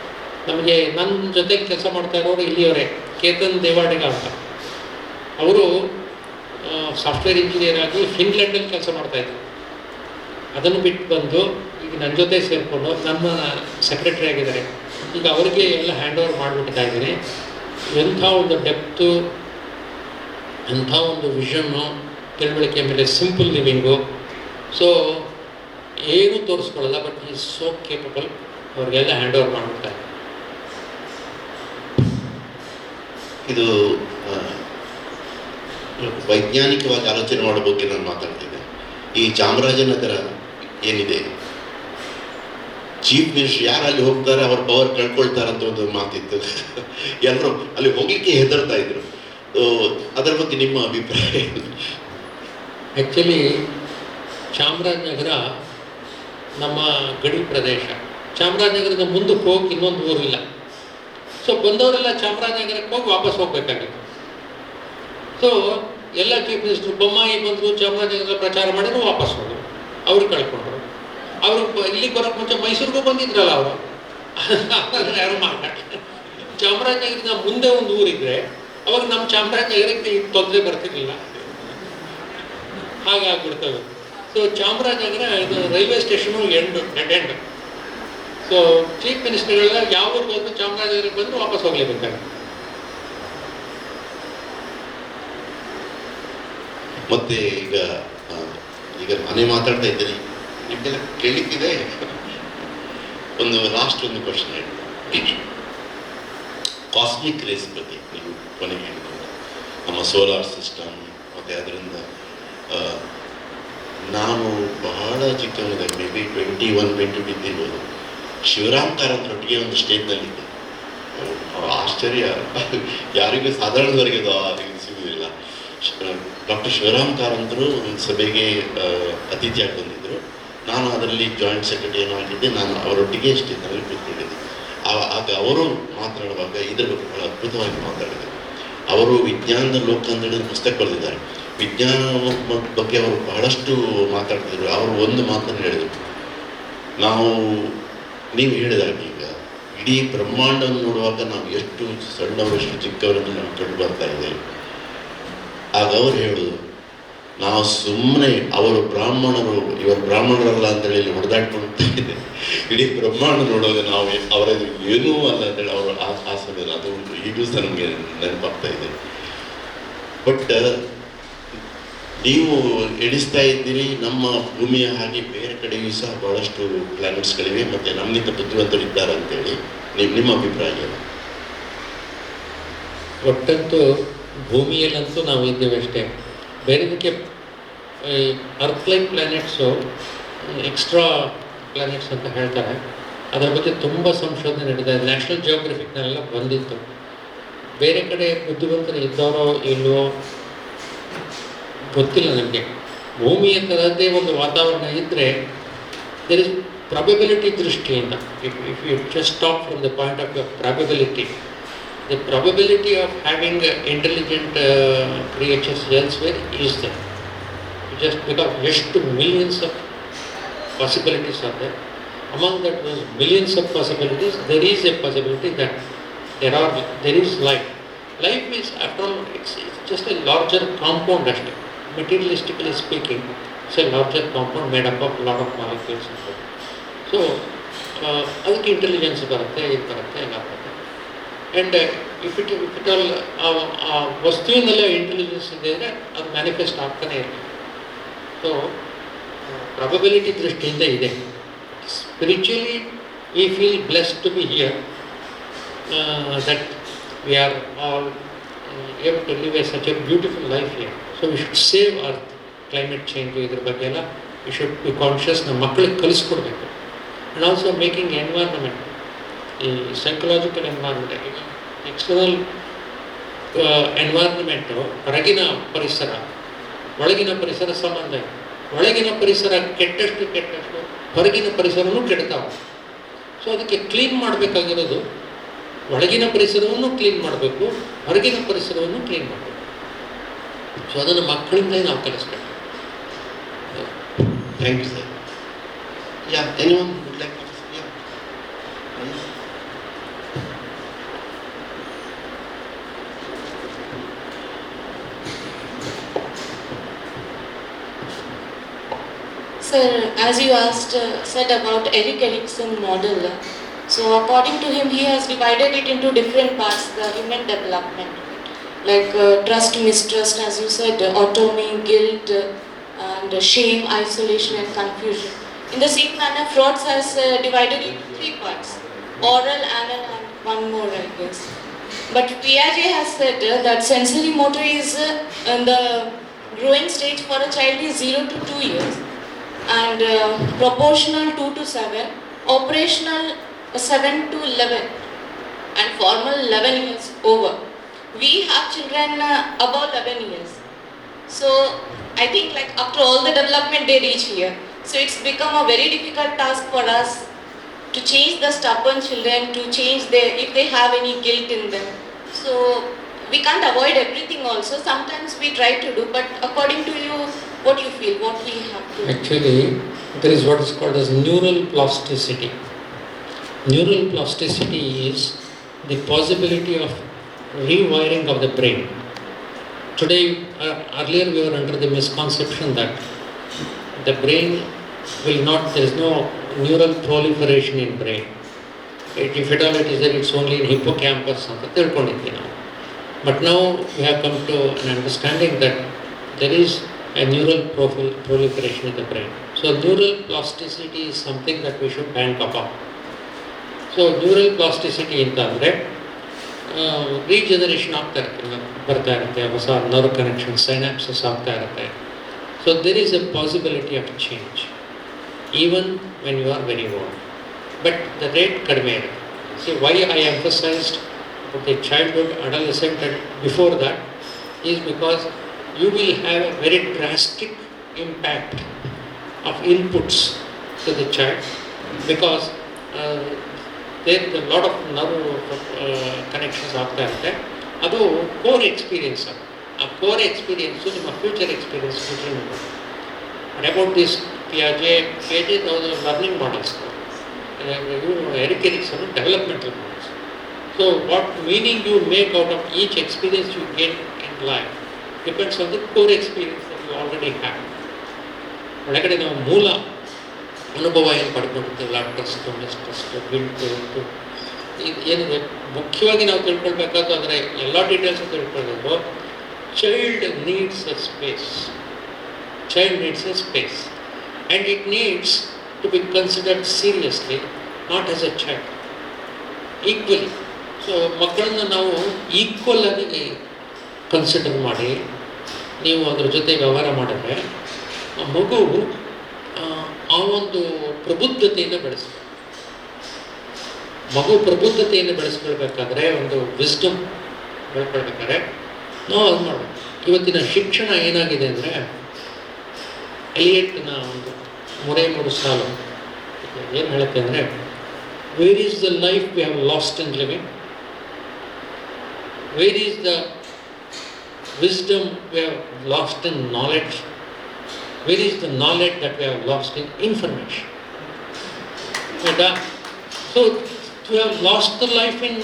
ನಮಗೆ ನನ್ನ ಜೊತೆಗೆ ಕೆಲಸ ಮಾಡ್ತಾ ಇರೋರು ಇಲ್ಲಿಯವರೇ, ಕೇತನ್ ದೇವಾಡಿಗ ಅಂತ. ಅವರು ಸಾಫ್ಟ್ವೇರ್ ಇಂಜಿನಿಯರ್ ಆಗಿ ಫಿನ್ಲ್ಯಾಂಡಲ್ಲಿ ಕೆಲಸ ಮಾಡ್ತಾಯಿದ್ರು. ಅದನ್ನು ಬಿಟ್ಟು ಬಂದು ಈಗ ನನ್ನ ಜೊತೆ ಸೇರಿಕೊಂಡು ನಮ್ಮ ಸೆಕ್ರೆಟರಿ ಆಗಿದ್ದಾರೆ. ಈಗ ಅವರಿಗೆ ಎಲ್ಲ ಹ್ಯಾಂಡ್ ಓವರ್ ಮಾಡಿಬಿಡ್ತಾ ಇದ್ದೀನಿ. ಎಂಥ ಒಂದು ಡೆಪ್ತು, ಎಂಥ ಒಂದು ವಿಷನ್ನು, ತಿಳುವಳಿಕೆ ಮೇಲೆ ಸಿಂಪಲ್ ಲಿವಿಂಗು. ಸೊ ಏನೂ ತೋರಿಸ್ಕೊಳ್ಳಲ್ಲ, ಬಟ್ ಈಸ್ ಸೋ ಕೇಪಬಲ್. ಅವ್ರಿಗೆಲ್ಲ ಹ್ಯಾಂಡ್ ಓವರ್ ಮಾಡಿಬಿಡ್ತಾರೆ. ಇದು ವೈಜ್ಞಾನಿಕವಾಗಿ ಆಲೋಚನೆ ಮಾಡೋ ಬಗ್ಗೆ ನಾನು ಮಾತಾಡ್ತಿದ್ದೆ. ಈ ಚಾಮರಾಜನಗರ ಏನಿದೆ, ಚೀಫ್ ಮಿನಿಸ್ಟರ್ ಯಾರು ಅಲ್ಲಿ ಹೋಗ್ತಾರೆ ಅವ್ರ ಪವರ್ ಕಳ್ಕೊಳ್ತಾರೆ ಅಂತ ಒಂದು ಮಾತಿತ್ತು. ಎಲ್ಲರೂ ಅಲ್ಲಿ ಹೋಗ್ಲಿಕ್ಕೆ ಹೆದರ್ತಾ ಇದ್ರು. ಅದರ ಬಗ್ಗೆ ನಿಮ್ಮ ಅಭಿಪ್ರಾಯ? ಆ್ಯಕ್ಚುಲಿ ಚಾಮರಾಜನಗರ ನಮ್ಮ ಗಡಿ ಪ್ರದೇಶ. ಚಾಮರಾಜನಗರದ ಮುಂದಕ್ಕೆ ಹೋಗಿ ಇನ್ನೊಂದು ಊರಿಲ್ಲ. ಸೊ ಬಂದವರೆಲ್ಲ ಚಾಮರಾಜನಗರಕ್ಕೆ ಹೋಗಿ ವಾಪಸ್ ಹೋಗ್ಬೇಕಾಗಿತ್ತು. ಸೊ ಎಲ್ಲ ಚೀಫ್ ಮಿನಿಸ್ಟ್ರು ಬೊಮ್ಮಾಯಿ ಬಂದರು, ಚಾಮರಾಜನಗರ ಪ್ರಚಾರ ಮಾಡಿದ್ರು, ವಾಪಸ್ ಹೋದರು, ಅವ್ರು ಕಳ್ಕೊಂಡ್ರು. ಅವರು ಇಲ್ಲಿಗೆ ಬರೋಕ್ಕೆ ಮುಂಚೆ ಮೈಸೂರಿಗೂ ಬಂದಿದ್ರಲ್ಲ ಅವರು, ಯಾರು ಮಾತಾಡ. ಚಾಮರಾಜನಗರದ ಮುಂದೆ ಒಂದು ಊರಿದ್ರೆ ಅವಾಗ ನಮ್ಮ ಚಾಮರಾಜನಗರಕ್ಕೆ ಈಗ ತೊಂದರೆ ಬರ್ತಿರ್ಲಿಲ್ಲ, ಹಾಗಾಗ್ಬಿಡ್ತವೆ. ಸೊ ಚಾಮರಾಜನಗರ ಇದು railway station dead end. So chief ಮಿನಿಸ್ಟರ್ಗಳೆಲ್ಲ ಯಾವ ಊರಿಗೆ ಹೋದ್ರು ಚಾಮರಾಜನಗರಕ್ಕೆ ಬಂದರೂ ವಾಪಸ್ ಹೋಗ್ಲೇಬೇಕಾಗುತ್ತೆ. ಮತ್ತೆ ಈಗ ನಾನೇ ಮಾತಾಡ್ತಾ ಇದ್ದೇನೆ, ನಿಮ್ಗೆಲ್ಲ ಕೇಳಲಿಕ್ಕಿದೆ. ಒಂದು ಲಾಸ್ಟ್ ಒಂದು ಕ್ವಶನ್ ಹೇಳಿ, ಕಾಸ್ಮಿಕ್ ರೇಸ್ ಬಗ್ಗೆ ನೀವು ಕೊನೆಗೆ ಹೇಳಿಕೊಂಡು, ನಮ್ಮ ಸೋಲಾರ್ ಸಿಸ್ಟಮ್ ಮತ್ತು ಅದರಿಂದ ನಾನು ಬಹಳ ಚಿಕ್ಕವನಿದ್ದೆ, ಮೇ ಬಿ 21-22 ಇದ್ದಿರ್ಬೋದು. ಶಿವರಾಮ್ ಕಾರಂತರೊಟ್ಟಿಗೆ ಒಂದು ಸ್ಟೇಜ್ನಲ್ಲಿದ್ದೆ. ಆಶ್ಚರ್ಯ, ಯಾರಿಗೂ ಸಾಧಾರಣದವರಿಗೆ ಅದು ಸಿಗುವುದಿಲ್ಲ. ಡಾಕ್ಟರ್ ಶಿವರಾಮ್ ಕಾರಂತರು ಒಂದು ಸಭೆಗೆ ಅತಿಥಿಯಾಗಿ ಬಂದಿದ್ದರು. ನಾನು ಅದರಲ್ಲಿ ಜಾಯಿಂಟ್ ಸೆಕ್ರೆಟರಿ ಏನೋ ಆಗಿದ್ದೆ. ನಾನು ಅವರೊಟ್ಟಿಗೆ ಸ್ಟೇಜ್ನಲ್ಲಿ ಕೂತ್ಕೊಂಡಿದ್ದೆ. ಆಗ ಅವರು ಮಾತನಾಡುವಾಗ ಇದರ ಬಗ್ಗೆ ಬಹಳ ಅದ್ಭುತವಾಗಿ ಮಾತಾಡಿದರು. ಅವರು ವಿಜ್ಞಾನದ ಲೋಕ ಅಂತೇಳಿ ಪುಸ್ತಕ ಬರೆದಿದ್ದಾರೆ. ವಿಜ್ಞಾನ ಬಗ್ಗೆ ಅವರು ಬಹಳಷ್ಟು ಮಾತಾಡ್ತಿದ್ರು. ಅವರು ಒಂದು ಮಾತನ್ನು ಹೇಳಿದರು, ನೀವು ಹೇಳಿದಾಗ ಈಗ ಇಡೀ ಬ್ರಹ್ಮಾಂಡವನ್ನು ನೋಡುವಾಗ ನಾವು ಎಷ್ಟು ಸಣ್ಣವರು ಎಷ್ಟು ಚಿಕ್ಕವರನ್ನು ನಾವು ಕಂಡು ಬರ್ತಾ ಇದ್ದೇವೆ. ಆಗ ಅವರು ಹೇಳೋದು, ನಾವು ಸುಮ್ಮನೆ ಅವರು ಬ್ರಾಹ್ಮಣರು ಇವರು ಬ್ರಾಹ್ಮಣರಲ್ಲ ಅಂತೇಳಿ ಇಲ್ಲಿ ಹೊಡೆದಾಡ್ಕೊಳ್ತಾ ಇದೆ. ಇಡೀ ಬ್ರಹ್ಮಾಂಡ ನೋಡುವಾಗ ನಾವು ಅವರದು ಏನೂ ಅಲ್ಲ ಅಂತೇಳಿ ಅವರು ಆ ಸಮಯ ಅದು ಈಗಲೂ ಸಹ ನಮಗೆ ನೆನಪಾಗ್ತಾ ಇದೆ. ಬಟ್ ನೀವು ಎಣಿಸ್ತಾ ಇದ್ದೀರಿ ನಮ್ಮ ಭೂಮಿಯ ಹಾಗೆ ಬೇರೆ ಕಡೆಯೂ ಸಹ ಬಹಳಷ್ಟು ಪ್ಲಾನೆಟ್ಸ್ಗಳಿವೆ ಮತ್ತು ನಮ್ಮಿಂದ ಬುದ್ಧಿವಂತರು ಇದ್ದಾರೆ ಅಂತೇಳಿ ನಿಮ್ಮ ಅಭಿಪ್ರಾಯ ಏನು? ಒಟ್ಟಂತೂ ಭೂಮಿಯಲ್ಲಂತೂ ನಾವು ಇದ್ದೇವೆ ಅಷ್ಟೇ. ಬೇರೆದಕ್ಕೆ ಅರ್ತ್-ಲೈಕ್ ಪ್ಲಾನೆಟ್ಸು ಎಕ್ಸ್ಟ್ರಾ ಪ್ಲಾನೆಟ್ಸ್ ಅಂತ ಹೇಳ್ತಾರೆ. ಅದರ ಬಗ್ಗೆ ತುಂಬ ಸಂಶೋಧನೆ ನಡೀತಾ ಇದೆ. ನ್ಯಾಷನಲ್ ಜಿಯೋಗ್ರಫಿಕ್ನೆಲ್ಲ ಬಂದಿತ್ತು. ಬೇರೆ ಕಡೆ ಬುದ್ಧಿವಂತರು ಇದ್ದಾರೋ ಇಲ್ಲವೋ ಗೊತ್ತಿಲ್ಲ ನನಗೆ. ಭೂಮಿಯ ಥರದ್ದೇ ಒಂದು ವಾತಾವರಣ ಇದ್ದರೆ ದೇರ್ ಇಸ್ ಪ್ರಾಬಬಿಲಿಟಿ ದೃಷ್ಟಿಯಿಂದ, if you just talk from the point of view probability, the probability of having intelligent creatures elsewhere is there. Just because ಎಷ್ಟು millions of possibilities are there. Among that those millions of possibilities, there is a possibility that there is life. Life is, after all, it's just a larger compound actually. Materialistically speaking, it's a larger compound made up of a lot of molecules and so on. So, ಅದಕ್ಕೆ intelligence ಬರುತ್ತೆ, ಇದು ಬರುತ್ತೆ, ಎಲ್ಲ ಬರುತ್ತೆ. And if it all ಆ ವಸ್ತುವಿನಲ್ಲೇ intelligence ಇದೆ ಅಂದರೆ ಅದು ಮ್ಯಾನಿಫೆಸ್ಟ್ ಆಗ್ತಾನೆ ಇರಲಿ. ಸೊ ಪ್ರಾಬಬಿಲಿಟಿ ದೃಷ್ಟಿಯಿಂದ ಇದೆ. Spiritually we feel blessed to be here, that we are all able to live a such a beautiful life here. So we should save earth. Climate change ಇದ್ರ ಬಗ್ಗೆ ಎಲ್ಲ ವಿ ಶುಡ್ ಬಿ ಕಾನ್ಷಿಯಸ್. ನಮ್ಮ ಮಕ್ಕಳಿಗೆ ಕಲಿಸ್ಕೊಡ್ಬೇಕು. And also making environment, ಈ psychological environment, external environment, ಹೊರಗಿನ ಪರಿಸರ, ಒಳಗಿನ ಪರಿಸರ ಸಂಬಂಧ ಇದೆ. ಒಳಗಿನ ಪರಿಸರ ಕೆಟ್ಟಷ್ಟು ಹೊರಗಿನ ಪರಿಸರವೂ ಕೆಡ್ತಾವೆ. ಸೊ ಅದಕ್ಕೆ ಕ್ಲೀನ್ ಮಾಡಬೇಕಾಗಿರೋದು ಒಳಗಿನ ಪರಿಸರವನ್ನು ಕ್ಲೀನ್ ಮಾಡಬೇಕು, ಹೊರಗಿನ ಪರಿಸರವನ್ನು ಕ್ಲೀನ್ ಮಾಡಬೇಕು. ಸೊ ಅದನ್ನು ಮಕ್ಕಳಿಂದ ನಾವು ಕಲಿಸ್ಬೇಕು. Thank you sir. Anyone would like to say? Sir, as you said about Erik Erikson model, so according to him, he has divided it into different parts, the human development, like trust, mistrust, as you said, autonomy, guilt, and shame, isolation, and confusion. In the same manner, Freud has divided it into 3 parts, oral, anal, and one more, I guess. But Piaget has said that sensory motor is in the growing stage for a child is 0 to 2 years. And proportional 2 to 7, operational 7 to 11, and formal 11 years over. We have children above 11 years. So I think like after all the development they reach here. So it's become a very difficult task for us to change the stubborn children, to change if they have any guilt in them. So we can't avoid everything also. Sometimes we try to do, but according to you, what you feel, what we have to do? Actually, there is what is called as neural plasticity. Neural plasticity is the possibility of rewiring of the brain. Today, earlier we were under the misconception that the brain will not, there is no neural proliferation in brain. If at all it is there, it's only in hippocampus ಅಂತ ತಿಳ್ಕೊಂಡಿದ್ವಿ ನಾವು. But now we have come to an understanding that there is a neural proliferation in the brain. So neural plasticity is something that we should bank upon. So neural plasticity ಅಂತಂದರೆ regeneration ಆಗ್ತಾ ಇರುತ್ತೆ, ಬರ್ತಾ ಇರುತ್ತೆ, ಹೊಸ nerve connection, synapses ಆಗ್ತಾ ಇರುತ್ತೆ. So there is a possibility of change even when you are very old. But the rate ಕಡಿಮೆ ಇರುತ್ತೆ. See why I emphasised the childhood, adolescent and before that is because you will have a very drastic impact of inputs to the child, because there is a lot of nerve connections ಆಗ್ತಾ ಇರುತ್ತೆ. ಅದು core experience. ಆ core experience ನಿಮ್ಮ future experience different ಮಾಡೋದು. And about this Piaget those are learning models. Erik Erikson developmental models. So what meaning you make out of each experience you get in life depends on the core experience that you already have. ಒಳಗಡೆ ನಾವು ಮೂಲ ಅನುಭವ ಏನು ಪಡ್ಕೊಂಡಿರ್ತೀವಲ್ಲ, trust, ಮಿಸ್ಟ್ರಸ್ಟ್, guilt, ಏನಿದೆ ಮುಖ್ಯವಾಗಿ ನಾವು ತಿಳ್ಕೊಳ್ಬೇಕಾದ್ರು ಅಂದರೆ ಎಲ್ಲ ಡೀಟೇಲ್ಸು ತಿಳ್ಕೊಳ್ಬೇಕು. Child needs A space. Child needs a space, and it needs to be considered seriously, not as a child, equally. So ಮಕ್ಕಳನ್ನ ನಾವು ಈಕ್ವಲ್ ಆಗಿ ಕನ್ಸಿಡರ್ ಮಾಡಿ ನೀವು ಅದರ ಜೊತೆ ವ್ಯವಹಾರ ಮಾಡಿದ್ರೆ ಆ ಮಗು ಆ ಒಂದು ಪ್ರಬುದ್ಧತೆಯನ್ನು ಬೆಳೆಸ್ಬೇಕು. ಮಗು ಪ್ರಬುದ್ಧತೆಯನ್ನು ಬೆಳೆಸ್ಕೊಳ್ಬೇಕಾದ್ರೆ, ಒಂದು ವಿಸ್ಡಮ್ ಬೆಳ್ಕೊಳ್ಬೇಕಾದ್ರೆ ನಾವು ಅದು ಮಾಡಬೇಕು. ಇವತ್ತಿನ ಶಿಕ್ಷಣ ಏನಾಗಿದೆ ಅಂದರೆ, ಎಲಿಯಟ್ನ ಒಂದು 3 ಸಾಲು ಏನು ಹೇಳುತ್ತೆ ಅಂದರೆ, where is the life we have lost in living, where is the wisdom we have lost in knowledge, where is the knowledge that we have lost in information. ಆಯಿತಾ? So we have lost the life in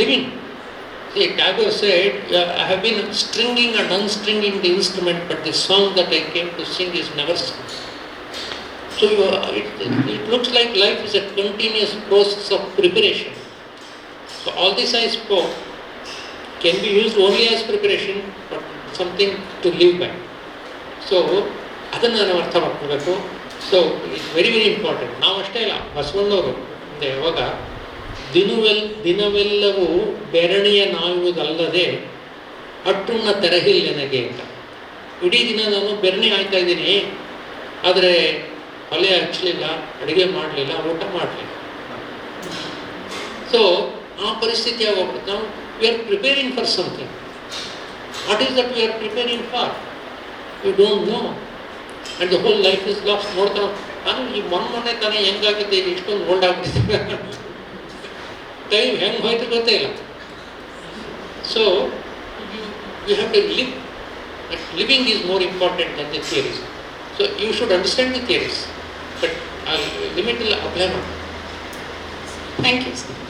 living. See, Tagore said, I have been stringing and unstringing the instrument, but the song that I came to sing is never sung. So it looks like life is a continuous process of preparation. So all this I spoke can be used only as preparation, but something to live by. So ಅದನ್ನು ನಾವು ಅರ್ಥ ಮಾಡ್ಕೋಬೇಕು. So it's very very important. ನಾವು ಅಷ್ಟೇ ಇಲ್ಲ, ಬಸವಣ್ಣವರು ಯಾವಾಗ ದಿನವೆಲ್ಲವೂ ಬೆರಣಿಯ ನಾಯುವುದಲ್ಲದೆ ಅಟ್ಟುಣ್ಣ ತೆರಹಿಲ್ಲೆನಗೆ ಅಂತ. ಇಡೀ ದಿನ ನಾನು ಬೆರಣಿ ಆಯ್ತಾ ಇದ್ದೀನಿ, ಆದರೆ ಒಲೆ ಹಚ್ಚಲಿಲ್ಲ, ಅಡುಗೆ ಮಾಡಲಿಲ್ಲ, ಊಟ ಮಾಡಲಿಲ್ಲ. ಸೊ ಆ ಪರಿಸ್ಥಿತಿ ಆಗೋಗ್ಬಿಡುತ್ತೆ. ನಾವು we are preparing for something. What is that we are preparing for? You don't know, and the whole life is lost. ನೋಡ್ತಾ ನಾನು ಈ ಮೊನ್ನೆ ತಾನೇ ಹೆಂಗಾಗಿದ್ದೆ, ಇಷ್ಟೊಂದು ಓಲ್ಡ್ ಆಗ್ಬಿಟ್ಟಿದ್ದೆ, ಟೈಮ್ ಹೆಂಗೆ ಹೋಯ್ತು ಗೊತ್ತೇ ಇಲ್ಲ. So you have to live. Living is more important than the theories. So you should understand the theories, but ಆ ಲಿಮಿಟ್ ಇಲ್ಲ ಅಪ್ಲೈ ಮಾಡಿ. Thank you sir.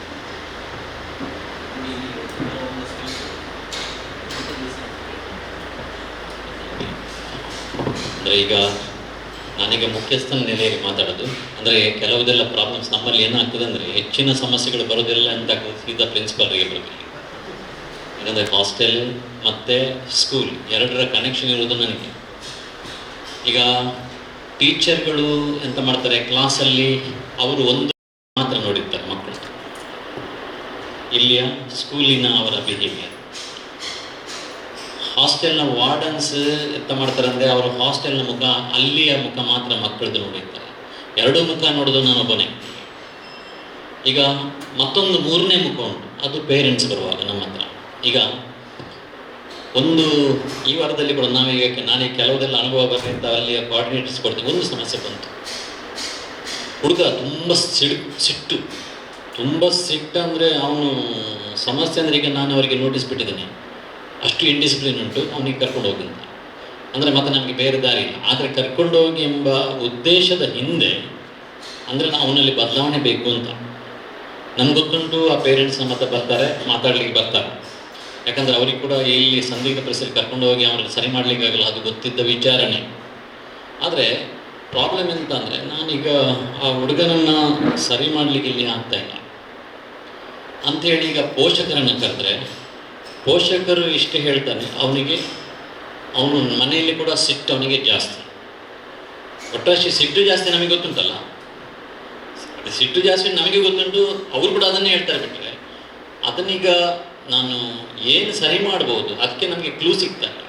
ಅಂದರೆ ಈಗ ನಾನೀಗ ಮುಖ್ಯಸ್ಥನ ನೆಲೆಯಲ್ಲಿ ಮಾತಾಡೋದು. ಅಂದರೆ ಕೆಲವುದೆಲ್ಲ ಪ್ರಾಬ್ಲಮ್ಸ್ ನಮ್ಮಲ್ಲಿ ಏನಾಗ್ತದೆ ಅಂದರೆ, ಹೆಚ್ಚಿನ ಸಮಸ್ಯೆಗಳು ಬರೋದಿಲ್ಲ ಅಂತ ಸೀದಾ ಪ್ರಿನ್ಸಿಪಾಲ್ರಿಗೆ ಬರೋದಿಲ್ಲ. ಯಾಕಂದರೆ ಹಾಸ್ಟೆಲ್ ಮತ್ತು ಸ್ಕೂಲ್ ಎರಡರ ಕನೆಕ್ಷನ್ ಇರೋದು ನನಗೆ. ಈಗ ಟೀಚರ್ಗಳು ಎಂತ ಮಾಡ್ತಾರೆ, ಕ್ಲಾಸಲ್ಲಿ ಅವರು ಒಂದು ಮಾತ್ರ ನೋಡಿರ್ತಾರೆ ಮಕ್ಕಳು, ಇಲ್ಲಿಯ ಸ್ಕೂಲಿನ ಅವರ ಬಿಹೇವಿಯರ್. ಹಾಸ್ಟೆಲ್ನ ವಾರ್ಡನ್ಸ್ ಎಂತ ಮಾಡ್ತಾರೆ ಅಂದರೆ, ಅವರು ಹಾಸ್ಟೆಲ್ನ ಮುಖ, ಅಲ್ಲಿಯ ಮುಖ ಮಾತ್ರ ಮಕ್ಕಳದ್ದು ನೋಡಿರ್ತಾರೆ. ಎರಡೂ ಮುಖ ನೋಡೋದು ನಾನೊಬ್ಬನೇ. ಈಗ ಮತ್ತೊಂದು 3ನೇ ಮುಖ ಉಂಟು, ಅದು ಪೇರೆಂಟ್ಸ್ ಬರುವಾಗ ನಮ್ಮ ಹತ್ರ. ಈಗ ಒಂದು ಈ ವಾರದಲ್ಲಿ ಕೂಡ ನಾವೀಗ ನಾನೀಗ ಕೆಲವುದೆಲ್ಲ ಅನುಭವ ಬರಲಿಂತ ಅಲ್ಲಿಯ ಕೋಆರ್ಡಿನೇಟರ್ಸ್ ಕೊಡ್ತೀವಿ. ಒಂದು ಸಮಸ್ಯೆ ಬಂತು, ಹುಡುಗ ತುಂಬ ತುಂಬ ಸಿಟ್ಟು ಅಂದರೆ ಅವನು ಸಮಸ್ಯೆ ಅಂದರೆ, ಈಗ ನಾನು ಅವರಿಗೆ ನೋಟಿಸ್ ಬಿಟ್ಟಿದ್ದೇನೆ, ಅಷ್ಟು ಇಂಡಿಸಿಪ್ಲಿನ್ ಉಂಟು, ಅವನಿಗೆ ಕರ್ಕೊಂಡು ಹೋಗಿ ಅಂತ. ಅಂದರೆ ಮತ್ತೆ ನಮಗೆ ಬೇರೆ ದಾರಿ ಇಲ್ಲ. ಆದರೆ ಕರ್ಕೊಂಡು ಹೋಗಿ ಎಂಬ ಉದ್ದೇಶದ ಹಿಂದೆ ಅಂದರೆ ಅವನಲ್ಲಿ ಬದಲಾವಣೆ ಬೇಕು ಅಂತ ನಮ್ಗೆ ಗೊತ್ತುಂಟು. ಆ ಪೇರೆಂಟ್ಸ್ನ ಮತ್ತೆ ಬರ್ತಾರೆ, ಮಾತಾಡ್ಲಿಕ್ಕೆ ಬರ್ತಾರೆ. ಯಾಕಂದರೆ ಅವ್ರಿಗೆ ಕೂಡ ಇಲ್ಲಿ ಸಂದಿಗ್ಧ ಪರಿಸ್ಥಿತಿ ಕರ್ಕೊಂಡು ಹೋಗಿ ಅವ್ರಿಗೆ ಸರಿ ಮಾಡಲಿಕ್ಕಾಗಲ್ಲ, ಅದು ಗೊತ್ತಿದ್ದ ವಿಚಾರಣೆ. ಆದರೆ ಪ್ರಾಬ್ಲಮ್ ಎಂತ ಅಂದರೆ, ನಾನೀಗ ಆ ಹುಡುಗನನ್ನು ಸರಿ ಮಾಡಲಿಕ್ಕೆ ಇಲ್ಲಿ ಆಗ್ತಾ ಇಲ್ಲ ಅಂಥೇಳಿ ಈಗ ಪೋಷಕರನ್ನು ಕರೆದ್ರೆ, ಪೋಷಕರು ಇಷ್ಟು ಹೇಳ್ತಾನೆ, ಅವನು ಮನೆಯಲ್ಲಿ ಕೂಡ ಸಿಟ್ಟು ಅವನಿಗೆ ಜಾಸ್ತಿ. ಒಟ್ಟಾಶಿ ಸಿಟ್ಟು ಜಾಸ್ತಿ ನಮಗೆ ಗೊತ್ತುಂಟಲ್ಲ, ಸಿಟ್ಟು ಜಾಸ್ತಿ ನಮಗೆ ಗೊತ್ತುಂಟು, ಅವರು ಕೂಡ ಅದನ್ನೇ ಹೇಳ್ತಾರೆ. ಬಿಟ್ಟರೆ ಅದನ್ನೀಗ ನಾನು ಏನು ಸರಿ ಮಾಡ್ಬೋದು ಅದಕ್ಕೆ ನಮಗೆ ಕ್ಲೂ ಸಿಗ್ತಾರೆ.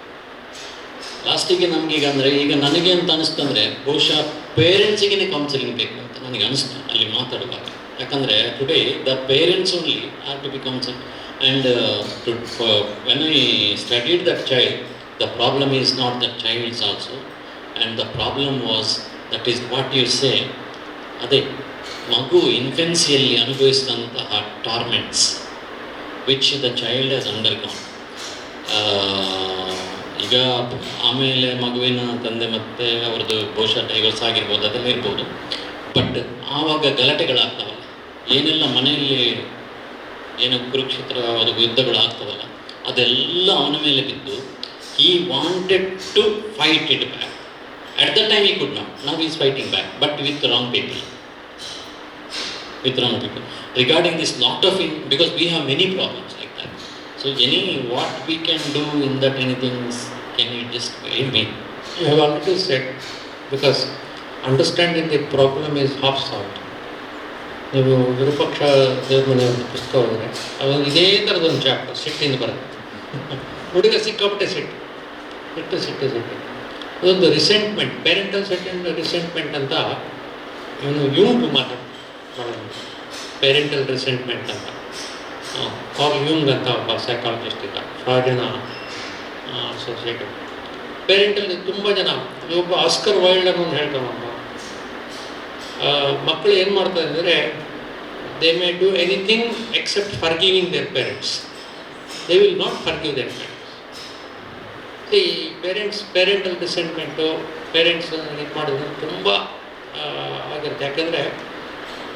ಲಾಸ್ಟಿಗೆ ನಮಗೀಗ ಅಂದರೆ, ಈಗ ನನಗೆ ಅಂತ ಅನಿಸ್ತಂದರೆ ಬಹುಶಃ ಪೇರೆಂಟ್ಸಿಗೆ ಕೌನ್ಸಿಲಿಂಗ್ ಬೇಕು ಅಂತ ನನಗೆ ಅನಿಸ್ತು ಅಲ್ಲಿ ಮಾತಾಡುವಾಗ. ಯಾಕಂದರೆ today the parents only are to be counsel. And when I studied that child, The problem is not the child's also, and the problem was, that is what you say, ಅದೇ ಮಗು ಇನ್ಫೆನ್ಸಿಯಲ್ಲಿ ಅನುಭವಿಸಿದಂತಹ torments which the child has undergone. ಈಗ ಆಮೇಲೆ ಮಗುವಿನ ತಂದೆ ಮತ್ತು ಅವ್ರದ್ದು ಬಹುಶಃ ಡೈವರ್ಸ್ ಆಗಿರ್ಬೋದು, ಅದೆಲ್ಲ ಇರ್ಬೋದು. ಬಟ್ ಆವಾಗ ಗಲಾಟೆಗಳಾಗ್ತಾವಲ್ಲ, ಏನೆಲ್ಲ ಮನೆಯಲ್ಲಿ ಏನು ಕುರುಕ್ಷೇತ್ರ ಅದು ಯುದ್ಧಗಳು ಆಗ್ತವಲ್ಲ, ಅದೆಲ್ಲ ಅವನ ಮೇಲೆ ಬಿದ್ದು he wanted to fight it back. At that time he could not. Now he is fighting back, but with wrong people. With wrong people. Regarding this lot of, because we have many problems like that. So what we can do in that, anything, can you just guide me? You have already said, because understanding the problem is half solved. ನೀವು ವಿರೂಪಾಕ್ಷ ದೇವ್ರ ಮನೆ ಒಂದು ಪುಸ್ತಕ ಹೋದರೆ ಅದೊಂದು ಇದೇ ಥರದೊಂದು chapter, ಸಿಟ್ಟಿಂದ ಬರುತ್ತೆ. ಹುಡುಗ ಸಿಕ್ಕಾಪಟ್ಟೆ ಸಿಟ್ಟು. ಅದೊಂದು ರಿಸೆಂಟ್ಮೆಂಟ್, ಪೇರೆಂಟಲ್ ರಿಸೆಂಟ್ಮೆಂಟ್ ಅಂತ ಇವನು ಯೂಂಗ್ ಮಾಡೋದು. ಪೇರೆಂಟಲ್ ರಿಸೆಂಟ್ಮೆಂಟ್ ಅಂತ ಕಾರ್ಲ್ ಯೂಂಗ್ ಅಂತ ಒಬ್ಬ ಸೈಕಾಲಜಿಸ್ಟ್ ಇದ್ದ, ಫ್ರಾಯ್ಡಿನ ಸೊಸೈಟಿ. ಪೇರೆಂಟಲ್ ತುಂಬ ಜನ, ಒಬ್ಬ ಆಸ್ಕರ್ ವೈಲ್ಡ್ ಅನ್ನೋದು ಹೇಳ್ತಾನಪ್ಪ, ಮಕ್ಕಳು ಏನು ಮಾಡ್ತಾರೆ ಅಂದರೆ, they may do anything except forgiving their parents. They will not forgive their parents. ಈ ಪೇರೆಂಟಲ್ ರಿಸೆಂಟ್ಮೆಂಟು, ಪೇರೆಂಟ್ಸ್ ಇದು ಮಾಡಿದ್ರೆ ತುಂಬ ಆಗಿರುತ್ತೆ. ಯಾಕೆಂದರೆ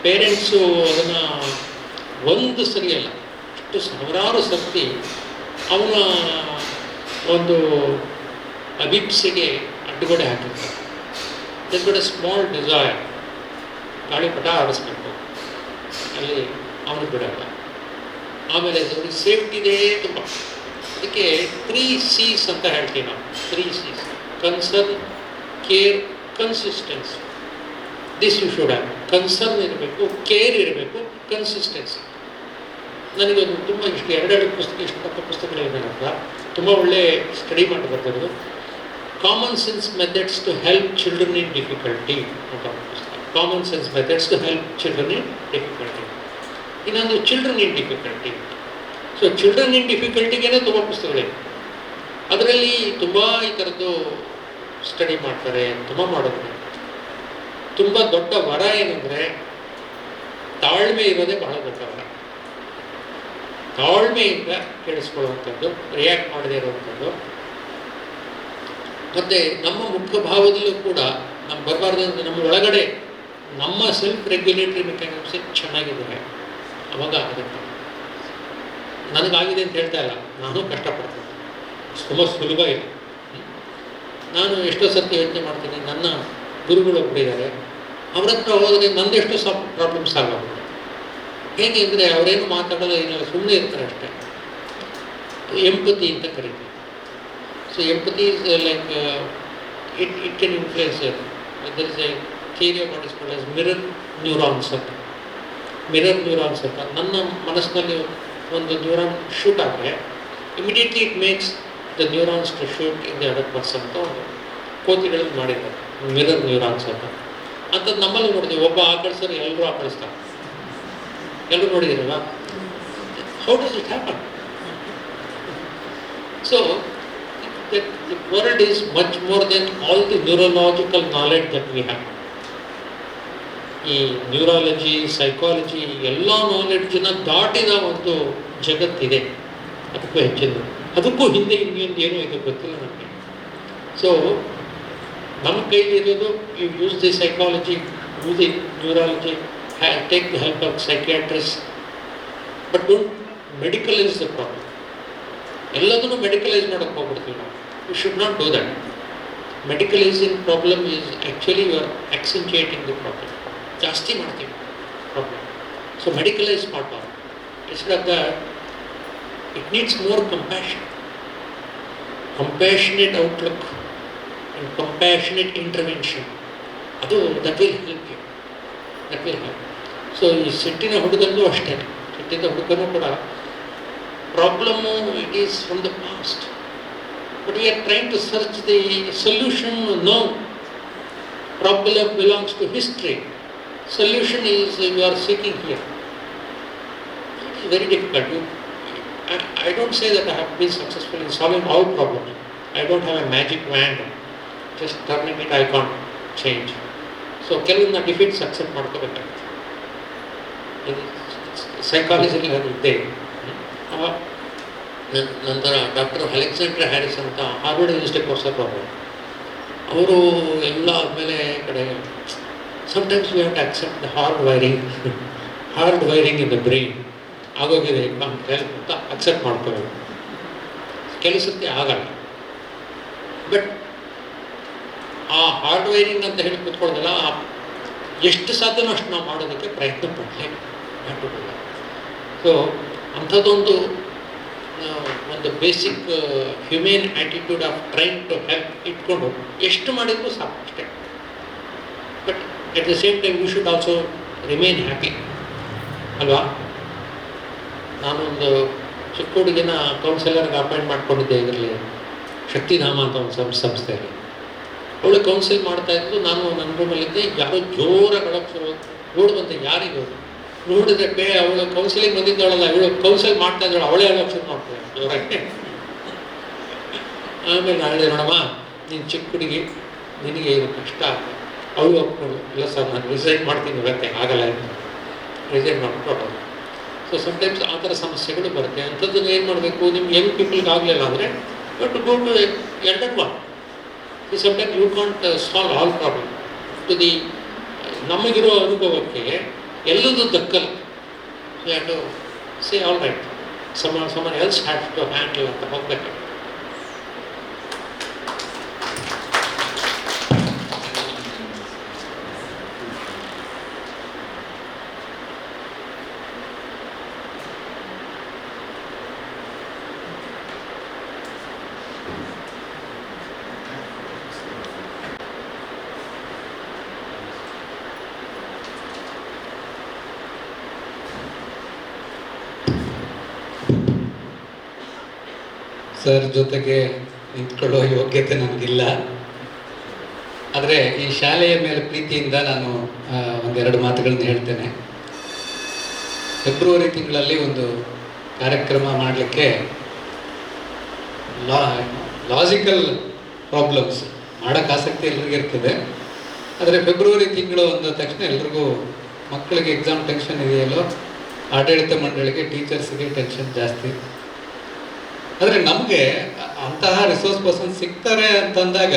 ಪೇರೆಂಟ್ಸು ಅದನ್ನು ಒಂದು ಸರಿಯಲ್ಲ, ಅಷ್ಟು ಸಾವಿರಾರು ಸರ್ತಿ ಅವನ ಒಂದು ಅಭಿಪ್ಸೆಗೆ ಅಡ್ಡುಗೋಡೆ ಹಾಕಿರ್ತಾರೆ. This but a small desire, ಗಾಳಿಪಟ ಆಡಿಸ್ಬೇಕು, ಅಲ್ಲಿ ಅವನಿಗೆ ಬಿಡಲ್ಲ. ಆಮೇಲೆ ಅದರಲ್ಲಿ ಸೇಫ್ಟಿದೇ ತುಂಬ. ಅದಕ್ಕೆ 3 C's ಅಂತ ಹೇಳ್ತೀವಿ ನಾವು. 3 C's: concern, care, consistency. This you should have. Concern ಇರಬೇಕು, ಕೇರ್ ಇರಬೇಕು, ಕನ್ಸಿಸ್ಟೆನ್ಸಿ. ನನಗೊಂದು ತುಂಬ ಎರಡೆರಡು ಪುಸ್ತಕಗಳಿವೆ ನನ್ನ ಹತ್ರ, ತುಂಬ ಒಳ್ಳೆ ಸ್ಟಡಿ ಮಾಡಿ ಬರ್ತಿರೋದು. Common sense methods to help children in difficulty ಅಂತ ಪುಸ್ತಕ. Common sense methods to help children in difficulty. ಇನ್ನೊಂದು ಚಿಲ್ಡ್ರನ್ ಇನ್ ಡಿಫಿಕಲ್ಟಿ. ಸೊ ಚಿಲ್ಡ್ರನ್ ಇನ್ ಡಿಫಿಕಲ್ಟಿಗೇನೆ ತುಂಬ ಪುಸ್ತಕಗಳಿವೆ. ಅದರಲ್ಲಿ ತುಂಬ ಈ ಥರದ್ದು ಸ್ಟಡಿ ಮಾಡ್ತಾರೆ, ತುಂಬ ಮಾಡೋದು. ತುಂಬ ದೊಡ್ಡ ವರ ಏನಂದರೆ ತಾಳ್ಮೆ ಇರೋದೇ ಬಹಳ ದೊಡ್ಡ ವರ. ತಾಳ್ಮೆಯಿಂದ ಕೇಳಿಸ್ಕೊಳ್ಳುವಂಥದ್ದು, ರಿಯಾಕ್ಟ್ ಮಾಡದೇ ಇರುವಂಥದ್ದು. ಮತ್ತು ನಮ್ಮ ಮುಖಭಾವದಲ್ಲೂ ಕೂಡ ನಮ್ಮ ಬರಬಾರ್ದು ಅಂತ ನಮ್ಮ ಒಳಗಡೆ ನಮ್ಮ ಸೆಲ್ಫ್ ರೆಗ್ಯುಲೇಟರಿ ಮೆಕ್ಯಾನಿಸಮ್ಸ್ ಚೆನ್ನಾಗಿದ್ದಾರೆ, ಅವಾಗ ಆಗುತ್ತೆ. ನನಗಾಗಿದೆ ಅಂತ ಹೇಳ್ತಾ ಇಲ್ಲ, ನಾನು ಕಷ್ಟಪಡ್ತೀನಿ, ತುಂಬ ಸುಲಭ ಇಲ್ಲ. ನಾನು ಎಷ್ಟೋ ಸರ್ತಿ ಯೋಚನೆ ಮಾಡ್ತೀನಿ, ನನ್ನ ಗುರುಗಳು ಒಬ್ಬರಿದ್ದಾರೆ, ಅವ್ರ ಹತ್ರ ಹೋದರೆ ನಂದೆಷ್ಟೋ ಪ್ರಾಬ್ಲಮ್ ಸಾಲ್ವ್ ಆಗುತ್ತೆ. ಹೇಗೆ ಅಂದರೆ ಅವರೇನು ಮಾತಾಡೋದು ಏನಿಲ್ಲ, ಸುಮ್ಮನೆ ಇರ್ತಾರೆ ಅಷ್ಟೇ. ಎಂಪತಿ ಅಂತ ಕರೀತೀವಿ. ಸೊ empathy is like it can influence. There is a theory of what is called as mirror neurons ಅಂತ. ಮಿರರ್ ನ್ಯೂರಾನ್ಸ್ ಅಂತ, ನನ್ನ ಮನಸ್ಸಿನಲ್ಲಿ ಒಂದು ನ್ಯೂರಾನ್ ಶೂಟ್ ಆದರೆ immediately it makes the neurons to shoot in the other person ಅಂತ ಒಂದು ಕೋತಿಗಳಲ್ಲಿ ಮಾಡಿದ್ದಾರೆ, mirror neurons ಅಂತ. ಅಂಥದ್ದು ನಮ್ಮಲ್ಲಿ ನೋಡಿದ್ದೀವಿ. ಒಬ್ಬ ಆಕಳಿಸಿದ್ರೆ ಎಲ್ಲರೂ ಆಕಳಿಸ್ತಾರೆ, ಎಲ್ಲರೂ ನೋಡಿದ್ದೀರಲ್ವ? How does it happen? So the world is much more than all the neurological knowledge that we have. ಈ ನ್ಯೂರಾಲಜಿ, ಸೈಕಾಲಜಿ ಎಲ್ಲ ನಾಲೆಡ್ಜನ್ನ ದಾಟಿದ ಒಂದು ಜಗತ್ತಿದೆ, ಅದಕ್ಕೂ ಹೆಚ್ಚಿನ, ಅದಕ್ಕೂ ಹಿಂದೆ ಇನ್ನೊಂದು ಏನೋ ಇದು ಗೊತ್ತಿಲ್ಲ ನಮಗೆ. ಸೊ ನಮ್ಮ ಕೈಲಿ ಇರೋದು, you use the psychology, use the neurology, take the help of psychiatrist, but don't medicalise the problem. ಎಲ್ಲದನ್ನು ಮೆಡಿಕಲೈಸ್ ಮಾಡೋಕ್ಕೆ ಹೋಗ್ಬಿಡ್ತೀವಿ ನಾವು. You should not do that. Medicalising problem is actually you are accentuating the problem. ಜಾಸ್ತಿ ಮಾಡ್ತೀವಿ problem. So medicalise ಮಾಡಬಾರ್ದು. Instead of that it needs more compassion, compassionate outlook and compassionate intervention. ಅದು that will help you, that will help. So ಈ ಸಿಟ್ಟಿನ ಹುಡುಗನೂ ಅಷ್ಟೇ, ಸಿಟ್ಟಿನ ಹುಡುಗನೂ ಕೂಡ problem it is from the past, but we are trying to search the solution now. Problem belongs to history. Solution is you are seeking here. It is very difficult. I don't say that I have been successful in solving all problems. I don't have a magic wand. Just turning it, I can't change. So ಕೆಲವನ್ನ defeats accept ಮಾಡ್ಕೋಬೇಕಾಗ್ತದೆ. ಇದು ಸೈಕಾಲಜಿಯಲ್ಲಿ ಅದು ಇದ್ದೇ ಇದೆ. ನಂತರ doctor Alexandra Harris ಅಂತ Harvard university professor ಅವರು ಎಲ್ಲ ಆದಮೇಲೆ ಕಡೆ sometimes we have to accept the hard wiring in the brain ಆಗೋಗಿದೆ ಅಂತ ಅಕ್ಸೆಪ್ಟ್ ಮಾಡ್ಕೋಬೇಕು. ಕೆಲಸಕ್ಕೆ ಆಗಲ್ಲ. ಬಟ್ ಆ ಹಾರ್ಡ್ ವೈರಿಂಗ್ ಅಂತ ಹೇಳಿ ಕೂತ್ಕೊಳ್ಳೋದಲ್ಲ, ಎಷ್ಟು ಸಾಧ್ಯನೋ ಅಷ್ಟು ನಾವು ಮಾಡೋದಕ್ಕೆ ಪ್ರಯತ್ನ ಪಡಲೇಬೇಕು. ಸೊ ಅಂಥದ್ದೊಂದು ಒಂದು basic human attitude of trying to help ಇಟ್ಕೊಂಡು ಎಷ್ಟು ಮಾಡಿದ್ರು ಸಾಕು ಅಷ್ಟೇ. But at the same time you should also remain happy ಅಲ್ವಾ? ನಾನೊಂದು ಚಿಕ್ಕ ಹುಡುಗಿನ ಕೌನ್ಸಿಲರ್ಗೆ ಅಪಾಯಿಂಟ್ ಮಾಡ್ಕೊಂಡಿದ್ದೆ ಇದರಲ್ಲಿ, ಶಕ್ತಿಧಾಮ ಅಂತ ಒಂದು ಸಂಸ್ಥೆಯಲ್ಲಿ. ಅವಳು ಕೌನ್ಸಿಲ್ ಮಾಡ್ತಾಯಿದ್ದು, ನಾನು ನನ್ನ ರೂಮಲ್ಲಿದ್ದೆ. ಯಾರೋ ಜೋರಾಗಿ ಹೇಳೋಕ್ಕೆ ನೋಡು ಬಂದೆ, ಯಾರಿಗೂ ನೋಡಿದ್ರೆ ಅವಳು ಕೌನ್ಸಿಲಿಂಗ್ ಬಂದಿದ್ದವಳಲ್ಲ, ಇವಳು ಕೌನ್ಸಿಲ್ ಮಾಡ್ತಾ ಇದ್ದವಳು, ಅವಳೇ ಹೇಳೋಕ್ಕೆ ಶುರು ಮಾಡ್ತಾಳೆ ಜೋರಾಗಿ. ಆಮೇಲೆ ನಾನು ಹೇಳಿದೆ, ನೋಡಮ್ಮ ನೀನು ಚಿಕ್ಕ ಹುಡುಗಿ, ನಿನಗೆ ಇದು ಕಷ್ಟ. ಅವಳು ಒಪ್ಕೊಂಡು, ಇಲ್ಲ ಸರ್ ನಾನು ರಿಸೈನ್ ಮಾಡ್ತೀನಿ ಇವತ್ತೆ, ಆಗಲ್ಲ ಅಂತ ರಿಸೈನ್ ಮಾಡ್ಕೊಂಡು. ಸೊ ಸಮ್ಟೈಮ್ಸ್ ಆ ಥರ ಸಮಸ್ಯೆಗಳು ಬರುತ್ತೆ. ಅಂಥದ್ದನ್ನು ಏನು ಮಾಡಬೇಕು? ನಿಮ್ಗೆ ಯಂಗ್ ಪೀಪಲ್ಗೆ ಆಗಲಿಲ್ಲ ಅಂದರೆ but go to elder one. Sometimes you can't solve all problem to the ನಮಗಿರೋ ಅನುಭವಕ್ಕೆ ಎಲ್ಲದೂ ದಕ್ಕಲ್ಲ. So have to say all right, someone else has to handle ಅಂತ ಹೋಗ್ಬೇಕು. ಸರ್ ಜೊತೆಗೆ ನಿಂತ್ಕೊಳ್ಳೋ ಯೋಗ್ಯತೆ ನನಗಿಲ್ಲ. ಆದರೆ ಈ ಶಾಲೆಯ ಮೇಲೆ ಪ್ರೀತಿಯಿಂದ ನಾನು ಒಂದೆರಡು ಮಾತುಗಳನ್ನು ಹೇಳ್ತೇನೆ. ಫೆಬ್ರವರಿ ತಿಂಗಳಲ್ಲಿ ಒಂದು ಕಾರ್ಯಕ್ರಮ ಮಾಡಲಿಕ್ಕೆ ಲಾಜಿಕಲ್ ಪ್ರಾಬ್ಲಮ್ಸ್ ಮಾಡೋಕ್ಕೆ ಆಸಕ್ತಿ ಎಲ್ರಿಗೂ ಇರ್ತದೆ. ಆದರೆ ಫೆಬ್ರವರಿ ತಿಂಗಳು ಅಂದ ತಕ್ಷಣ ಎಲ್ರಿಗೂ ಮಕ್ಕಳಿಗೆ ಎಕ್ಸಾಮ್ ಟೆನ್ಷನ್ ಇದೆಯಲ್ಲೋ, ಆಡಳಿತ ಮಂಡಳಿಗೆ ಟೀಚರ್ಸ್ಗೆ ಟೆನ್ಷನ್ ಜಾಸ್ತಿ. ಆದರೆ ನಮಗೆ ಅಂತಹ ರಿಸೋರ್ಸ್ ಪರ್ಸನ್ ಸಿಗ್ತಾರೆ ಅಂತಂದಾಗ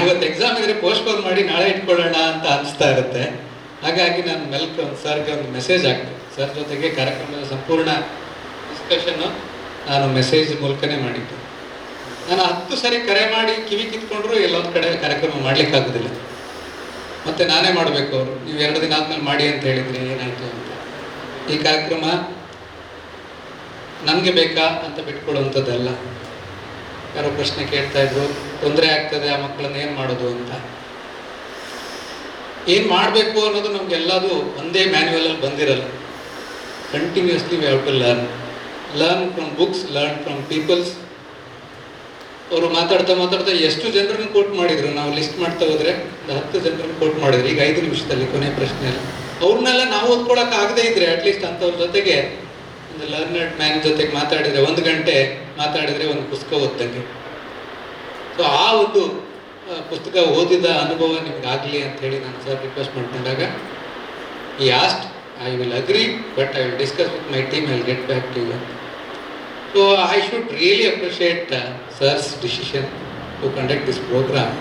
ಇವತ್ತು ಎಕ್ಸಾಮ್ ಇದ್ರೆ ಪೋಸ್ಟ್ಪೋನ್ ಮಾಡಿ ನಾಳೆ ಇಟ್ಕೊಳ್ಳೋಣ ಅಂತ ಅನಿಸ್ತಾ ಇರುತ್ತೆ. ಹಾಗಾಗಿ ನಾನು ಒಂದು ಸರ್ಗೆ ಒಂದು ಮೆಸೇಜ್ ಹಾಕ್ತೀನಿ. ಸರ್ ಜೊತೆಗೆ ಕಾರ್ಯಕ್ರಮದ ಸಂಪೂರ್ಣ ಡಿಸ್ಕಷನ್ನು ನಾನು ಮೆಸೇಜ್ ಮೂಲಕನೇ ಮಾಡಿದ್ದು. ನಾನು 10 ಸರಿ ಕರೆ ಮಾಡಿ ಕಿವಿ ಕಿತ್ಕೊಂಡ್ರು ಎಲ್ಲೊಂದು ಕಡೆ ಕಾರ್ಯಕ್ರಮ ಮಾಡಲಿಕ್ಕಾಗೋದಿಲ್ಲ. ಮತ್ತು ನಾನೇ ಮಾಡಬೇಕು. ಅವರು ನೀವು 2 ದಿನ ಆದಮೇಲೆ ಮಾಡಿ ಅಂತ ಹೇಳಿದ್ರಿ, ಏನಾಯಿತು ಅಂತ. ಈ ಕಾರ್ಯಕ್ರಮ ನನಗೆ ಬೇಕಾ ಅಂತ ಬಿಟ್ಕೊಡುವಂಥದ್ದಲ್ಲ. ಯಾರೋ ಪ್ರಶ್ನೆ ಕೇಳ್ತಾಯಿದ್ರು, ತೊಂದರೆ ಆಗ್ತದೆ ಆ ಮಕ್ಕಳನ್ನ ಏನು ಮಾಡೋದು ಅಂತ. ಏನು ಮಾಡಬೇಕು ಅನ್ನೋದು ನಮಗೆಲ್ಲದು ಒಂದೇ ಮ್ಯಾನ್ಯುವಲಲ್ಲಿ ಬಂದಿರಲ್ಲ. Continuously we have to learn from books, learn from peoples. ಅವರು ಮಾತಾಡ್ತಾ ಎಷ್ಟು ಜನರನ್ನು ಕೋಟ್ ಮಾಡಿದರು, ನಾವು ಲಿಸ್ಟ್ ಮಾಡ್ತಾ ಹೋದರೆ 10 ಜನರನ್ನು ಕೋಟ್ ಮಾಡಿದ್ರು. ಈಗ 5 ನಿಮಿಷದಲ್ಲಿ ಕೊನೆ ಪ್ರಶ್ನೆಯಲ್ಲಿ ಅವ್ರನ್ನೆಲ್ಲ ನಾವು ಓದ್ಕೊಳಕ್ಕೆ ಆಗದೇ ಇದ್ರೆ ಅಟ್ಲೀಸ್ಟ್ ಅಂಥವ್ರ ಜೊತೆಗೆ ಒಂದು ಲರ್ನರ್ಡ್ ಮ್ಯಾನ್ ಜೊತೆಗೆ ಮಾತಾಡಿದರೆ 1 ಗಂಟೆ ಮಾತಾಡಿದರೆ ಒಂದು ಪುಸ್ತಕ ಓದ್ದಂಗೆ. ಸೊ ಆ ಒಂದು ಪುಸ್ತಕ ಓದಿದ ಅನುಭವ ನಿಮಗಾಗಲಿ ಅಂಥೇಳಿ ನಾನು ಸರ್ ರಿಕ್ವೆಸ್ಟ್ ಮಾಡ್ಕೊಂಡಾಗ ಈ asked I will agree but I will discuss with my team, I will get back to you. So I should really appreciate sir's decision to conduct this programme.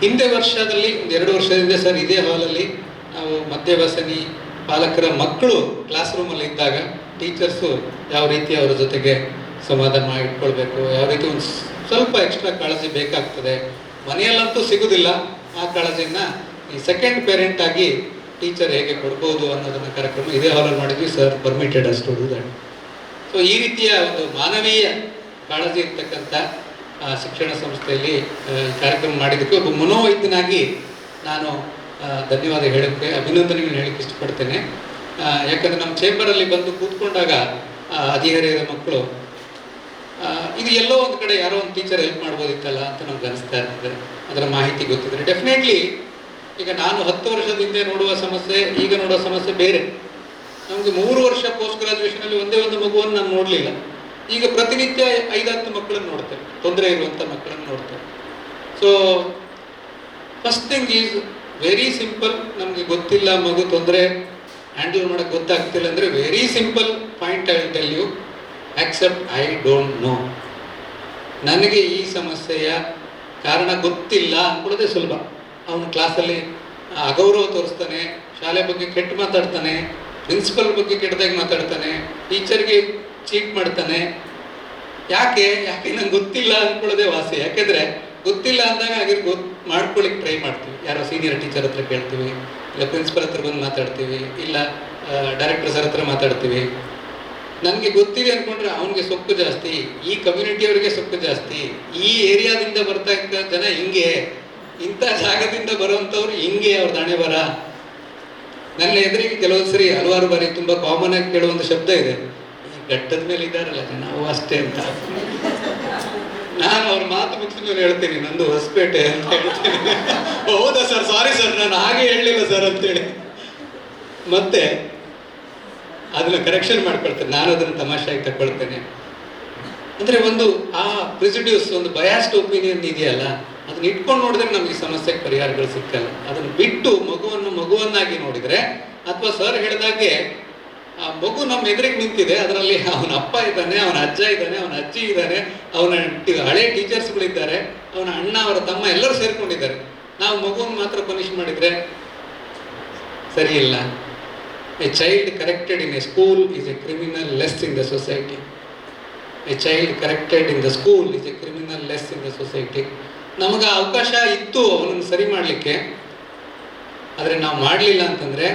ಹಿಂದೆ ವರ್ಷದಲ್ಲಿ 2 ವರ್ಷದಿಂದ ಸರ್ ಇದೇ ಹಾಲಲ್ಲಿ ನಾವು ಮಧ್ಯವಸನಿ ಪಾಲಕರ ಮಕ್ಕಳು ಕ್ಲಾಸ್ ರೂಮಲ್ಲಿ ಇದ್ದಾಗ ಟೀಚರ್ಸು ಯಾವ ರೀತಿ ಅವರ ಜೊತೆಗೆ ಸಮಾಧಾನ ಇಟ್ಕೊಳ್ಬೇಕು, ಯಾವ ರೀತಿ ಒಂದು ಸ್ವಲ್ಪ ಎಕ್ಸ್ಟ್ರಾ ಕಾಳಜಿ ಬೇಕಾಗ್ತದೆ, ಮನೆಯಲ್ಲಂತೂ ಸಿಗೋದಿಲ್ಲ ಆ ಕಾಳಜಿಯನ್ನು ಈ ಸೆಕೆಂಡ್ ಪೇರೆಂಟ್ ಆಗಿ ಟೀಚರ್ ಹೇಗೆ ಕೊಡ್ಬೋದು ಅನ್ನೋದನ್ನು ಕಾರ್ಯಕ್ರಮ ಇದೇ ಹಾಲಲ್ಲಿ ಮಾಡಿದ್ವಿ. Sir permitted us to do that. So ಈ ರೀತಿಯ ಒಂದು ಮಾನವೀಯ ಕಾಳಜಿ ಇರ್ತಕ್ಕಂಥ ಶಿಕ್ಷಣ ಸಂಸ್ಥೆಯಲ್ಲಿ ಕಾರ್ಯಕ್ರಮ ಮಾಡಿದ್ದಕ್ಕೆ ಒಬ್ಬ ಮನೋವೈದ್ಯನಾಗಿ ನಾನು ಧನ್ಯವಾದ ಹೇಳೋಕ್ಕೆ, ಅಭಿನಂದನೆಗಳನ್ನು ಹೇಳಕ್ಕೆ ಇಷ್ಟಪಡ್ತೇನೆ. ಯಾಕಂದರೆ ನಮ್ಮ ಚೇಂಬರಲ್ಲಿ ಬಂದು ಕೂತ್ಕೊಂಡಾಗ ಹದಿಹರೆಯದ ಮಕ್ಕಳು ಇದು ಎಲ್ಲೋ ಒಂದು ಕಡೆ ಯಾರೋ ಒಂದು ಟೀಚರ್ ಹೆಲ್ಪ್ ಮಾಡ್ಬೋದಿತ್ತಲ್ಲ ಅಂತ ನಮ್ಗೆ ಅನಿಸ್ತಾ ಇರ್ತದೆ. ಅದರ ಮಾಹಿತಿ ಗೊತ್ತಿದ್ರೆ ಡೆಫಿನೆಟ್ಲಿ. ಈಗ ನಾನು 10 ವರ್ಷದ ಹಿಂದೆ ನೋಡುವ ಸಮಸ್ಯೆ ಈಗ ನೋಡುವ ಸಮಸ್ಯೆ ಬೇರೆ. ನಮಗೆ 3 ವರ್ಷ ಪೋಸ್ಟ್ ಗ್ರಾಜುಯೇಷನಲ್ಲಿ ಒಂದೇ ಒಂದು ಮಗುವನ್ನು ನಾನು ನೋಡಲಿಲ್ಲ. ಈಗ ಪ್ರತಿನಿತ್ಯ 5-10 ಮಕ್ಕಳನ್ನು ನೋಡ್ತೇವೆ, ತೊಂದರೆ ಇರುವಂಥ ಮಕ್ಕಳನ್ನು ನೋಡ್ತೇವೆ. So first thing is very simple. ನಮಗೆ ಗೊತ್ತಿಲ್ಲ, ಮಗು ತೊಂದರೆ ಹ್ಯಾಂಡಲ್ ಮಾಡೋಕ್ಕೆ ಗೊತ್ತಾಗ್ತಿಲ್ಲ ಅಂದರೆ very simple point I will tell you, accept I don't know. ನನಗೆ ಈ ಸಮಸ್ಯೆಯ ಕಾರಣ ಗೊತ್ತಿಲ್ಲ ಅಂದ್ಕೊಳ್ಳೋದೇ ಸುಲಭ. ಅವನು ಕ್ಲಾಸಲ್ಲಿ ಅಗೌರವ ತೋರಿಸ್ತಾನೆ, ಶಾಲೆ ಬಗ್ಗೆ ಕೆಟ್ಟ ಮಾತಾಡ್ತಾನೆ, ಪ್ರಿನ್ಸಿಪಲ್ ಬಗ್ಗೆ ಕೆಟ್ಟದಾಗಿ ಮಾತಾಡ್ತಾನೆ, ಟೀಚರ್ಗೆ ಚೀಟ್ ಮಾಡ್ತಾನೆ. ಯಾಕೆ ನಂಗೆ ಗೊತ್ತಿಲ್ಲ ಅಂದ್ಕೊಳ್ಳೋದೇ ವಾಸಿ. ಯಾಕೆಂದರೆ ಗೊತ್ತಿಲ್ಲ ಅಂದಾಗ ಹಾಗೆ ಮಾಡ್ಕೊಳ್ಳಿಕ್ಕೆ ಟ್ರೈ ಮಾಡ್ತೀವಿ. ಯಾರೋ ಸೀನಿಯರ್ ಟೀಚರ್ ಹತ್ರ ಕೇಳ್ತೀವಿ, ಇಲ್ಲ ಪ್ರಿನ್ಸಿಪಲ್ ಹತ್ರ ಬಂದು ಮಾತಾಡ್ತೀವಿ, ಇಲ್ಲ ಡೈರೆಕ್ಟರ್ ಸರ್ ಹತ್ರ ಮಾತಾಡ್ತೀವಿ. ನನಗೆ ಗೊತ್ತಿದೆ ಅಂದ್ಕೊಂಡ್ರೆ ಅವನಿಗೆ ಸೊಕ್ಕು ಜಾಸ್ತಿ, ಈ ಕಮ್ಯುನಿಟಿಯವರಿಗೆ ಸೊಕ್ಕು ಜಾಸ್ತಿ, ಈ ಏರಿಯಾದಿಂದ ಬರ್ತಾ ಇದ್ದ ಜನ ಹಿಂಗೆ, ಇಂಥ ಜಾಗದಿಂದ ಬರುವಂಥವ್ರು ಹಿಂಗೆ, ಅವ್ರ ಹಣೆ ಬರ. ನನ್ನ ಎದುರಿಗೆ ಕೆಲವೊಂದು ಸರಿ ಹಲವಾರು ಬಾರಿ ತುಂಬ ಕಾಮನ್ ಆಗಿ ಕೇಳುವಂಥ ಶಬ್ದ ಇದೆ, ಈ ಘಟ್ಟದ ಮೇಲೆ ಇದ್ದಾರಲ್ಲ ನಾವು ಅಷ್ಟೇ ಅಂತ. ನಾನು ಅವ್ರ ಮಾತು ಮುಗಿಸಿದ ಮೇಲೆ ಹೇಳ್ತೀನಿ, ನಂದು ಹೊಸಪೇಟೆ ಅಂತ ಹೇಳ್ತೀನಿ. ಹೌದಾ ಸರ್, ಸಾರಿ ಸರ್, ನಾನು ಹಾಗೆ ಹೇಳಲಿಲ್ಲ ಸರ್ ಅಂತೇಳಿ ಮತ್ತೆ ಅದನ್ನ ಕರೆಕ್ಷನ್ ಮಾಡ್ಕೊಳ್ತೇನೆ. ನಾನು ಅದನ್ನು ತಮಾಷೆಯಾಗಿ ತಗೊಳ್ತೇನೆ. ಅಂದರೆ ಒಂದು ಆ ಪ್ರೆಸಿಡ್ಯೂಸ್, ಒಂದು ಬಯಾಸ್ಡ್ ಒಪಿನಿಯನ್ ಇದೆಯಲ್ಲ, ಅದನ್ನ ಇಟ್ಕೊಂಡು ನೋಡಿದ್ರೆ ನಮಗೆ ಸಮಸ್ಯೆಗೆ ಪರಿಹಾರಗಳು ಸಿಕ್ಕಲ್ಲ. ಅದನ್ನು ಬಿಟ್ಟು ಮಗುವನ್ನಾಗಿ ನೋಡಿದರೆ, ಅಥವಾ ಸರ್ ಹೇಳಿದಾಗೆ ಆ ಮಗು ನಮ್ಮ ಎದುರಿಗೆ ನಿಂತಿದೆ, ಅದರಲ್ಲಿ ಅವನ ಅಪ್ಪ ಇದ್ದಾನೆ, ಅವನ ಅಜ್ಜ ಇದ್ದಾನೆ, ಅವನ ಅಜ್ಜಿ ಇದ್ದಾನೆ, ಅವನ ಹಳೆ ಟೀಚರ್ಸ್ಗಳಿದ್ದಾರೆ, ಅವನ ಅಣ್ಣ, ಅವರ ತಮ್ಮ ಎಲ್ಲರೂ ಸೇರ್ಕೊಂಡಿದ್ದಾರೆ. ನಾವು ಮಗುವನ್ನು ಮಾತ್ರ ಪನಿಷ್ ಮಾಡಿದರೆ ಸರಿ ಇಲ್ಲ. A child corrected in a school is A criminal less in the society. A child corrected in the school is A criminal less in the society. ನಮಗೆ ಅವಕಾಶ ಇತ್ತು ಅವನನ್ನು ಸರಿ ಮಾಡಲಿಕ್ಕೆ, ಆದರೆ ನಾವು ಮಾಡಲಿಲ್ಲ ಅಂತಂದರೆ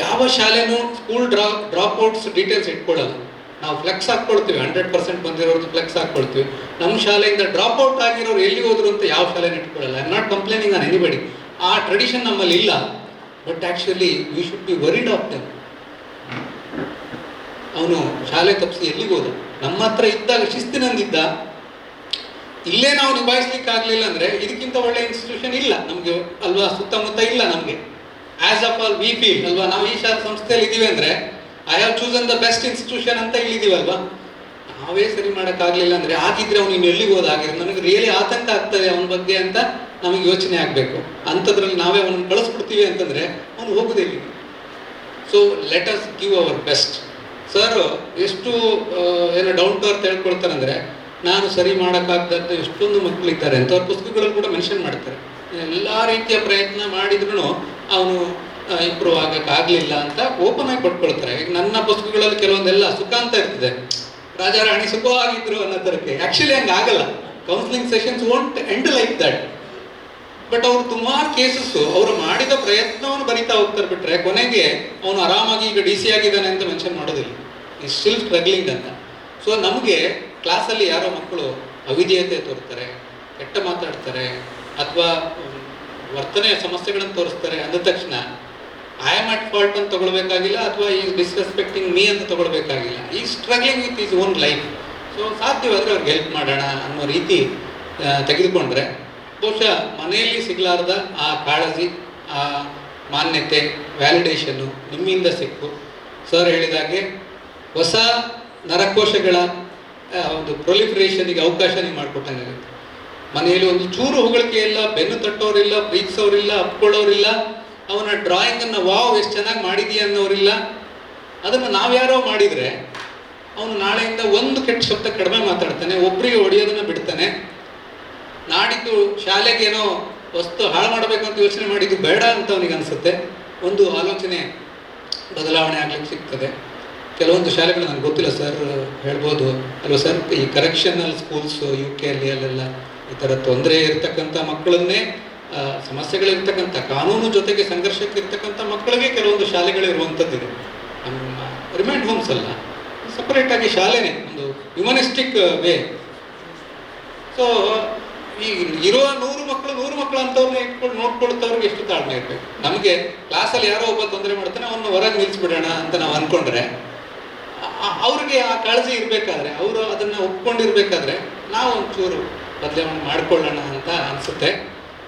ಯಾವ ಶಾಲೆನೂ ಸ್ಕೂಲ್ ಡ್ರಾಪ್ಔಟ್ಸ್ ಡೀಟೇಲ್ಸ್ ಇಟ್ಕೊಳ್ಳಲ್ಲ. ನಾವು ಫ್ಲೆಕ್ಸ್ ಹಾಕ್ಕೊಳ್ತೀವಿ, 100% ಬಂದಿರೋದು ಫ್ಲೆಕ್ಸ್ ಹಾಕ್ಕೊಳ್ತೀವಿ. ನಮ್ಮ ಶಾಲೆಯಿಂದ ಡ್ರಾಪ್ಔಟ್ ಆಗಿರೋರು ಎಲ್ಲಿ ಹೋದ್ರು ಅಂತ ಯಾವ ಶಾಲೆನೂ ಇಟ್ಕೊಳ್ಳಲ್ಲ. I am not complaining on anybody. ಆ ಟ್ರೆಡಿಷನ್ ನಮ್ಮಲ್ಲಿ ಇಲ್ಲ. But actually we should be worried of them. ಅವನು ಶಾಲೆ ತಪ್ಪಿಸಿ ಎಲ್ಲಿಗೆ ಹೋದ? ನಮ್ಮ ಹತ್ರ ಇದ್ದಾಗ ಶಿಸ್ತಿನಂದಿದ್ದ. ಇಲ್ಲೇ ನಾವು ನಿಭಾಯಿಸ್ಲಿಕ್ಕೆ ಆಗಲಿಲ್ಲ ಅಂದರೆ ಇದಕ್ಕಿಂತ ಒಳ್ಳೆ ಇನ್ಸ್ಟಿಟ್ಯೂಷನ್ ಇಲ್ಲ ನಮಗೆ ಅಲ್ವಾ, ಸುತ್ತಮುತ್ತ ಇಲ್ಲ ನಮಗೆ. As of all we feel ಅಲ್ವಾ, ನಾವು ಈ ಸಂಸ್ಥೆಯಲ್ಲಿ ಇದ್ದೀವಿ ಅಂದರೆ I have chosen the best institution ಅಂತ ಇಲ್ಲಿದ್ದೀವಲ್ವಾ. ನಾವೇ ಸರಿ ಮಾಡೋಕ್ಕಾಗಲಿಲ್ಲ ಅಂದರೆ, ಆಗಿದ್ರೆ ಅವ್ನು ಇನ್ನು ಎಲ್ಲಿಗೆ ಹೋದ, ಆಗಿದ್ರೆ ನನಗೆ ರಿಯಲಿ ಆತಂಕ ಆಗ್ತದೆ ಅವನ ಬಗ್ಗೆ ಅಂತ ನಮಗೆ ಯೋಚನೆ ಆಗಬೇಕು. ಅಂಥದ್ರಲ್ಲಿ ನಾವೇ ಅವನನ್ನು ಕಳಿಸ್ಬಿಡ್ತೀವಿ ಅಂತಂದರೆ ಅವನು ಹೋಗೋದಿಲ್ಲ. So let us give hour best. Sir ಎಷ್ಟು ಏನೋ ಡೌನ್ ಟು ಅರ್ತ್ ಹೇಳ್ಕೊಳ್ತಾರಂದರೆ, ನಾನು ಸರಿ ಮಾಡೋಕ್ಕಾಗ್ದಂಥ ಎಷ್ಟೊಂದು ಮಕ್ಕಳಿದ್ದಾರೆ ಅಂತ ಅವ್ರ ಪುಸ್ತಕಗಳಲ್ಲಿ ಕೂಡ ಮೆನ್ಷನ್ ಮಾಡ್ತಾರೆ. ಎಲ್ಲ ರೀತಿಯ ಪ್ರಯತ್ನ ಮಾಡಿದ್ರೂ ಅವನು ಇಂಪ್ರೂವ್ ಆಗೋಕ್ಕಾಗಲಿಲ್ಲ ಅಂತ ಓಪನ್ ಆಗಿ ಕೊಟ್ಕೊಳ್ತಾರೆ. ಈಗ ನನ್ನ ಪುಸ್ತಕಗಳಲ್ಲಿ ಕೆಲವೊಂದೆಲ್ಲ ಸುಖ ಅಂತ ಇರ್ತದೆ, ರಾಜಾರಾಣಿ ಸುಖವಾಗಿದ್ರು ಅನ್ನೋ ಥರಕ್ಕೆ. ಆ್ಯಕ್ಚುಲಿ ಹಂಗೆ ಆಗಲ್ಲ. Counselling sessions won't end like that. But ಅವರು ತುಂಬ ಕೇಸಸ್ಸು ಅವರು ಮಾಡಿದ ಪ್ರಯತ್ನವನ್ನು ಬರಿತಾ ಹೋಗ್ತಾರೆ, ಬಿಟ್ಟರೆ ಕೊನೆಗೆ ಅವನು ಆರಾಮಾಗಿ ಈಗ DC ಆಗಿದ್ದಾನೆ ಅಂತ ಮೆನ್ಷನ್ ಮಾಡೋದಿಲ್ಲ. ಈ ಸ್ಟಿಲ್ ಸ್ಟ್ರಗ್ಲಿಂಗ್ ಅಂತ. ಸೊ ನಮಗೆ ಕ್ಲಾಸಲ್ಲಿ ಯಾರೋ ಮಕ್ಕಳು ಅವಿಧೇಯತೆ ತೋರ್ತಾರೆ, ಕೆಟ್ಟ ಮಾತಾಡ್ತಾರೆ, ಅಥವಾ ವರ್ತನೆಯ ಸಮಸ್ಯೆಗಳನ್ನು ತೋರಿಸ್ತಾರೆ ಅಂದ ತಕ್ಷಣ ಐ ಆಮ್ ಅಟ್ ಫಾಲ್ಟ್ ಅಂತ ತಗೊಳ್ಬೇಕಾಗಿಲ್ಲ, ಅಥವಾ ಈ ಡಿಸ್ರೆಸ್ಪೆಕ್ಟಿಂಗ್ ಮೀ ಅಂತ ತಗೊಳ್ಬೇಕಾಗಿಲ್ಲ. ಈ struggling with is own life. So ಸಾಧ್ಯವಾದರೆ ಅವ್ರಿಗೆ ಹೆಲ್ಪ್ ಮಾಡೋಣ ಅನ್ನೋ ರೀತಿ ತೆಗೆದುಕೊಂಡ್ರೆ ಬಹುಶಃ ಮನೆಯಲ್ಲಿ ಸಿಗಲಾರ್ದ ಆ ಕಾಳಜಿ, ಆ ಮಾನ್ಯತೆ, ವ್ಯಾಲಿಡೇಷನ್ನು ನಿಮ್ಮಿಂದ ಸಿಕ್ಕು. ಸರ್ ಹೇಳಿದಾಗೆ ಹೊಸ ನರಕೋಶಗಳ ಒಂದು ಪ್ರೊಲಿಫರೇಷನಿಗೆ ಅವಕಾಶ ನೀವು ಮಾಡಿಕೊಟ್ಟಂಗೆ. ಮನೆಯಲ್ಲಿ ಒಂದು ಚೂರು ಹೊಗಳಿಕೆ ಇಲ್ಲ, ಬೆನ್ನು ತಟ್ಟೋರಿಲ್ಲ, ಪ್ರೀತಿಸೋರಿಲ್ಲ, ಅಪ್ಕೊಳ್ಳೋರಿಲ್ಲ, ಅವನ ಡ್ರಾಯಿಂಗನ್ನು ವಾವ್ ಎಷ್ಟು ಚೆನ್ನಾಗಿ ಮಾಡಿದೀಯ ಅನ್ನೋರಿಲ್ಲ. ಅದನ್ನು ನಾವ್ಯಾರೋ ಮಾಡಿದರೆ ಅವನು ನಾಳೆಯಿಂದ ಒಂದು ಕೆಟ್ಟ ಶಬ್ದ ಕಡಿಮೆ ಮಾತಾಡ್ತಾನೆ, ಒಬ್ಬರಿಗೆ ಹೊಡೆಯೋದನ್ನು ಬಿಡ್ತಾನೆ. ನಾಡಿದ್ದು ಶಾಲೆಗೆ ಏನೋ ವಸ್ತು ಹಾಳು ಮಾಡಬೇಕಂತ ಯೋಚನೆ ಮಾಡಿದ್ದು ಬೇಡ ಅಂತ ಅವನಿಗೆ ಅನಿಸುತ್ತೆ. ಒಂದು ಆಲೋಚನೆ ಬದಲಾವಣೆ ಆಗ್ಲಿಕ್ಕೆ ಸಿಗ್ತದೆ. ಕೆಲವೊಂದು ಶಾಲೆಗಳು ನನಗೆ ಗೊತ್ತಿಲ್ಲ ಸರ್, ಹೇಳ್ಬೋದು ಅಲ್ವಾ ಸರ್, ಈ ಕರೆಕ್ಷನಲ್ ಸ್ಕೂಲ್ಸು UK ಅಲ್ಲಿ ಅಲ್ಲೆಲ್ಲ ಈ ಥರ ತೊಂದರೆ ಇರ್ತಕ್ಕಂಥ ಮಕ್ಕಳನ್ನೇ, ಸಮಸ್ಯೆಗಳಿರ್ತಕ್ಕಂಥ, ಕಾನೂನು ಜೊತೆಗೆ ಸಂಘರ್ಷಕ್ಕಿರ್ತಕ್ಕಂಥ ಮಕ್ಕಳಿಗೆ ಕೆಲವೊಂದು ಶಾಲೆಗಳಿರುವಂಥದ್ದಿದೆ. ನಮ್ಮ ರಿಮೈಂಡ್ ಹೋಮ್ಸ್ ಅಲ್ಲ, ಸಪ್ರೇಟಾಗಿ ಶಾಲೆನೇ, ಒಂದು ಹ್ಯುಮನಿಸ್ಟಿಕ್ ವೇ. ಸೊ ಈ ಇರುವ 100 ಮಕ್ಕಳು ಅಂಥವ್ರನ್ನ ಇಟ್ಕೊಂಡು ನೋಡ್ಕೊಳ್ತವ್ರಿಗೆ ಎಷ್ಟು ತಾಳ್ಮೆ ಇರಬೇಕು. ನಮಗೆ ಕ್ಲಾಸಲ್ಲಿ ಯಾರೋ ಒಬ್ಬ ತೊಂದರೆ ಮಾಡ್ತಾನೆ, ಅವನ್ನ ಹೊರಗೆ ನಿಲ್ಲಿಸ್ಬಿಡೋಣ ಅಂತ ನಾವು ಅಂದ್ಕೊಂಡ್ರೆ, ಅವ್ರಿಗೆ ಆ ಕಾಳಜಿ ಇರಬೇಕಾದ್ರೆ, ಅವರು ಅದನ್ನು ಒಪ್ಕೊಂಡಿರ್ಬೇಕಾದ್ರೆ ನಾವು ಒಂಚೂರು ಬದಲಾವಣೆ ಮಾಡಿಕೊಳ್ಳೋಣ ಅಂತ ಅನಿಸುತ್ತೆ.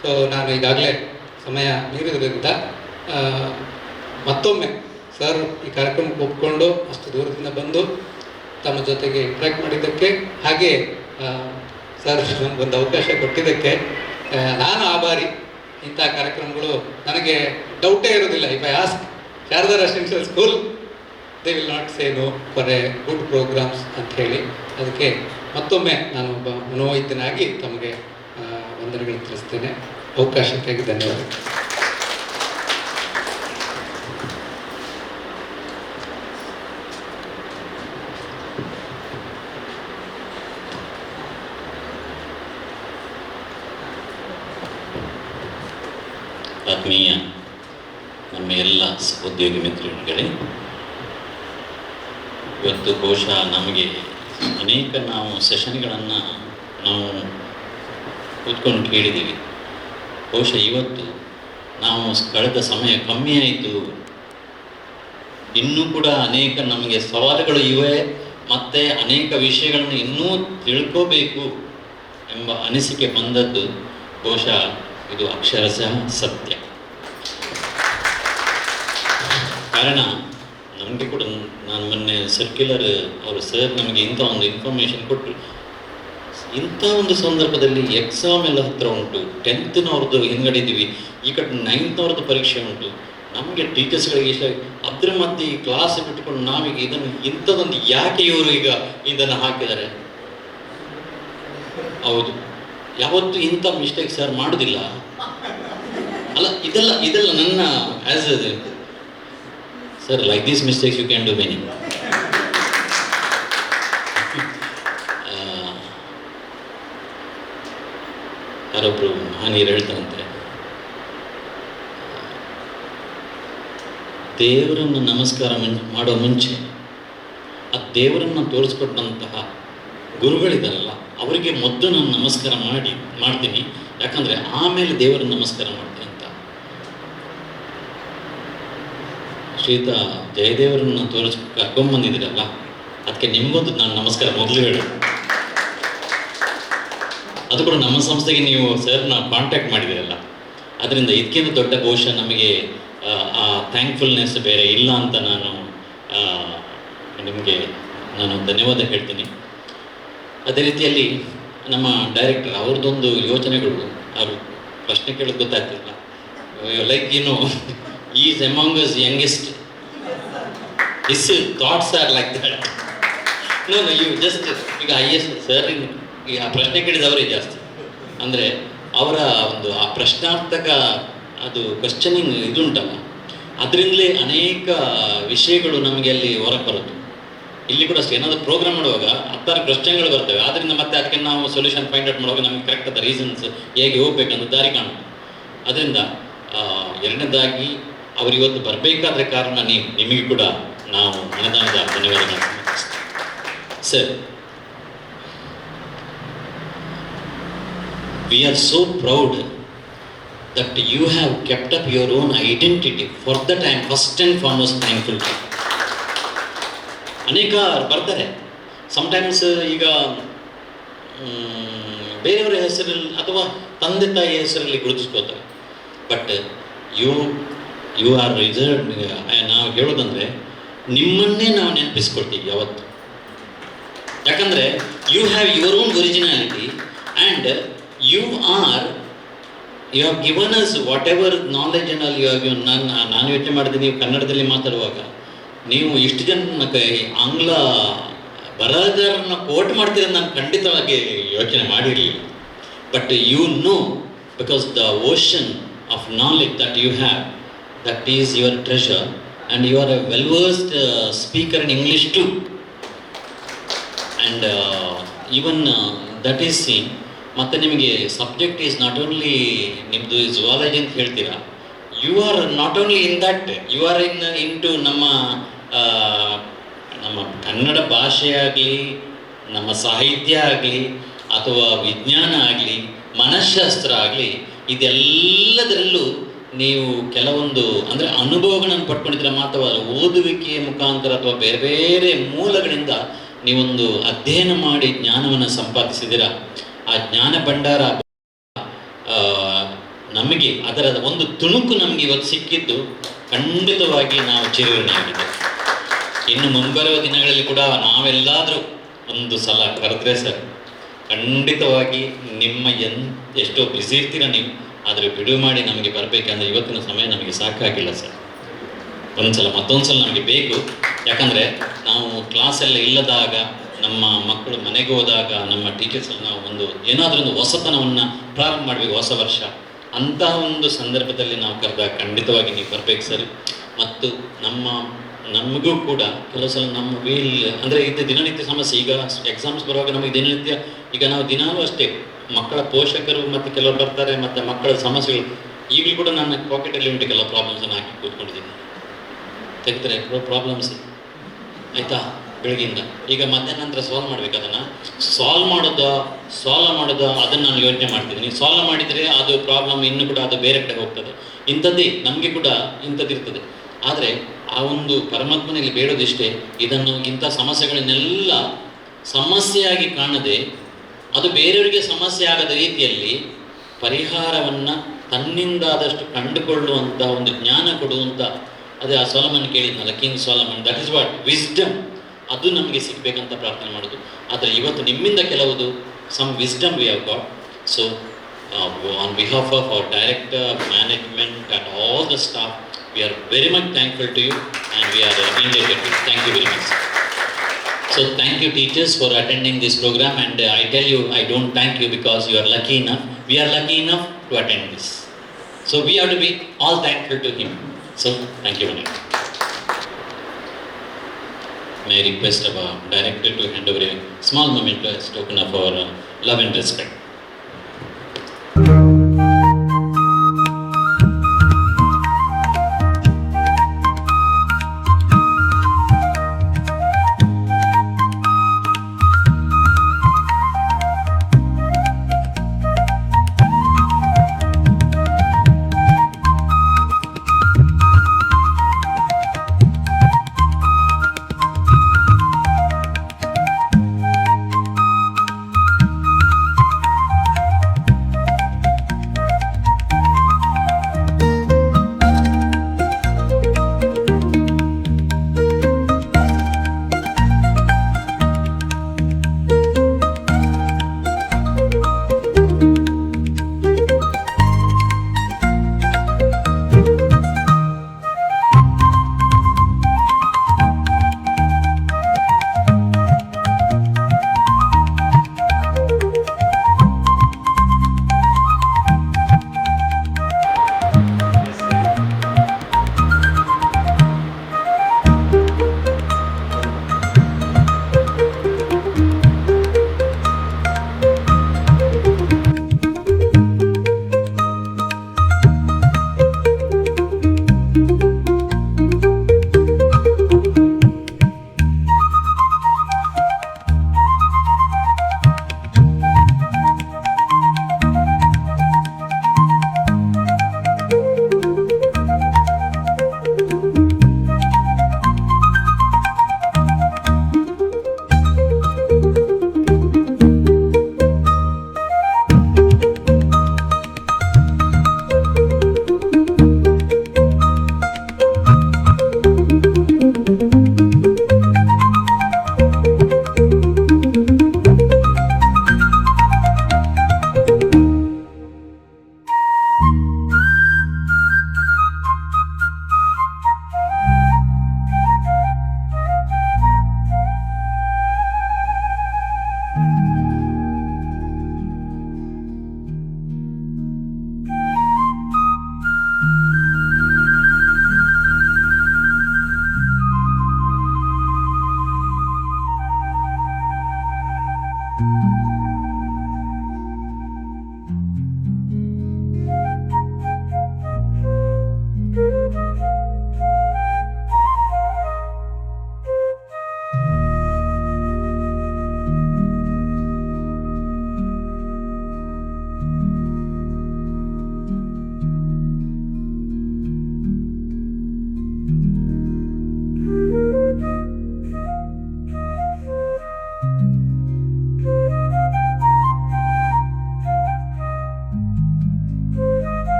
ಸೊ ನಾನು ಈಗಾಗಲೇ ಸಮಯ ಮೀರಿದ್ರಿಂದ ಮತ್ತೊಮ್ಮೆ ಸರ್ ಈ ಕಾರ್ಯಕ್ರಮಕ್ಕೆ ಒಪ್ಕೊಂಡು ಅಷ್ಟು ದೂರದಿಂದ ಬಂದು ತಮ್ಮ ಜೊತೆಗೆ ಇಂಟ್ರ್ಯಾಕ್ಟ್ ಮಾಡಿದ್ದಕ್ಕೆ, ಹಾಗೆ ಸರ್ ನನಗೊಂದು ಅವಕಾಶ ಕೊಟ್ಟಿದ್ದಕ್ಕೆ ನಾನು ಆಭಾರಿ. ಇಂಥ ಕಾರ್ಯಕ್ರಮಗಳು ನನಗೆ ಡೌಟೇ ಇರೋದಿಲ್ಲ. If I ask Sharada residential school, they will not say no for a good programmes ಅಂತ ಹೇಳಿ, ಅದಕ್ಕೆ ಮತ್ತೊಮ್ಮೆ ನಾನು ಒಬ್ಬ ಮನೋವೈದ್ಯನಾಗಿ ತಮಗೆ ವಂದನೆಗಳು ತಿಳಿಸ್ತೇನೆ. ಅವಕಾಶಕ್ಕಾಗಿ ಧನ್ಯವಾದಗಳು. ಆತ್ಮೀಯ ನಮ್ಮ ಎಲ್ಲ ಸಹೋದ್ಯೋಗಿ ಮಿತ್ರರುಗಳೇ, ಇವತ್ತು ಬಹುಶಃ ನಮಗೆ ಅನೇಕ ನಾವು ಸೆಷನ್ಗಳನ್ನು ನಾವು ಕೂತ್ಕೊಂಡು ಕೇಳಿದ್ದೀವಿ. ಬಹುಶಃ ಇವತ್ತು ನಾವು ಕಳೆದ ಸಮಯ ಕಮ್ಮಿ ಆಯಿತು, ಇನ್ನೂ ಕೂಡ ಅನೇಕ ನಮಗೆ ಸವಾಲುಗಳು ಇವೆ, ಮತ್ತು ಅನೇಕ ವಿಷಯಗಳನ್ನು ಇನ್ನೂ ತಿಳ್ಕೋಬೇಕು ಎಂಬ ಅನಿಸಿಕೆ ಬಂದದ್ದು ಬಹುಶಃ ಇದು ಅಕ್ಷರಶಃ ಸತ್ಯ. ಕಾರಣ ನಮಗೆ ಕೂಡ, ನಾನು ಮೊನ್ನೆ ಸರ್ಕ್ಯುಲರ್ ಅವರು ಸರ್ ನಮಗೆ ಇಂಥ ಒಂದು ಇನ್ಫಾರ್ಮೇಷನ್ ಕೊಟ್ಟರು. ಇಂಥ ಒಂದು ಸಂದರ್ಭದಲ್ಲಿ ಎಕ್ಸಾಮ್ ಎಲ್ಲ ಹತ್ತಿರ ಉಂಟು, 10th ಹಿಂದ್ಗಡೆ ಇದ್ದೀವಿ, ಈ ಕಡೆ 9th ಪರೀಕ್ಷೆ ಉಂಟು, ನಮಗೆ ಟೀಚರ್ಸ್ಗಳಿಗೆ ಇಷ್ಟ, ಅದ್ರ ಮಧ್ಯೆ ಈ ಕ್ಲಾಸ್ ಬಿಟ್ಕೊಂಡು ನಾವೀಗ ಇದನ್ನು ಇಂಥದ್ದೊಂದು ಯಾಕೆ ಇವರು ಈಗ ಇದನ್ನು ಹಾಕಿದ್ದಾರೆ? ಹೌದು, ಯಾವತ್ತೂ ಇಂಥ ಮಿಸ್ಟೇಕ್ ಸರ್ ಮಾಡೋದಿಲ್ಲ ಅಲ್ಲ. ಇದೆಲ್ಲ ನನ್ನ as sir, like these mistakes you can do many. ಯಾರೊಬ್ಬರು ಮಹನೀಯರು ಹೇಳ್ತಾರಂತೆ, ದೇವರನ್ನು ನಮಸ್ಕಾರ ಮಾಡೋ ಮುಂಚೆ ಆ ದೇವರನ್ನು ತೋರಿಸ್ಕೊಟ್ಟಂತಹ ಗುರುಗಳಿದಾರಲ್ಲ ಅವರಿಗೆ ಮೊದಲು ನಾನು ನಮಸ್ಕಾರ ಮಾಡ್ತೀನಿ, ಯಾಕಂದರೆ ಆಮೇಲೆ ದೇವರನ್ನು ನಮಸ್ಕಾರ ಮಾಡ್ತೀನಿ ಅಂತ. ಶ್ರೀಯುತ ಜಯದೇವರನ್ನು ಕರ್ಕೊಂಬಂದಿದ್ದೀರಲ್ಲ, ಅದಕ್ಕೆ ನಿಮಗೊಂದು ನಾನು ನಮಸ್ಕಾರ ಮೊದಲು ಹೇಳಿ. ಅದು ಕೂಡ ನಮ್ಮ ಸಂಸ್ಥೆಗೆ ನೀವು ಸರ್ನ ಕಾಂಟ್ಯಾಕ್ಟ್ ಮಾಡಿದ್ದೀರಲ್ಲ, ಅದರಿಂದ ಇದಕ್ಕಿಂತ ದೊಡ್ಡ ಬಹುಶಃ ನಮಗೆ ಆ ಥ್ಯಾಂಕ್ಫುಲ್ನೆಸ್ ಬೇರೆ ಇಲ್ಲ ಅಂತ ನಿಮಗೆ ನಾನು ಧನ್ಯವಾದ ಹೇಳ್ತೀನಿ. ಅದೇ ರೀತಿಯಲ್ಲಿ ನಮ್ಮ ಡೈರೆಕ್ಟರ್ ಅವ್ರದ್ದೊಂದು ಯೋಚನೆಗಳು, ಅವರು ಪ್ರಶ್ನೆ ಕೇಳೋದು ಗೊತ್ತಾಗ್ತಿಲ್ಲ. Like is among us youngest, his thoughts are like that. No you just ಈಗ ಹೈಯೆಸ್ಟ್ ಸರ್, ಈಗ ಆ ಪ್ರಶ್ನೆ ಕೇಳಿದವರೇ ಜಾಸ್ತಿ. ಅಂದರೆ ಅವರ ಒಂದು ಆ ಪ್ರಶ್ನಾರ್ಥಕ ಅದು ಕ್ವಶ್ಚನಿಂಗ್ ಇದುಂಟಲ್ಲ, ಅದರಿಂದಲೇ ಅನೇಕ ವಿಷಯಗಳು ನಮಗೆ ಅಲ್ಲಿ ಹೊರಗೆ ಬರುತ್ತೆ. ಇಲ್ಲಿ ಕೂಡ ಅಷ್ಟೇ, ಏನಾದರೂ ಪ್ರೋಗ್ರಾಮ್ ಮಾಡುವಾಗ 10 ಪ್ರಶ್ನೆಗಳು ಬರ್ತವೆ, ಆದ್ದರಿಂದ ಮತ್ತೆ ಅದಕ್ಕೆ ನಾವು ಸೊಲ್ಯೂಷನ್ ಫೈಂಡ್ ಔಟ್ ಮಾಡುವಾಗ ನಮಗೆ ಕರೆಕ್ಟ್ ಆದ ರೀಸನ್ಸ್ ಹೇಗೆ ಹೋಗ್ಬೇಕಂತ ದಾರಿ ಕಾಣುತ್ತೆ. ಅದರಿಂದ ಎರಡನೇದಾಗಿ ಅವರು ಇವತ್ತು ಬರಬೇಕಾದ್ರೆ ಕಾರಣ ನಿಮಗೆ ಕೂಡ ನಾವು ಮನದಾನದ ಧನ್ಯವಾದಗಳು sir. We are so proud that you have kept up your own identity. For that I am first and foremost thankful to you. ಅನೇಕ ಬರ್ತಾರೆ ಸಮ್ಟೈಮ್ಸ್, ಈಗ ಬೇರೆಯವರ ಹೆಸರಲ್ಲಿ ಅಥವಾ ತಂದೆ ತಾಯಿಯ ಹೆಸರಲ್ಲಿ ಗುರುತಿಸ್ಕೋತಾರೆ. But you are reserve. ನಾವು ಹೇಳೋದಂದರೆ ನಿಮ್ಮನ್ನೇ ನಾವು ನೆನಪಿಸ್ಕೊಳ್ತೀವಿ ಯಾವತ್ತು. ಯಾಕಂದರೆ you have your own originality and you have given us whatever knowledge and all you have given. ನಾನು ಯೋಚನೆ ಮಾಡಿದೆ, ನೀವು ಕನ್ನಡದಲ್ಲಿ ಮಾತಾಡುವಾಗ ನೀವು ಇಷ್ಟು ಜನ ಆಂಗ್ಲ ಬರಹಗಾರರನ್ನ ಕೋಟ್ ಮಾಡ್ತೀರ ನಾನು ಖಂಡಿತವಾಗಿ ಯೋಚನೆ ಮಾಡಿರಲಿಲ್ಲ. But you know, because the ocean of knowledge that you have, that is your treasure and you are a well versed speaker in English too. And even that is seen. ಮತ್ತು ನಿಮಗೆ subject is not only ನಿಮ್ಮದು zoology ಅಂತ ಹೇಳ್ತೀರಾ, you are not only in that, you are into ನಮ್ಮ ಕನ್ನಡ ಭಾಷೆ ಆಗಲಿ, ನಮ್ಮ ಸಾಹಿತ್ಯ ಆಗಲಿ, ಅಥವಾ ವಿಜ್ಞಾನ ಆಗಲಿ, ಮನಃಶಾಸ್ತ್ರ ಆಗಲಿ, ಇದೆಲ್ಲದರಲ್ಲೂ ನೀವು ಕೆಲವೊಂದು ಅಂದರೆ ಅನುಭವಗಳನ್ನು ಪಡ್ಕೊಂಡಿದ್ದೀರ. ಮಾತ್ರ ಓದುವಿಕೆಯ ಮುಖಾಂತರ ಅಥವಾ ಬೇರೆ ಬೇರೆ ಮೂಲಗಳಿಂದ ನೀವೊಂದು ಅಧ್ಯಯನ ಮಾಡಿ ಜ್ಞಾನವನ್ನು ಸಂಪಾದಿಸಿದ್ದೀರ. ಆ ಜ್ಞಾನ ಭಂಡಾರ ನಮಗೆ ಅದರ ಒಂದು ತುಣುಕು ನಮಗೆ ಇವತ್ತು ಸಿಕ್ಕಿದ್ದು ಖಂಡಿತವಾಗಿ ನಾವು ಚಿರಋಣಿಯಾಗಿದ್ದೇವೆ. ಇನ್ನು ಮುಂಬರುವ ದಿನಗಳಲ್ಲಿ ಕೂಡ ನಾವೆಲ್ಲಾದರೂ ಒಂದು ಸಲ ಕರೆದ್ರೆ ಸರ್, ಖಂಡಿತವಾಗಿ ನಿಮ್ಮ ಎಷ್ಟೋ ಬ್ಯುಸಿ ಇರ್ತೀರ ನೀವು, ಆದರೆ ಬಿಡುವು ಮಾಡಿ ನಮಗೆ ಬರಬೇಕಂದ್ರೆ ಇವತ್ತಿನ ಸಮಯ ನಮಗೆ ಸಾಕಾಗಿಲ್ಲ ಸರ್. ಒಂದ್ಸಲ ಮತ್ತೊಂದು ಸಲ ನಮಗೆ ಬೇಕು. ಯಾಕಂದರೆ ನಾವು ಕ್ಲಾಸೆಲ್ಲ ಇಲ್ಲದಾಗ, ನಮ್ಮ ಮಕ್ಕಳು ಮನೆಗೆ ಹೋದಾಗ, ನಮ್ಮ ಟೀಚರ್ಸಲ್ಲಿ ನಾವು ಏನಾದರೂ ಒಂದು ಹೊಸತನವನ್ನು ಪ್ರಾರಂಭ ಮಾಡಬೇಕು ಹೊಸ ವರ್ಷ. ಅಂಥ ಒಂದು ಸಂದರ್ಭದಲ್ಲಿ ನಾವು ಕರೆದಾಗ ಖಂಡಿತವಾಗಿ ನೀವು ಬರಬೇಕು ಸರ್. ಮತ್ತು ನಮಗೂ ಕೂಡ ಕೆಲವು ಸಲ ನಮ್ಮ ಅಂದರೆ ಇದು ದಿನನಿತ್ಯ ಸಮಸ್ಯೆ. ಈಗ ಎಕ್ಸಾಮ್ಸ್ ಬರುವಾಗ ನಮಗೆ ದಿನನಿತ್ಯ, ಈಗ ನಾವು ದಿನಾಲೂ ಅಷ್ಟೇ ಮಕ್ಕಳ ಪೋಷಕರು ಮತ್ತು ಕೆಲವರು ಬರ್ತಾರೆ, ಮತ್ತು ಮಕ್ಕಳ ಸಮಸ್ಯೆಗಳು. ಈಗಲೂ ಕೂಡ ನನ್ನ ಪಾಕೆಟಲ್ಲಿ ಉಂಟು ಕೆಲವು ಪ್ರಾಬ್ಲಮ್ಸನ್ನು ಹಾಕಿ ಕೂತ್ಕೊಂಡಿದ್ದೀನಿ, ತೆಗೆದ್ರೆ ಪ್ರಾಬ್ಲಮ್ಸ್ ಆಯಿತಾ ಬೆಳಗ್ಗೆಯಿಂದ. ಈಗ ಮಧ್ಯಾಹ್ನ ನಂತರ ಸಾಲ್ವ್ ಮಾಡಬೇಕು. ಅದನ್ನು ಸಾಲ್ವ್ ಮಾಡೋದು ಅದನ್ನು ನಾನು ಯೋಚನೆ ಮಾಡ್ತಿದ್ದೀನಿ. ಸಾಲ್ವ್ ಮಾಡಿದರೆ ಅದು ಪ್ರಾಬ್ಲಮ್ ಇನ್ನೂ ಕೂಡ ಅದು ಬೇರೆ ಕಡೆ ಹೋಗ್ತದೆ. ಇಂಥದ್ದೇ ನಮಗೆ ಕೂಡ ಇಂಥದ್ದಿರ್ತದೆ. ಆದರೆ ಆ ಒಂದು ಪರಮಾತ್ಮನಲ್ಲಿ ಬೇಡೋದಿಷ್ಟೇ, ಇಂಥ ಸಮಸ್ಯೆಗಳನ್ನೆಲ್ಲ ಸಮಸ್ಯೆಯಾಗಿ ಕಾಣದೆ, ಅದು ಬೇರೆಯವರಿಗೆ ಸಮಸ್ಯೆ ಆಗದ ರೀತಿಯಲ್ಲಿ ಪರಿಹಾರವನ್ನು ತನ್ನಿಂದಾದಷ್ಟು ಕಂಡುಕೊಳ್ಳುವಂಥ ಒಂದು ಜ್ಞಾನ ಕೊಡುವಂಥ, ಅದೇ ಆ ಸೊಲಮನ್ ಕೇಳಿದ್ನಲ್ಲ, king Solomon, that is what wisdom. ಅದು ನಮಗೆ ಸಿಗಬೇಕಂತ ಪ್ರಾರ್ಥನೆ ಮಾಡೋದು. ಆದರೆ ಇವತ್ತು ನಿಮ್ಮಿಂದ ಕೆಲವುದು some wisdom we have got. So on behalf of our director, management and all the staff, we are very much thankful to you and we are indebted to you. Thank you very much. So thank you teachers for attending this program, and I tell you, I don't thank you because you are lucky enough. We are lucky enough to attend this. So we have to be all thankful to him. So thank you very much. May I request our director to hand over a small moment as token of our love and respect.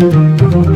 Thank you.